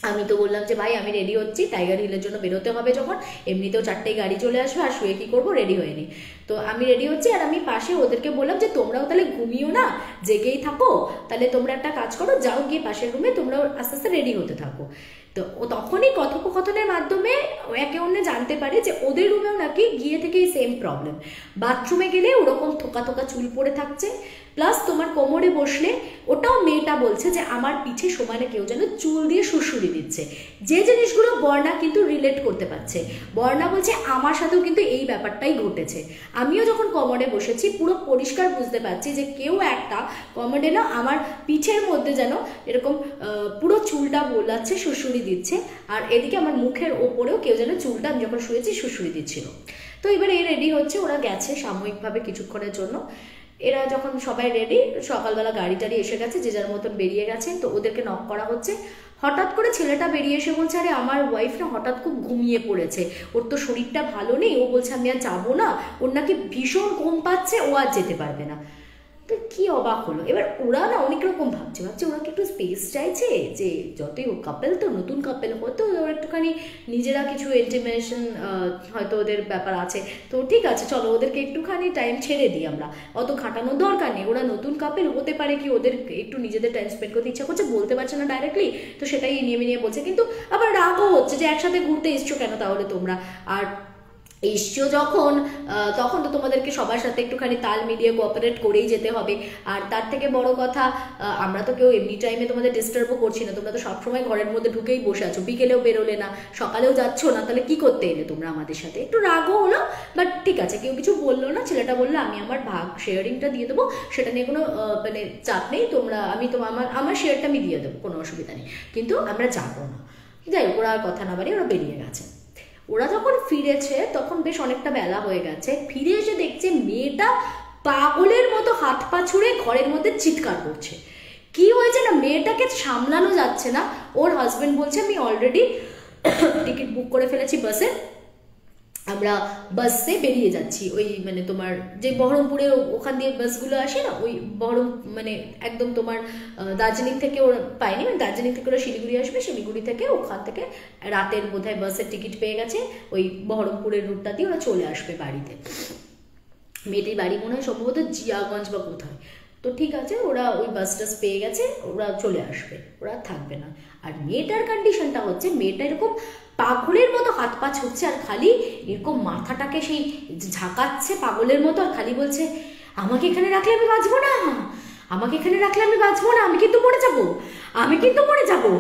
আমি তো বললাম যে ভাই আমি রেডি হচ্ছি, টাইগার হিলের জন্য বেরোতে হবে যখন, এমনিতেও 4টেই গাড়ি চলে আসবে, আর শুয়ে কি করবো, রেডি হয়ে নি। তো আমি রেডি হচ্ছি, আর আমি পাশে ওদেরকে বললাম যে তোমরাও তাহলে ঘুমিও না, জেগেই থাকো, তাহলে তোমরা একটা কাজ করো, যাও গিয়ে পাশের রুমে তোমরাও আস্তে আস্তে রেডি হতে থাকো। তো ও তখনই কথোপকথনের মাধ্যমে একে অন্য জানতে পারে যে ওদের রুমেও নাকি গিয়ে থেকেই সেম প্রবলেম, বাথরুমে গেলে ওরকম থোকা থোকা চুল পড়ে থাকছে, প্লাস তোমার কোমরে বসলে ওটাও মেয়েটা বলছে যে আমার পিঠে সমানে কেউ যেন চুল দিয়ে সুড়সুড়ি দিচ্ছে। যে জিনিসগুলো বর্ণা কিন্তু রিলেট করতে পারছে। বর্ণা বলছে আমার সাথেও কিন্তু এই ব্যাপারটাই ঘটেছে, আমিও যখন কোমরে বসেছি পুরো পরিষ্কার বুঝতে পারছি যে কেউ একটা কোমরে না আমার পিঠের মধ্যে যেন এরকম পুরো চুলটা বোলাচ্ছে, সুড়সুড়ি দিচ্ছে, আর এদিকে আমার মুখের ওপরেও কেউ যেন চুলটা আমি যখন শুয়েছি সুড়সুড়ি দিচ্ছিল। তো এবার এই রেডি হচ্ছে, ওরা গেছে সাময়িকভাবে কিছুক্ষণের জন্য। এরা যখন সবাই রেডি, সকালবেলা গাড়ি টাড়ি এসে গেছে, যে যার মতন বেরিয়ে গেছে, তো ওদেরকে নক করা হচ্ছে। হঠাৎ করে ছেলেটা বেরিয়ে এসে বলছে আরে আমার ওয়াইফ না হঠাৎ খুব ঘুমিয়ে পড়েছে, ওর তো শরীরটা ভালো নেই, ও বলছে আমি আর যাবো না, ওর নাকি ভীষণ ঘুম পাচ্ছে, ও আর যেতে পারবে না। তো কি অবাক হলো। এবার ওরা না অনেক রকম ভাবছে ওরা কি একটু স্পেস চাইছে, যে যতই ও কাপেল, তো নতুন কাপেল হয়তো ওরা একটুখানি নিজেরা কিছু ইন্টিমেশন হয়তো ওদের ব্যাপার আছে, তো ঠিক আছে চলো ওদেরকে একটুখানি টাইম ছেড়ে দিই, আমরা অত খাটানোর দরকার নেই, ওরা নতুন কাপেল, হতে পারে কি ওদের একটু নিজেদের টাইম স্পেন্ড করতে ইচ্ছা করছে, বলতে পারছে না ডাইরেক্টলি, তো সেটাই নিয়ে বলছে। কিন্তু আবার রাগও হচ্ছে যে একসাথে ঘুরতে এসছো কেন তাহলে তোমরা, আর এসছো যখন তখন তো তোমাদেরকে সবার সাথে একটুখানি তাল মিলিয়ে কোঅপারেট করেই যেতে হবে। আর তার থেকে বড় কথা, আমরা তো কেউ এমনি টাইমে তোমাদের ডিস্টার্বও করছি না, তোমরা তো সবসময় ঘরের মধ্যে ঢুকেই বসে আছো, বিকেলেও বেরোলে না, সকালেও যাচ্ছ না, তাহলে কি করতে এলে তোমরা আমাদের সাথে। একটু রাগও হলো, বাট ঠিক আছে, কেউ কিছু বললো না। ছেলেটা বললো আমি আমার ভাগ শেয়ারিংটা দিয়ে দেবো, সেটা নিয়ে কোনো মানে চাপ নেই, তোমরা আমি তো আমার শেয়ারটা আমি দিয়ে দেবো, কোনো অসুবিধা নেই, কিন্তু আমরা যাবো না। যাই হোক, ওরা আর কথা না বাড়িয়ে ওরা বেরিয়ে গেছে। ওরা যখন ফিরেছে তখন বেশ অনেকটা বেলা হয়ে গেছে, ফিরে এসে দেখছে মেয়েটা পাগলের মতো হাত পা ছুঁড়ে ঘরের মধ্যে চিৎকার করছে। কি হয়েছে না, মেয়েটাকে সামলানো যাচ্ছে না। ওর হাজবেন্ড বলছে আমি অলরেডি টিকিট বুক করে ফেলেছি বাসে, আমরা বাসে বেরিয়ে যাচ্ছি, ওই মানে তোমার যে বহরমপুরের ওখান দিয়ে বাসগুলো আসে না, ওই মানে একদম তোমার দার্জিলিং থেকে ওরা পায়নি, মানে দার্জিলিং থেকে ওরা শিলিগুড়ি আসবে, শিলিগুড়ি থেকে ওখান থেকে রাতের বোধহয় বাসের টিকিট পেয়ে গেছে, ওই বহরমপুরের রুটটা দিয়ে ওরা চলে আসবে বাড়িতে। মেয়েটির বাড়ি মনে হয় সম্ভবত জিয়াগঞ্জ বা কোথায়। তো ঠিক আছে, ওরা ওই বাস টাস পেয়ে গেছে, ওরা চলে আসবে, ওরা থাকবে না। আর মেয়েটার কন্ডিশনটা হচ্ছে, মেয়েটা এরকম পাগলের মতো হাত পা ছুটছে, আর খালি এরকম মাথাটাকে সেই ঝাঁকাচ্ছে পাগলের মতো, আর খালি বলছে আমাকে এখানে রাখলে আমি বাঁচবো না, আমাকে এখানে রাখলে আমি বাঁচবো না, আমি কিন্তু মরে যাবো, আমি কিন্তু মরে যাবো,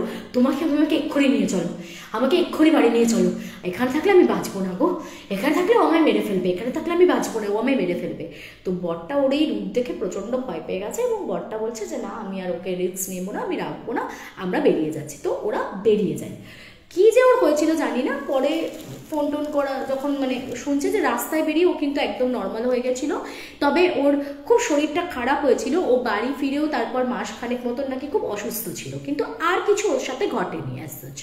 আমাকে এক্ষুনি নিয়ে চলো, আমাকে এক্ষুনি বাড়ি নিয়ে চলো, এখানে থাকলে আমি বাঁচবো না গো, এখানে থাকলে ও আমায় মেরে ফেলবে, এখানে থাকলে আমি বাঁচবো না, ও আমায় মেরে ফেলবে। তো বরটা ওর এই রূপ দেখে প্রচণ্ড ভয় পেয়ে গেছে, এবং বরটা বলছে যে না আমি আর ওকে রিস্ক নেবো না, আমি রাখবো না, আমরা বেরিয়ে যাচ্ছি। তো ওরা বেরিয়ে যায়। কি যে ওর হয়েছিল জানি না, পরে ফোন টোন করা যখন মানে শুনছে যে রাস্তায় বেরিয়ে ও কিন্তু একদম নর্মাল হয়ে গেছিল, তবে ওর খুব শরীরটা খারাপ হয়েছিল, ও বাড়ি ফিরেও তারপর মাসখানেক মতন নাকি খুব অসুস্থ ছিল, কিন্তু আর কিছু ওর সাথে ঘটেনি অ্যাজ সাচ।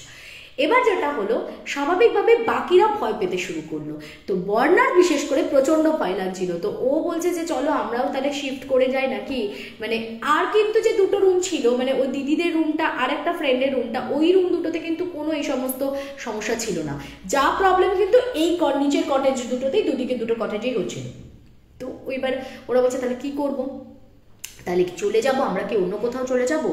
এবার যেটা হলো, স্বাভাবিকভাবে বাকিরা ভয় পেতে শুরু করলো। তো বর্ণার বিশেষ করে প্রচন্ড ভয় লাগছিল, তো ও বলছে যে চলো আমরাও তাহলে শিফট করে যাই নাকি, মানে আর কিন্তু যে দুটো রুম ছিল, মানে ওই দিদিদের রুমটা আর একটা ফ্রেন্ডের রুমটা, ওই রুম দুটোতে কিন্তু কোনো এই সমস্ত সমস্যা ছিল না। যা প্রবলেম কিন্তু এই নিচের কটেজ দুটোতেই, দুদিকে দুটো কটেজেই হচ্ছিল। তো ওইবার ওরা বলছে তাহলে কি করবো, তাহলে কি চলে যাব আমরা, কি অন্য কোথাও চলে যাব।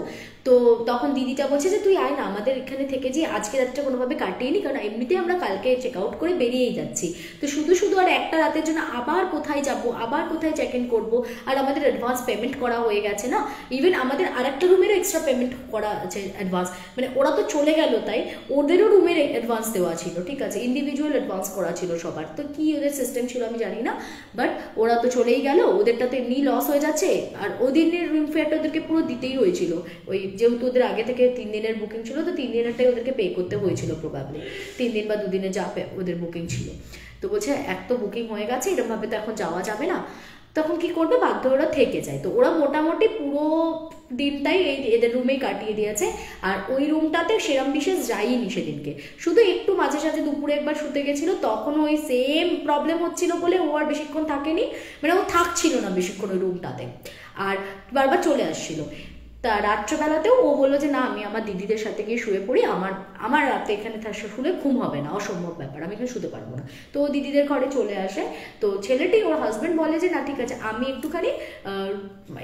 তো তখন দিদিটা বলছে যে তুই আয় না আমাদের এখানে থেকে যে আজকে রাতটা কোনোভাবে কাটিয়ে নি, কারণ এমনিতে আমরা কালকে চেক আউট করে বেরিয়েই যাচ্ছি, তো শুধু শুধু আর একটা রাতের জন্য আবার কোথায় যাব, আবার কোথায় চেক ইন করবো, আর আমাদের অ্যাডভান্স পেমেন্ট করা হয়ে গেছে না, ইভেন আমাদের আরেকটা রুমেরও এক্সট্রা পেমেন্ট করা আছে অ্যাডভান্স, মানে ওরা তো চলে গেল তাই ওদেরও রুমের অ্যাডভান্স দেওয়া ছিল, ঠিক আছে, ইন্ডিভিজুয়াল অ্যাডভান্স করা ছিল সবার, তো কি ওদের সিস্টেম ছিল আমি জানি না, বাট ওরা তো চলেই গেল, ওদেরটা তো এমনি লস হয়ে যাচ্ছে, আর ওদিনের রুম ফেয়ারটা ওদেরকে পুরো দিতেই হয়েছিল, ওই যেহেতু ওদের আগে থেকে 3 দিনের বুকিং ছিল, তো 3 দিনেরটাই ওদেরকে পে করতে হয়েছিল প্রবাবলি, 3 দিন বা 2 দিনে যা ওদের বুকিং ছিল। তো বলছে এক তো বুকিং হয়ে গেছে, এরকমভাবে তো এখন যাওয়া যাবে না, তখন কি করবে, বাধ্য ওরা থেকে যায়, তো ওরা মোটামুটি পুরো দিনটাই এই এদের রুমেই কাটিয়ে দিয়েছে, আর ওই রুমটাতে সেরম বিশেষ যাইনি সেদিনকে, শুধু একটু মাঝে সাঝে দুপুরে একবার শুতে গেছিল, তখন ওই সেম প্রবলেম হচ্ছিল বলে ও আর বেশিক্ষণ থাকেনি, মানে ও থাকছিল না বেশিক্ষণ ওই রুমটাতে, আর বারবার চলে আসছিল। তা রাত্রেবেলাতেও ও বললো যে না আমি আমার দিদিদের সাথে গিয়ে শুয়ে পড়ি, আমার রাতে এখানে শুলে ঘুম হবে না, অসম্ভব ব্যাপার, আমি এখানে শুতে পারবো না, তো ও দিদিদের ঘরে চলে আসে। তো ছেলেটি ওর হাজব্যান্ড বলে যে না ঠিক আছে আমি একটুখানি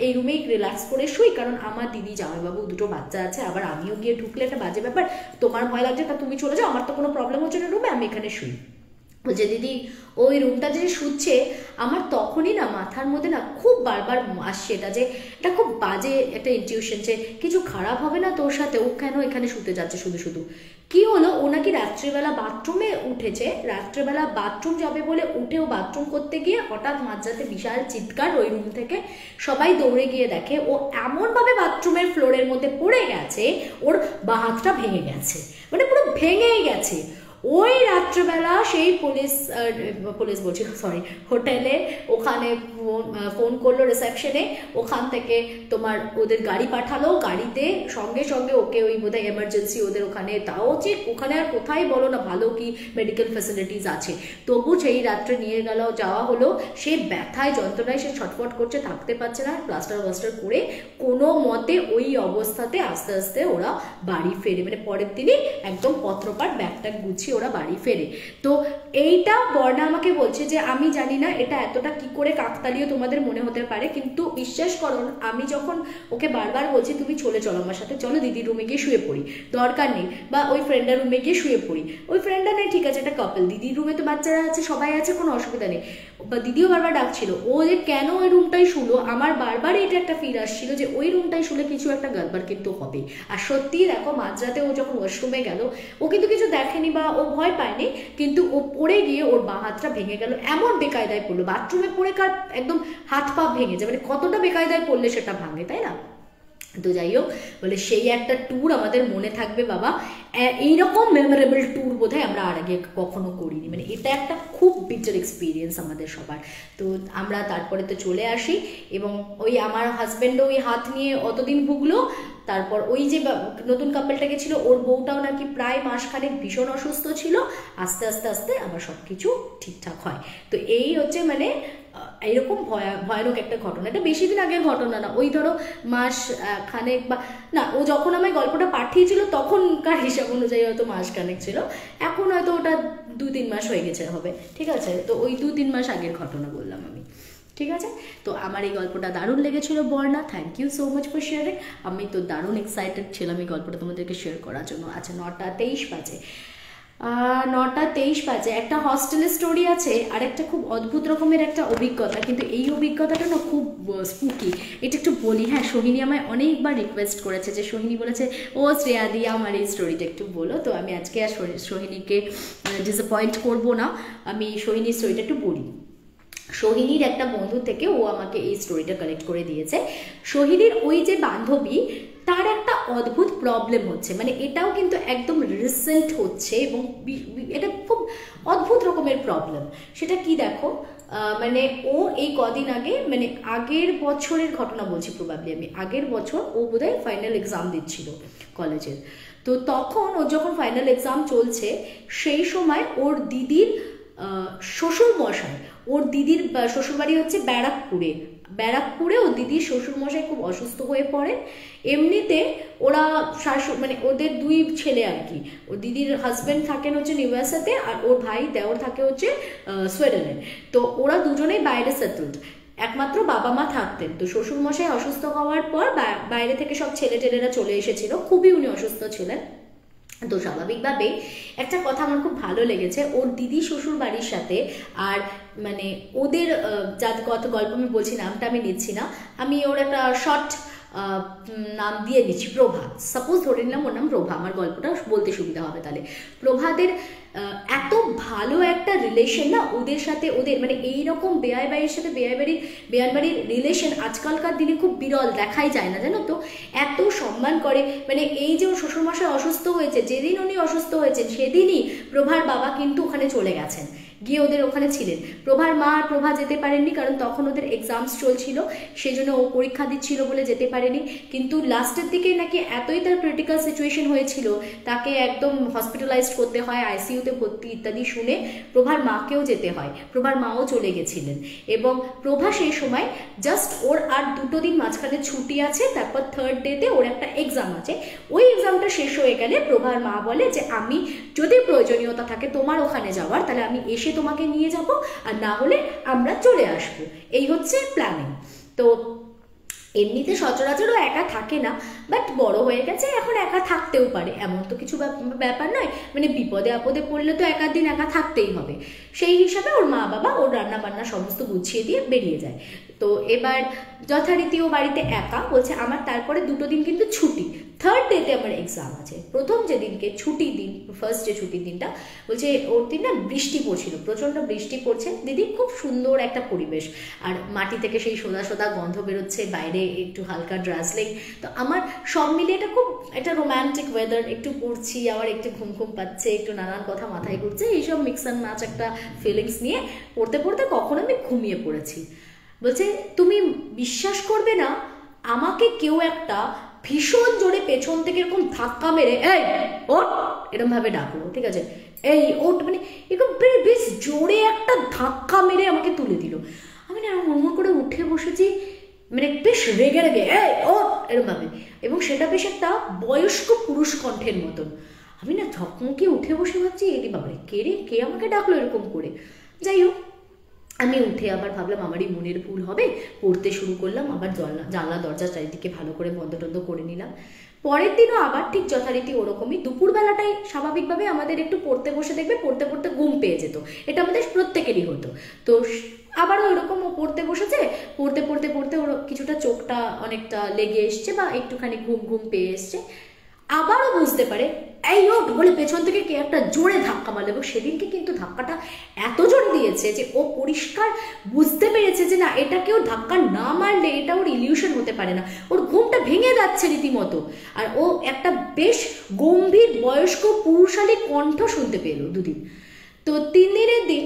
এই রুমেই রিল্যাক্স করে শুই, কারণ আমার দিদি জামাইবাবু দুটো বাচ্চা আছে, আবার আমিও গিয়ে ঢুকলে একটা বাজে ব্যাপার, তোমার ভয় লাগছে তা তুমি চলে যাও, আমার তো কোনো প্রবলেম হচ্ছে না রুমে, আমি এখানে শুই। বলছে দিদি ওই রুমটা যে শুচ্ছে আমার তখনই না মাথার মধ্যে না খুব বারবার আসছে এটা, যে এটা খুব বাজে একটা ইনটিউশন যে কিছু খারাপ হবে না তোর সাথে, ও কেন এখানে শুতে যাচ্ছে শুধু শুধু। কি হলো, ও নাকি রাত্রিবেলা বাথরুমে উঠেছে, রাত্রেবেলা বাথরুম যাবে বলে উঠেও বাথরুম করতে গিয়ে হঠাৎ মাঝরাতে বিশাল চিৎকার ওই রুম থেকে, সবাই দৌড়ে গিয়ে দেখে ও এমনভাবে বাথরুমের ফ্লোরের মধ্যে পড়ে গেছে, ওর বাঁ হাতটা ভেঙে গেছে, মানে পুরো ভেঙেই গেছে। ওই রাত্রেবেলা সেই পুলিশ বলছি সরি হোটেলে ওখানে ফোন করলো রিসেপশনে, ওখান থেকে তোমার ওদের গাড়ি পাঠালো, গাড়িতে সঙ্গে সঙ্গে ওকে ওই বোধহয় এমার্জেন্সি ওদের ওখানে, তাও যে ওখানে আর কোথায় বলো না ভালো কি মেডিকেল ফ্যাসিলিটিস আছে, তবু সেই রাত্রে নিয়ে যাওয়া হলো, সে ব্যথায় যন্ত্রণায় সে ছটফট করছে, থাকতে পারছে না, প্লাস্টার করে কোনো মতে ওই অবস্থাতে আস্তে আস্তে ওরা বাড়ি ফেরে, মানে পরের দিনই একদম পত্রপাঠ ব্যাগটা গুছিয়ে ওরা বাড়ি ফেরে। তো এইটা বর্ণা আমাকে বলছে যে আমি জানি না এটা এতটা কি করে কাকতালীয় তোমাদের মনে হতে পারে, কিন্তু বিশ্বাস করো আমি যখন ওকে বারবার বলছি তুমি চলে চলো আমার সাথে, চলো দিদির রুমে গিয়ে শুয়ে পড়ি, দরকার নেই, বা ওই ফ্রেন্ডার রুমে গিয়ে শুয়ে পড়ি, ওই ফ্রেন্ডটা নেই ঠিক আছে এটা কাপল, দিদির রুমে তো বাচ্চারা আছে সবাই আছে কোনো অসুবিধা নেই, বা দিদিও বারবার ডাকছিল, ও যে কেন ওই রুমটাই শুলো, আমার বারবার এটা একটা ফিল আসছিল যে ওই রুমটাই শুলে কিছু একটা গড়বড় কিন্তু হবে। আর সত্যিই দেখো মাঝরাতে ও যখন ওয়াশরুমে গেল ও কিন্তু কিছু দেখেনি বা ও ভয় পায়নি, কিন্তু ও পড়ে গিয়ে ওর বাঁ হাতটা ভেঙে গেল, এমন বেকায়দায় পড়লো, বাথরুমে পড়ে কার একদম হাত পা ভেঙে যায়, মানে কতটা বেকায়দায় পড়লে সেটা ভাঙে তাই না। তো যাই হোক বলে সেই একটা ট্যুর আমাদের মনে থাকবে বাবা, এইরকম মেমোরেবল ট্যুর বোধহয় আমরা আর আগে কখনো করিনি, মানে এটা একটা খুব বিটার এক্সপিরিয়েন্স আমাদের সবার। তো আমরা তারপরে তো চলে আসি, এবং ওই আমার হাজব্যান্ডও ওই হাত নিয়ে অতদিন ভুগলো, তারপর ওই যে নতুন কাপলটা গেছিল ওর বউটাও নাকি প্রায় মাসখানেক ভীষণ অসুস্থ ছিল, আস্তে আস্তে আস্তে আবার সব কিছু ঠিকঠাক হয়। তো এই হচ্ছে মানে এরকম ভয়ানক একটা ঘটনা, এটা বেশি দিন আগের ঘটনা না, ওই ধরো মাস খানেক বা না, ও যখন আমায় গল্পটা পাঠিয়েছিল তখনকার হিসাব অনুযায়ী হয়তো মাস খানেক ছিল, এখন হয়তো ওটা 2-3 মাস হয়ে গেছে হবে, ঠিক আছে, তো ওই 2-3 মাস আগের ঘটনা বললাম আমি, ঠিক আছে। তো আমার এই গল্পটা দারুণ লেগেছিল Barna, thank you so much for sharing, আমি তো দারুণ এক্সাইটেড ছিলাম এই গল্পটা তোমাদেরকে শেয়ার করার জন্য। আচ্ছা 9:23 বাজে, 9:23 বাজে, একটা হস্টেলের স্টোরি আছে আর একটা খুব অদ্ভুত রকমের একটা অভিজ্ঞতা, কিন্তু এই অভিজ্ঞতাটা না খুব স্পুকি, এটা একটু বলি। হ্যাঁ সোহিনী আমায় অনেকবার রিকোয়েস্ট করেছে, যে সোহিনী বলেছে ও শ্রেয়াদি আমার এই স্টোরিটা একটু বলো, তো আমি আজকে আর সোহিনীকে ডিসঅ্যাপয়েন্ট করবো না, আমি সোহিনীর স্টোরিটা একটু বলি। সোহিনীর একটা বন্ধু থেকে ও আমাকে এই স্টোরিটা কালেক্ট করে দিয়েছে। সোহিনীর ওই যে বান্ধবী তার একটা অদ্ভুত প্রবলেম হচ্ছে, মানে এটাও কিন্তু একদম রিসেন্ট হচ্ছে, এবং এটা খুব অদ্ভুত রকমের প্রবলেম। সেটা কি দেখো, মানে ও এই কদিন আগে, মানে আগের বছরের ঘটনা বলছি, প্রবাবলি আমি আগের বছর ও বোধহয় ফাইনাল এক্সাম দিচ্ছিল কলেজের, তো তখন ও যখন ফাইনাল এক্সাম চলছে সেই সময় ওর দিদির শ্বশুরমশাই, ওর দিদির শ্বশুরবাড়ি হচ্ছে ব্যারাকপুরে ওর দিদির শ্বশুরমশাই খুব অসুস্থ হয়ে পড়ে। এমনিতে ওরা মানে ওদের 2 ছেলে আর কি, ওর দিদির হাজব্যান্ড থাকেন হচ্ছে ইউএসএতে, আর ওর ভাই দেওর থাকে হচ্ছে সুইডেনে, তো ওরা দুজনেই বাইরে সেটেলড। একমাত্র বাবা মা থাকতেন। তো শ্বশুরমশাই অসুস্থ হওয়ার পর বাইরে থেকে সব ছেলেটেলেরা চলে এসেছিল, খুবই উনি অসুস্থ ছিলেন। তো স্বাভাবিকভাবেই একটা কথা আমার খুব ভালো লেগেছে, ওর দিদি শ্বশুর বাড়ির সাথে আর মানে ওদের যার কত গল্প আমি বলছি, নামটা আমি নিচ্ছি না, আমি ওর একটা শর্ট নাম দিয়ে দিচ্ছি, প্রভাত। সাপোজ ধরে নিলাম ওর নাম প্রভা, আমার গল্পটা বলতে সুবিধা হবে তাহলে। প্রভাদের এত ভালো একটা রিলেশন না ওদের সাথে, ওদের মানে এইরকম বেয়াই বাড়ির সাথে বেয়াই বাড়ির রিলেশন আজকালকার দিনে খুব বিরল, দেখাই যায় না জানো তো। এত সম্মান করে, মানে এই যে ওর শ্বশুরমশাই অসুস্থ হয়েছে, যেদিন উনি অসুস্থ হয়েছেন সেদিনই প্রভার বাবা কিন্তু ওখানে চলে গেছেন, গিয়ে ওদের ওখানে ছিলেন। প্রভার মা আর প্রভা যেতে পারেননি, কারণ তখন ওদের এক্সামস চলছিল, সেজন্য ও পরীক্ষা দিচ্ছিল বলে যেতে পারেনি। কিন্তু লাস্টের দিকে নাকি এতই তার ক্রিটিক্যাল সিচুয়েশন হয়েছিল, তাকে একদম হসপিটালাইজড করতে হয়, আইসিইউতে ভর্তি ইত্যাদি শুনে প্রভার মাকেও যেতে হয়, প্রভার মাও চলে গেছিলেন। এবং প্রভা সেই সময় জাস্ট ওর আর 2 দিন মাঝখানে ছুটি আছে, তারপর 3rd ডেতে ওর একটা এক্সাম আছে, ওই এক্সামটা শেষ হয়ে গেলে প্রভার মা বলে যে আমি যদি প্রয়োজনীয়তা থাকে তোমার ওখানে যাওয়ার, তাহলে আমি এসে তোমাকে নিয়ে যাব, আর না হলে আমরা চলে আসবো। এই হচ্ছে প্ল্যানিং। তো এমনিতে সচরাচরও একা থাকে না, বাট বড় হয়ে গেছে এখন একা থাকতেও পারে, এমন তো কিছু ব্যাপার নয়, মানে বিপদে আপদে পড়লে তো একার দিন একা থাকতেই হবে। সেই হিসাবে ওর মা বাবা ওর রান্না বান্না সমস্ত গুছিয়ে দিয়ে বেরিয়ে যায়। তো এবার যথারীতি ও বাড়িতে একা, বলছে আমার তারপরে 2 দিন কিন্তু ছুটি, 3rd ডেতে আমার এক্সাম আছে। প্রথম যেদিনকে ছুটির দিন, ফার্স্ট যে ছুটির দিনটা, বলছে ওর দিন না বৃষ্টি পড়ছিল, প্রচণ্ড বৃষ্টি পড়ছে, দিদি খুব সুন্দর একটা পরিবেশ, আর মাটি থেকে সেই সোদা সোদা গন্ধ বেরোচ্ছে, বাইরে একটু হালকা ড্রাজলিং, তো আমার সব মিলিয়ে এটা খুব একটা রোম্যান্টিক ওয়েদার, একটু পড়ছি আবার একটু ঘুম ঘুম পাচ্ছে, একটু নানান কথা মাথায় ঘুরছে, এইসব মিক্স অ্যান্ড ম্যাচ একটা ফিলিংস নিয়ে পড়তে পড়তে কখন আমি ঘুমিয়ে পড়েছি। বলছে তুমি বিশ্বাস করবে না, আমাকে কেউ একটা ভীষণ জোরে পেছন থেকে এরকম ধাক্কা মেরে এই ওঠ এরকম ভাবে ডাকলো, ঠিক আছে, এই ওঠ, মানে এরকম বেশ জোরে একটা ধাক্কা মেরে আমাকে তুলে দিল। আমি না হুড়মুড় করে উঠে বসেছি, মানে বেশ রেগে রেগে এই ওঠ এরকম ভাবে, এবং সেটা বেশ একটা বয়স্ক পুরুষ কণ্ঠের মতন। আমি না ঝকমকে উঠে বসে ভাবছি এটি বাবারে কে আমাকে ডাকলো এরকম করে। যাই হোক, আমি উঠে আবার ভাবলাম আমারই মনের ভুল হবে, পড়তে শুরু করলাম, আবার জানলা দরজা চারিদিকে ভালো করে বন্ধ টন্ধ করে নিলাম। পরের দিনও আবার ঠিক যথারীতি ওরকমই, দুপুরবেলাটাই স্বাভাবিকভাবে আমাদের একটু পড়তে বসে দেখবে পড়তে পড়তে ঘুম পেয়ে যেত, এটা আমাদের প্রত্যেকেরই হতো। তো আবারও ওরকম ও পড়তে বসেছে, পড়তে পড়তে পড়তে ওর কিছুটা চোখটা অনেকটা লেগে এসছে বা একটুখানি ঘুম ঘুম পেয়ে এসছে, আবারও বুঝতে পারে এই ওঠ বলে পেছন থেকে কে একটা জোরে ধাক্কা মারলো, এবং সেদিনকে কিন্তু ধাক্কাটা এত জোরে দিয়েছে যে ও পরিষ্কার বুঝতে পেরেছে যে না, এটা কেউ ধাক্কা না মারলে এটা ওর ইলিউশন হতে পারে না, ওর ঘুমটা ভেঙে যাচ্ছে রীতিমতো। আর ও একটা বেশ গম্ভীর বয়স্ক পুরুষালী কণ্ঠ শুনতে পেল 2 দিন। তো 3 দিনের দিন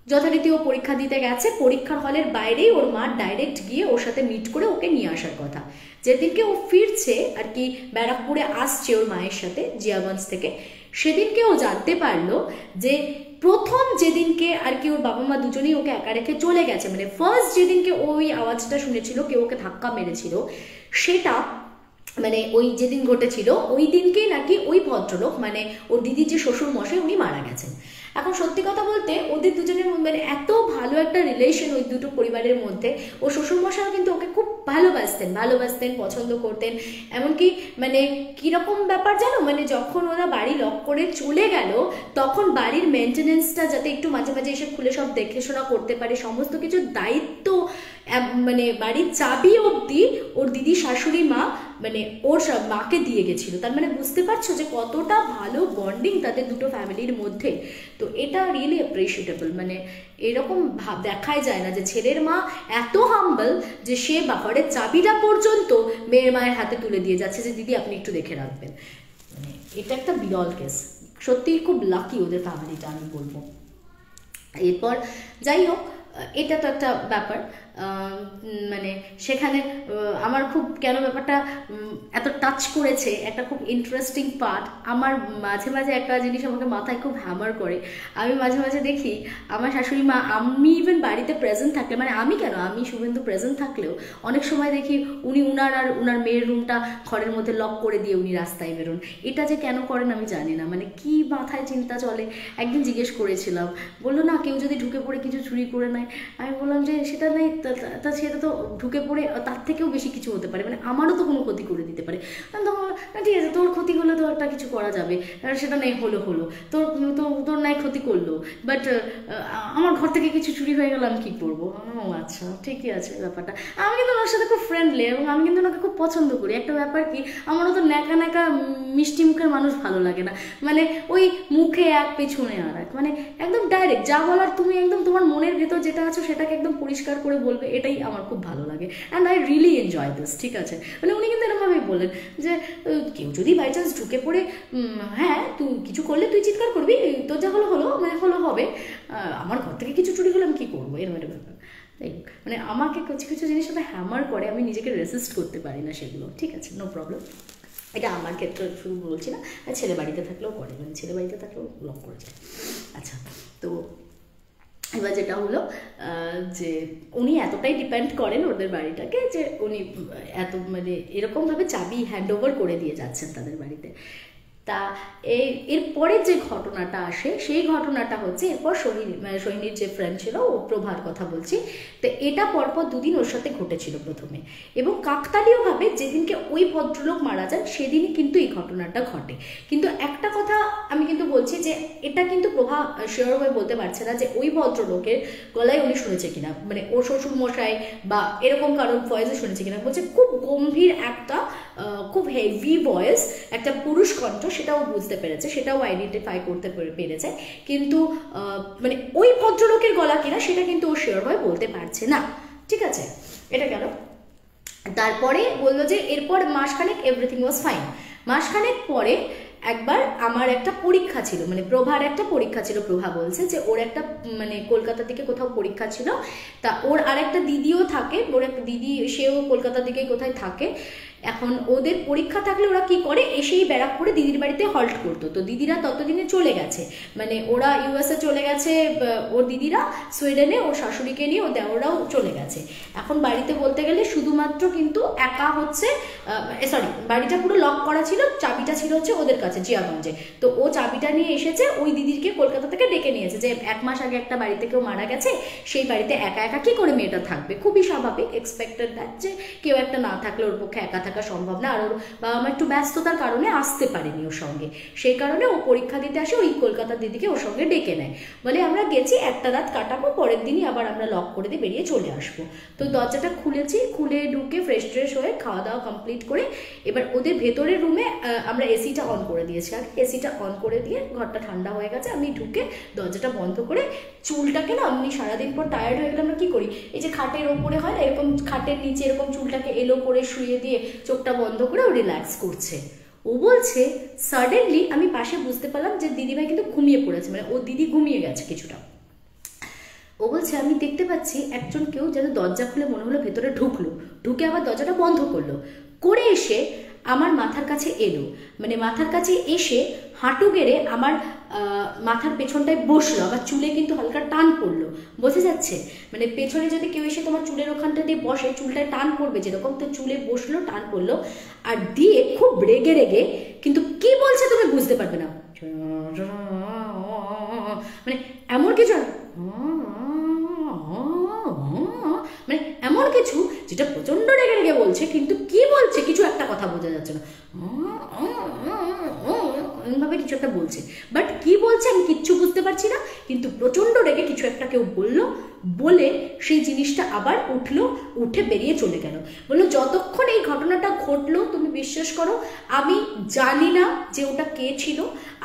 যথারীতি ও পরীক্ষা দিতে গেছে, পরীক্ষার হলের বাইরেই ওর মা ডাইরেক্ট গিয়ে ওর সাথে মিট করে ওকে নিয়ে আসার কথা। যেদিনকে ও ফিরছে আর কি, ব্যারাকপুরে আসছে ওর মায়ের সাথে জিয়াগঞ্জ থেকে, সেদিনকে ও জানতে পারলো যে প্রথম যেদিনকে আর কি ওর বাবা মা দুজনেই ওকে একা রেখে চলে গেছে, মানে ফার্স্ট যেদিনকে ওই আওয়াজটা শুনেছিল কেউ ওকে ধাক্কা মেরেছিল, সেটা মানে ওই যেদিন ঘটেছিল ওই দিনকেই নাকি ওই ভদ্রলোক মানে ওর দিদির যে শ্বশুর মশাই উনি মারা গেছেন। এখন সত্যি কথা বলতে ওদের দুজনের মানে এত ভালো একটা রিলেশন ওই দুটো পরিবারের মধ্যে, ও শ্বশুরমশাইও কিন্তু ওকে খুব ভালোবাসতেন, পছন্দ করতেন। এমনকি মানে কীরকম ব্যাপার জানো, মানে যখন ওরা বাড়ি লক করে চলে গেল তখন বাড়ির মেনটেনেন্সটা যাতে একটু মাঝে মাঝে এসে খুলে সব দেখেশোনা করতে পারে, সমস্ত কিছু দায়িত্ব মানে বাড়ির চাবি অবধি ওর দিদি শাশুড়ি মা মানে ওর মাকে দিয়ে গেছিল। তার মানে বুঝতে পারছো যে কতটা ভালো বন্ডিং তাদের দুটো ফ্যামিলির মধ্যে। তো এটা রিয়েলি অ্যাপ্রিশিয়েটেবল, মানে এরকম দেখাই যায় না যে ছেলের মা এত হাম্বল যে সে ঘরের চাবিটা পর্যন্ত মেয়ের মায়ের হাতে তুলে দিয়ে যাচ্ছে যে দিদি আপনি একটু দেখে রাখবেন। মানে এটা একটা বিরল কেস, সত্যিই খুব লাকি ওদের ফ্যামিলিটা আমি বলবো। এরপর যাই হোক, এটা তো একটা ব্যাপার, মানে সেখানে আমার খুব কেন ব্যাপারটা এত টাচ করেছে, একটা খুব ইন্টারেস্টিং পার্ট। আমার মাঝে মাঝে একটা জিনিস আমাকে মাথায় খুব হ্যামার করে, আমি মাঝে মাঝে দেখি আমার শাশুড়ি মা, আমি ইভেন বাড়িতে প্রেজেন্ট থাকলে, মানে আমি কেন আমি শুভেন্দু প্রেজেন্ট থাকলেও অনেক সময় দেখি উনি উনার মেয়ের রুমটা ঘরের মধ্যে লক করে দিয়ে উনি রাস্তায় বেরোন। এটা যে কেন করেন আমি জানি না, মানে কি মাথায় চিন্তা চলে। একদিন জিজ্ঞেস করেছিলাম, বললো না কেউ যদি ঢুকে পড়ে কিছু চুরি করে নেয়। আমি বললাম যে সেটা নেই, তা সেটা তো ঢুকে পড়ে তার থেকেও বেশি কিছু হতে পারে, মানে আমারও তো কোনো ক্ষতি করে দিতে পারে। আমি তখন বললাম, ঠিক আছে তোর ক্ষতি হলে তো একটা কিছু করা যাবে, সেটা নেই হলো তোর তোর নাই ক্ষতি করলো, বাট আমার ঘর থেকে কিছু চুরি হয়ে গেল, আমি কী করবো? ও আচ্ছা ঠিকই আছে ব্যাপারটা। আমি কিন্তু ওনার সাথে খুব ফ্রেন্ডলি এবং আমি কিন্তু ওনাকে খুব পছন্দ করি। একটা ব্যাপার কি, আমারও তো ন্যাকা ন্যাকা মিষ্টি মুখের মানুষ ভালো লাগে না, মানে ওই মুখে এক পেছনে আর এক, মানে একদম ডাইরেক্ট যা বলার তুমি একদম তোমার মনের ভেতর যেটা আছে সেটাকে একদম পরিষ্কার করে বলবে, এটাই আমার খুব ভালো লাগে। And I really enjoy this, ঠিক আছে? মানে উনি কিন্তু এরকমভাবেই বললেন যে কেউ যদি বাই চান্স ঢুকে পড়ে, হ্যাঁ তুই কিছু করলে তুই চিৎকার করবি, তোর যা হলো হলো, মানে হলো হবে, আমার ঘর থেকে কিছু চুরি হলে আমি কী করবো, এরকম একটা ব্যাপার। তাই মানে আমাকে কিছু কিছু জিনিস সাথে হ্যামার করে, আমি নিজেকে রেসিস্ট করতে পারি না সেগুলো, ঠিক আছে, নো প্রবলেম। এটা আমার ক্ষেত্রে শুধু বলছি না, ছেলে বাড়িতে থাকলেও করে, মানে ছেলে বাড়িতে থাকলেও ব্লক করে যায়। আচ্ছা, তো এবার যেটা হলো যে উনি এতটাই ডিপেন্ড করেন ওদের বাড়িটাকে যে উনি এত মানে এরকমভাবে চাবি হ্যান্ড ওভার করে দিয়ে যাচ্ছেন তাদের বাড়িতে। তা এরপরে যে ঘটনাটা আসে সেই ঘটনাটা হচ্ছে, এরপর সোহিনীর যে ফ্রেন্ড ছিল, ও প্রভার কথা বলছি, তো এটা পরপর দুদিন ওর সাথে ঘটেছিল প্রথমে, এবং কাকতালীয়ভাবে যেদিনকে ওই ভদ্রলোক মারা যান সেদিনই কিন্তু এই ঘটনাটা ঘটে। কিন্তু একটা কথা আমি কিন্তু বলছি যে এটা কিন্তু প্রভা শিওর হয়ে বলতে পারছে না যে ওই ভদ্রলোকের গলায় উনি শুনেছে কিনা, মানে ওর শ্বশুর মশাই বা এরকম কারোর ভয়েসে শুনেছে কিনা। বলছে খুব গম্ভীর একটা খুব হেভি ভয়েস, একটা পুরুষ কণ্ঠ, সেটাও বুঝতে পেরেছে, সেটাও আইডেন্টিফাই করতে পেরেছে, কিন্তু মানে ওই ভদ্রলোকের গলা কিনা সেটা কিন্তু ও শিওর হয়ে বলতে পারছে না, ঠিক আছে? এটা গেল। তারপরে বললো যে এরপর মাসখানেক এভরিথিং ওয়াজ ফাইন। মাসখানেক পরে একবার আমার একটা পরীক্ষা ছিল, মানে প্রভার একটা পরীক্ষা ছিল। প্রভা বলছে যে ওর একটা মানে কলকাতা থেকে কোথাও পরীক্ষা ছিল, তা ওর আর একটা দিদিও থাকে, ওর একটা দিদি, সেও কলকাতা থেকে কোথায় থাকে। এখন ওদের পরীক্ষা থাকলে ওরা কি করে, এসেই ব্যারাকপুরে দিদির বাড়িতে হল্ট করতো। তো দিদিরা ততদিনে চলে গেছে, মানে ওরা ইউএসএ চলে গেছে, ওর দিদিরা সুইডেনে, ওর শাশুড়িকে নিয়ে ও দেওরাও চলে গেছে। এখন বাড়িতে বলতে গেলে শুধুমাত্র কিন্তু একা হচ্ছে, সরি বাড়িটা পুরো লক করা ছিল, চাবিটা ছিল হচ্ছে ওদের কাছে জিয়াগঞ্জে। তো ও চাবিটা নিয়ে এসেছে, ওই দিদিকে কলকাতা থেকে ডেকে নিয়েছে যে 1 মাস আগে একটা বাড়িতে কেউ মারা গেছে, সেই বাড়িতে একা একা কি করে মেয়েটা থাকবে, খুবই স্বাভাবিক, এক্সপেক্টেড দ্যাট যে কেউ একটা না থাকলে ওর পক্ষে একা থাকা সম্ভব না, আর ওর বাবা মা একটু ব্যস্ততার কারণে আসতে পারেনি ওর সঙ্গে, সেই কারণে ও পরীক্ষা দিতে আসে, ওই কলকাতার দিদিকে ওর সঙ্গে ডেকে নেয়, বলে আমরা গেছি একটা রাত কাটাবো, পরের দিনই আবার আমরা লক করে দিয়ে বেরিয়ে চলে আসবো। তো দরজাটা খুলেছি, খুলে ঢুকে ফ্রেশ ট্রেশ হয়ে খাওয়া দাওয়া কমপ্লিট করে এবার ওদের ভেতরের রুমে আমরা এসিটা অন করে দিয়েছি, আর এসিটা অন করে দিয়ে ঘরটা ঠান্ডা হয়ে গেছে, আমি ঢুকে দরজাটা বন্ধ করে চুলটাকে না, আমি সারাদিন পর টায়ার্ড হয়ে গেলে আমরা কি করি, এই যে খাটের ওপরে হয় না, এরকম খাটের নিচে এরকম চুলটাকে এলো করে শুয়ে দিয়ে চোখটা বন্ধ করে ও রিল্যাক্স করছে। ও বলছে সাডেনলি আমি পাশে বুঝতে পারলাম যে দিদিভাই কিন্তু ঘুমিয়ে পড়েছে, মানে ও দিদি ঘুমিয়ে গেছে কিছুটা। ও বলছে আমি দেখতে পাচ্ছি একজন কেউ যেন দরজা খুলে মনে হলো ভেতরে ঢুকলো, ঢুকে আবার দরজাটা বন্ধ করলো, করে এসে আমার মাথার কাছে এলো, মানে মাথার কাছে এসে হাঁটু গেড়ে আমার মাথার পেছনটায় বসলো, আবার চুলে কিন্তু হালকা টান পড়লো, বোঝা যাচ্ছে, মানে পেছনে যদি কেউ এসে তোমার চুলের ওখানটা দিয়ে বসে চুলটায় টান পড়বে যেরকম, তো চুলে বসলো, টান পড়লো, আর দিয়ে খুব রেগে রেগে, কিন্তু কি বলছে তুমি বুঝতে পারবে না, মানে এমন কিছু, মানে এমন কিছু যেটা প্রচন্ড রেগে রেগে বলছে, কিন্তু কি বলছে কিছু একটা কথা বোঝা যাচ্ছে না, এমনভাবে কিছু একটা বলছে, বাট কি বলছে আমি কিচ্ছু বুঝতে পারছি না, কিন্তু প্রচন্ড রেগে কিছু একটা কেউ বললো, বলে সেই জিনিসটা আবার উঠলো, উঠে বেরিয়ে চলে গেল। বললো যতক্ষণ এই ঘটনাটা ঘটলো তুমি বিশ্বাস করো আমি জানি না যে ওটা কে ছিল,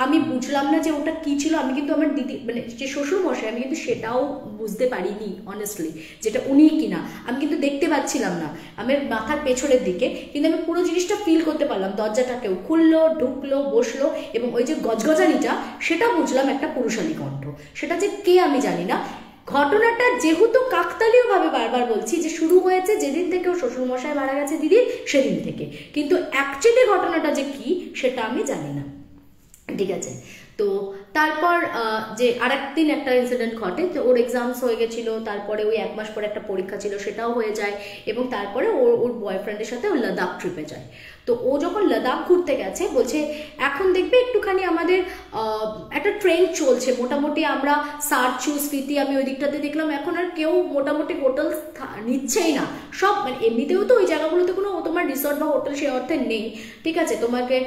আমি বুঝলাম না যে ওটা কি ছিল, আমি কিন্তু আমার দিদি মানে যে শ্বশুর মশাই আমি কিন্তু সেটাও বুঝতে পারিনি অনেস্টলি, যেটা উনি কিনা আমি কিন্তু দেখতে পাচ্ছিলাম না আমার মাথার পেছনের দিকে, কিন্তু আমি পুরো জিনিসটা ফিল করতে পারলাম, দরজাটা কেউ খুললো, ঢুকলো, বসলো, এবং ওই যে গজগজানিটা সেটা বুঝলাম একটা পুরুষালী কণ্ঠ, সেটা যে কে আমি জানি না। ঘটনাটা যেহেতু কাকতালীয়ভাবে বারবার বলছি যে শুরু হয়েছে যেদিন থেকে ওর শ্বশুরমশাই মারা গেছে দিদির সেদিন থেকে, কিন্তু অ্যাকচুয়ালি ঘটনাটা যে কি সেটা আমি জানি না, ঠিক আছে? তো তারপর যে আরেকদিন একটা ইনসিডেন্ট ঘটে, তো ওর এক্সামস হয়ে গেছিলো, তারপরে ওই 1 মাস পরে একটা পরীক্ষা ছিল, সেটাও হয়ে যায়, এবং তারপরে ওর বয়ফ্রেন্ডের সাথে ও লাদাখ ট্রিপে যায়। তো ও যখন লাদাখ ঘুরতে গেছে, বলছে এখন দেখবে একটুখানি আমাদের একটা ট্রেন্ড চলছে, মোটামুটি আমরা সার্চু স্পিতি, আমি ওই দিকটাতে দেখলাম এখন আর কেউ মোটামুটি হোটেল নিচ্ছেই না, সব মানে এমনিতেও তো ওই জায়গাগুলোতে কোনো তোমার রিসর্ট বা হোটেল সে অর্থে নেই, ঠিক আছে, তোমাকে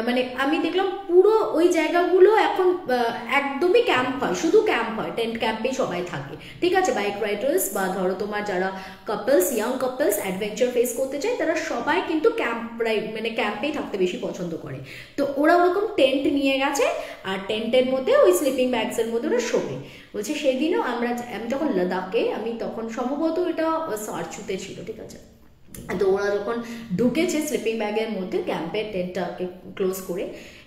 মানে আমি দেখলাম পুরো ওই জায়গাগুলো এখন একদমই ক্যাম্প হয়, শুধু ক্যাম্প হয়, টেন্ট ক্যাম্পেই সবাই থাকে, ঠিক আছে, বাইক রাইডার্স বা ধরো তোমার যারা couples, young couples adventure face করতে চায়, তারা সবাই কিন্তু মানে ক্যাম্পেই থাকতে বেশি পছন্দ করে। তো ওরা ওরকম টেন্ট নিয়ে গেছে, আর টেন্টের মধ্যে ওই স্লিপিং ব্যাগসের মধ্যে ওরা শোবে। বলছে সেদিনও আমি যখন লাদাখে, আমি তখন সম্ভবত এটা সার্চুতে ছিল, ঠিক আছে, তো ওরা যখন ঢুকেছে স্লিপিং ব্যাগের মধ্যে ক্যাম্পের টেন্টটাকে ক্লোজ করে,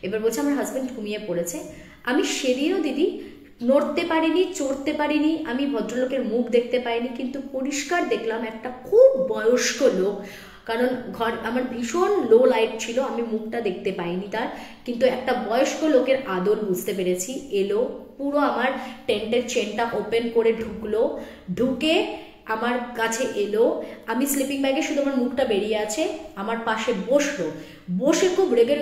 এবার বলছে আমার হাজব্যান্ড ঘুমিয়ে পড়েছে। আমি সেদিনও দিদি নড়তে পারিনি, চড়তে পারিনি, আমি ভদ্রলোকের মুখ দেখতে পাইনি, কিন্তু পরিষ্কার দেখলাম একটা খুব বয়স্ক লোক, কারণ আমার ভীষণ লো লাইট ছিল, আমি মুখটা দেখতে পাইনি তার, কিন্তু একটা বয়স্ক লোকের আদর বুঝতে পেরেছি, এলো পুরো আমার টেন্টের চেনটা ওপেন করে ঢুকে আমার কাছে এলো, আমি স্লিপিং ব্যাগে শুধু আমার মুখটা বেরিয়ে আছে, আমার পাশে বসে খুব রেগে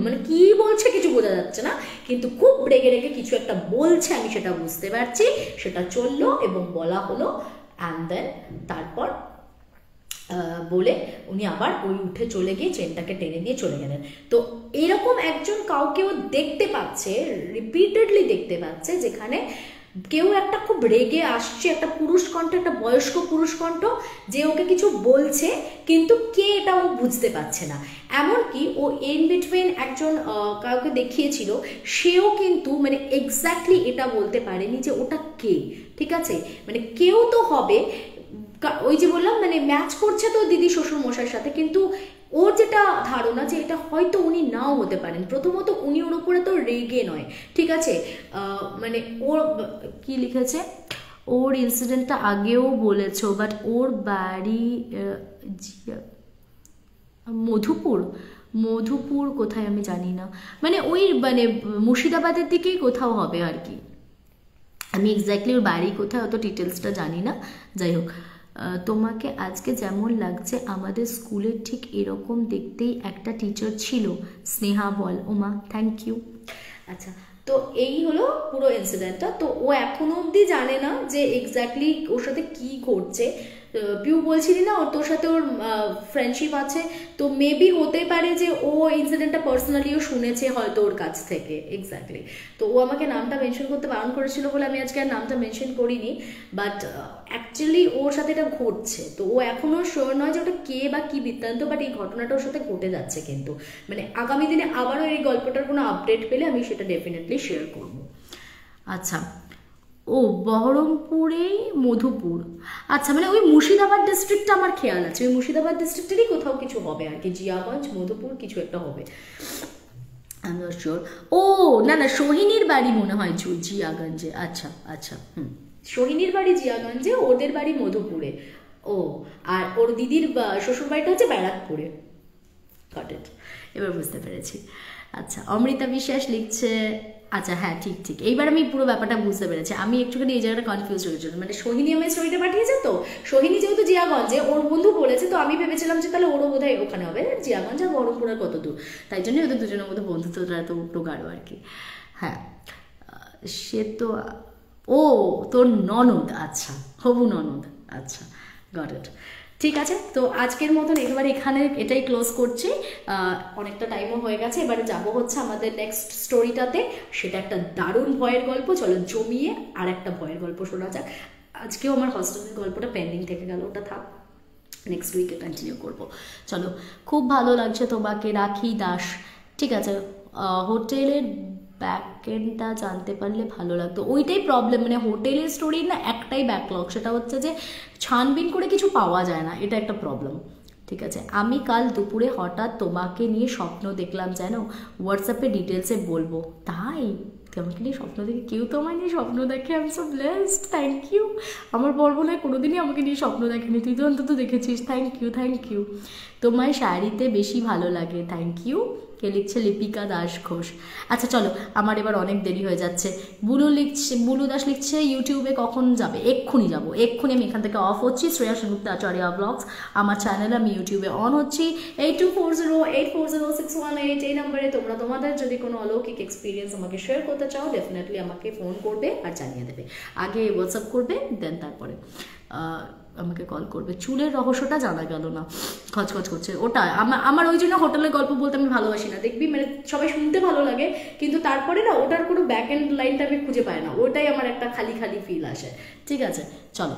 মানে কি বলছে কিছু বোঝা যাচ্ছে না, কিন্তু খুব রেগে কিছু একটা বলছে, আমি সেটা বুঝতে পারছি, সেটা চললো এবং বলা হলো, অ্যান্ড দেন তারপর বলে উনি আবার ওই উঠে চলে গিয়ে চেনটাকে টেনে দিয়ে চলে গেলেন। তো এরকম একজন কাউকেও দেখতে পাচ্ছে, রিপিটেডলি দেখতে পাচ্ছে, যেখানে কেউ একটা খুব রেগে আসছে, একটা পুরুষ কণ্ঠ, একটা বয়স্ক পুরুষ কণ্ঠ, যে ওকে কিছু বলছে, কিন্তু কে এটা ও বুঝতে পারছে না। এমনকি ও ইন বিটুইন একজন কাউকে দেখিয়েছিল, সেও কিন্তু মানে এক্স্যাক্টলি এটা বলতে পারেনি যে ওটা কে, ঠিক আছে, মানে কেউ তো হবে, ওই যে বললাম মানে ম্যাচ করছে তো দিদি শ্বশুর মশাইয়ের সাথে, কিন্তু ওর যেটা ধারণা যে এটা হয়তো উনি নাও হতে পারেন। প্রথমত উনি ওর উপরে তো রেগে নয়, ঠিক আছে, মানে ওর কি লিখেছে, ওর ইনসিডেন্টটা আগেও বলেছো, বাট ওর বাড়ি মধুপুর কোথায় আমি জানি না, মানে ওই মানে মুর্শিদাবাদের দিকেই কোথাও হবে আর কি, আমি এক্স্যাক্টলি ওর বাড়ি কোথায় অত ডিটেলসটা জানি না। যাই হোক, তোমাকে আজকে যেমন লাগছে আমাদের স্কুলের ঠিক এরকম দেখতেই একটা টিচার ছিল, স্নেহা বল। ওমা, থ্যাংক ইউ। আচ্ছা, তো এই হলো পুরো ইনসিডেন্টটা। তো ও এখনো অবধি জানে না যে এক্স্যাক্টলি ওর সাথে কি ঘটছে। পিউ বলছিলি না ওর তোর সাথে ওর ফ্রেন্ডশিপ আছে, তো মেবি হতে পারে যে ও ইনসিডেন্টটা পার্সোনালিও শুনেছে হয়তো ওর কাছ থেকে। এক্স্যাক্টলি, তো ও আমাকে নামটা মেনশন করতে বারণ করেছিল বলে আমি আজকে আর নামটা মেনশন করিনি, বাট অ্যাকচুয়ালি ওর সাথে এটা ঘটছে। তো ও এখনও শিওর নয় যে ওটা কে বা কি বৃত্তান্ত, বাট এই ঘটনাটা ওর সাথে ঘটে যাচ্ছে, কিন্তু মানে আগামী দিনে আবারও এই গল্পটার কোনো আপডেট পেলে আমি সেটা ডেফিনেটলি শেয়ার করব। আচ্ছা, ও বহরমপুরেই মধুপুর, আচ্ছা, মানে ওই মুর্শিদাবাদ ডিস্ট্রিক্টটা আমার খেয়াল আছে, ওই মুর্শিদাবাদ ডিস্ট্রিক্টেরই কোথাও কিছু হবে আর কি, জিয়াগঞ্জ মধুপুর কিছু একটা হবে, আমি নট শিওর। ও না, সোহিনীর বাড়ি মনে হয় জিয়াগঞ্জে। আচ্ছা আচ্ছা, সোহিনীর বাড়ি জিয়াগঞ্জে, ওদের বাড়ি মধুপুরে। ও, আর ওর দিদির শ্বশুর বাড়িটা হচ্ছে ব্যারাকপুরে। গট ইট, এবার বুঝতে পেরেছি। আচ্ছা, অমৃতা বিশ্বাস লিখছে, আচ্ছা হ্যাঁ ঠিক, এইবার আমি পুরো ব্যাপারটা বুঝতে পেরেছি। আমি একটুখানি এই জায়গাটা কনফিউজ হয়েছিল, মানে সোহিনী আমার স্টোরিটা পাঠিয়েছে, তো সোহিনী যেহেতু জিয়াগঞ্জে, ওর বন্ধু বলেছে, তো আমি ভেবেছিলাম যে তাহলে ওরও বোধহয় ওখানে হবে, জিয়াগঞ্জ আর বহরমপুর আর কত দূর, তাই জন্যই ওদের দুজনের মধ্যে বন্ধুত্বটা এত একটু গাঢ় আর কি। হ্যাঁ, সে তো, ও তোর ননদ, আচ্ছা, হবু ননদ, আচ্ছা, গট ইট, ঠিক আছে। তো আজকের মতন একেবারে এখানে এটাই ক্লোজ করছি, অনেকটা টাইমও হয়ে গেছে। এবারে যাবো হচ্ছে আমাদের নেক্সট স্টোরিটাতে, সেটা একটা দারুণ ভয়ের গল্প। চলো জমিয়ে আর একটা ভয়ের গল্প শোনা যাক। আজকেও আমার হস্টেলের গল্পটা পেন্ডিং থেকে গেল, ওটা থাক, নেক্সট উইকে কন্টিনিউ করব। চলো, খুব ভালো লাগছে তোমাকে, রাখি দাস, ঠিক আছে। হোটেলের ব্যাকএন্ডটা জানতে পারলে ভালো লাগতো, ওইটাই প্রবলেম, মানে হোটেলের স্টোরির না একটাই ব্যাকলগ, সেটা হচ্ছে যে ছানবিন করে কিছু পাওয়া যায় না, এটা একটা প্রবলেম, ঠিক আছে। আমি কাল দুপুরে হঠাৎ তোমাকে নিয়ে স্বপ্ন দেখলাম, জানো, হোয়াটসঅ্যাপে ডিটেলসে বলবো। তাই আমাকে নিয়ে স্বপ্ন দেখে, কেউ তো আমার নিয়ে স্বপ্ন দেখে, I am so blessed, thank you. আমার বর মনে হয় কোনোদিনই আমাকে নিয়ে স্বপ্ন দেখেনি, তুই তো অন্তত দেখেছিস, থ্যাংক ইউ। তোমায় শাড়িতে বেশি ভালো লাগে, থ্যাংক ইউ। কে লিখছে? লিপিকা দাস ঘোষ। আচ্ছা চলো, আমার এবার অনেক দেরি হয়ে যাচ্ছে। বুলু দাস লিখছে ইউটিউবে কখন যাবে? এক্ষুনি যাবো, এক্ষুনি আমি এখান থেকে অফ হচ্ছি। শ্রেয়া সেনগুপ্ত আচার্য ব্লগস আমার চ্যানেলে আমি ইউটিউবে অন হচ্ছি। 8240840618 এই নাম্বারে তোমরা তোমাদের যদি কোনো অলৌকিক এক্সপিরিয়েন্স আমাকে শেয়ার করতে চাও, ডেফিনেটলি আমাকে ফোন করবে আর জানিয়ে দেবে। আগে হোয়াটসঅ্যাপ করবে, দেন তারপরে আমাকে কল করবে। চুলের রহস্যটা জানা গেল না, খচখচ করছে ওটা। আমার ওই জন্য হোটেলের গল্প বলতে আমি ভালোবাসি না, দেখবি মানে সবাই শুনতে ভালো লাগে কিন্তু তারপরে না ওটার কোনো ব্যাক এন্ড লাইনটা আমি খুঁজে পাই না, ওটাই আমার একটা খালি খালি ফিল আসে। ঠিক আছে চলো।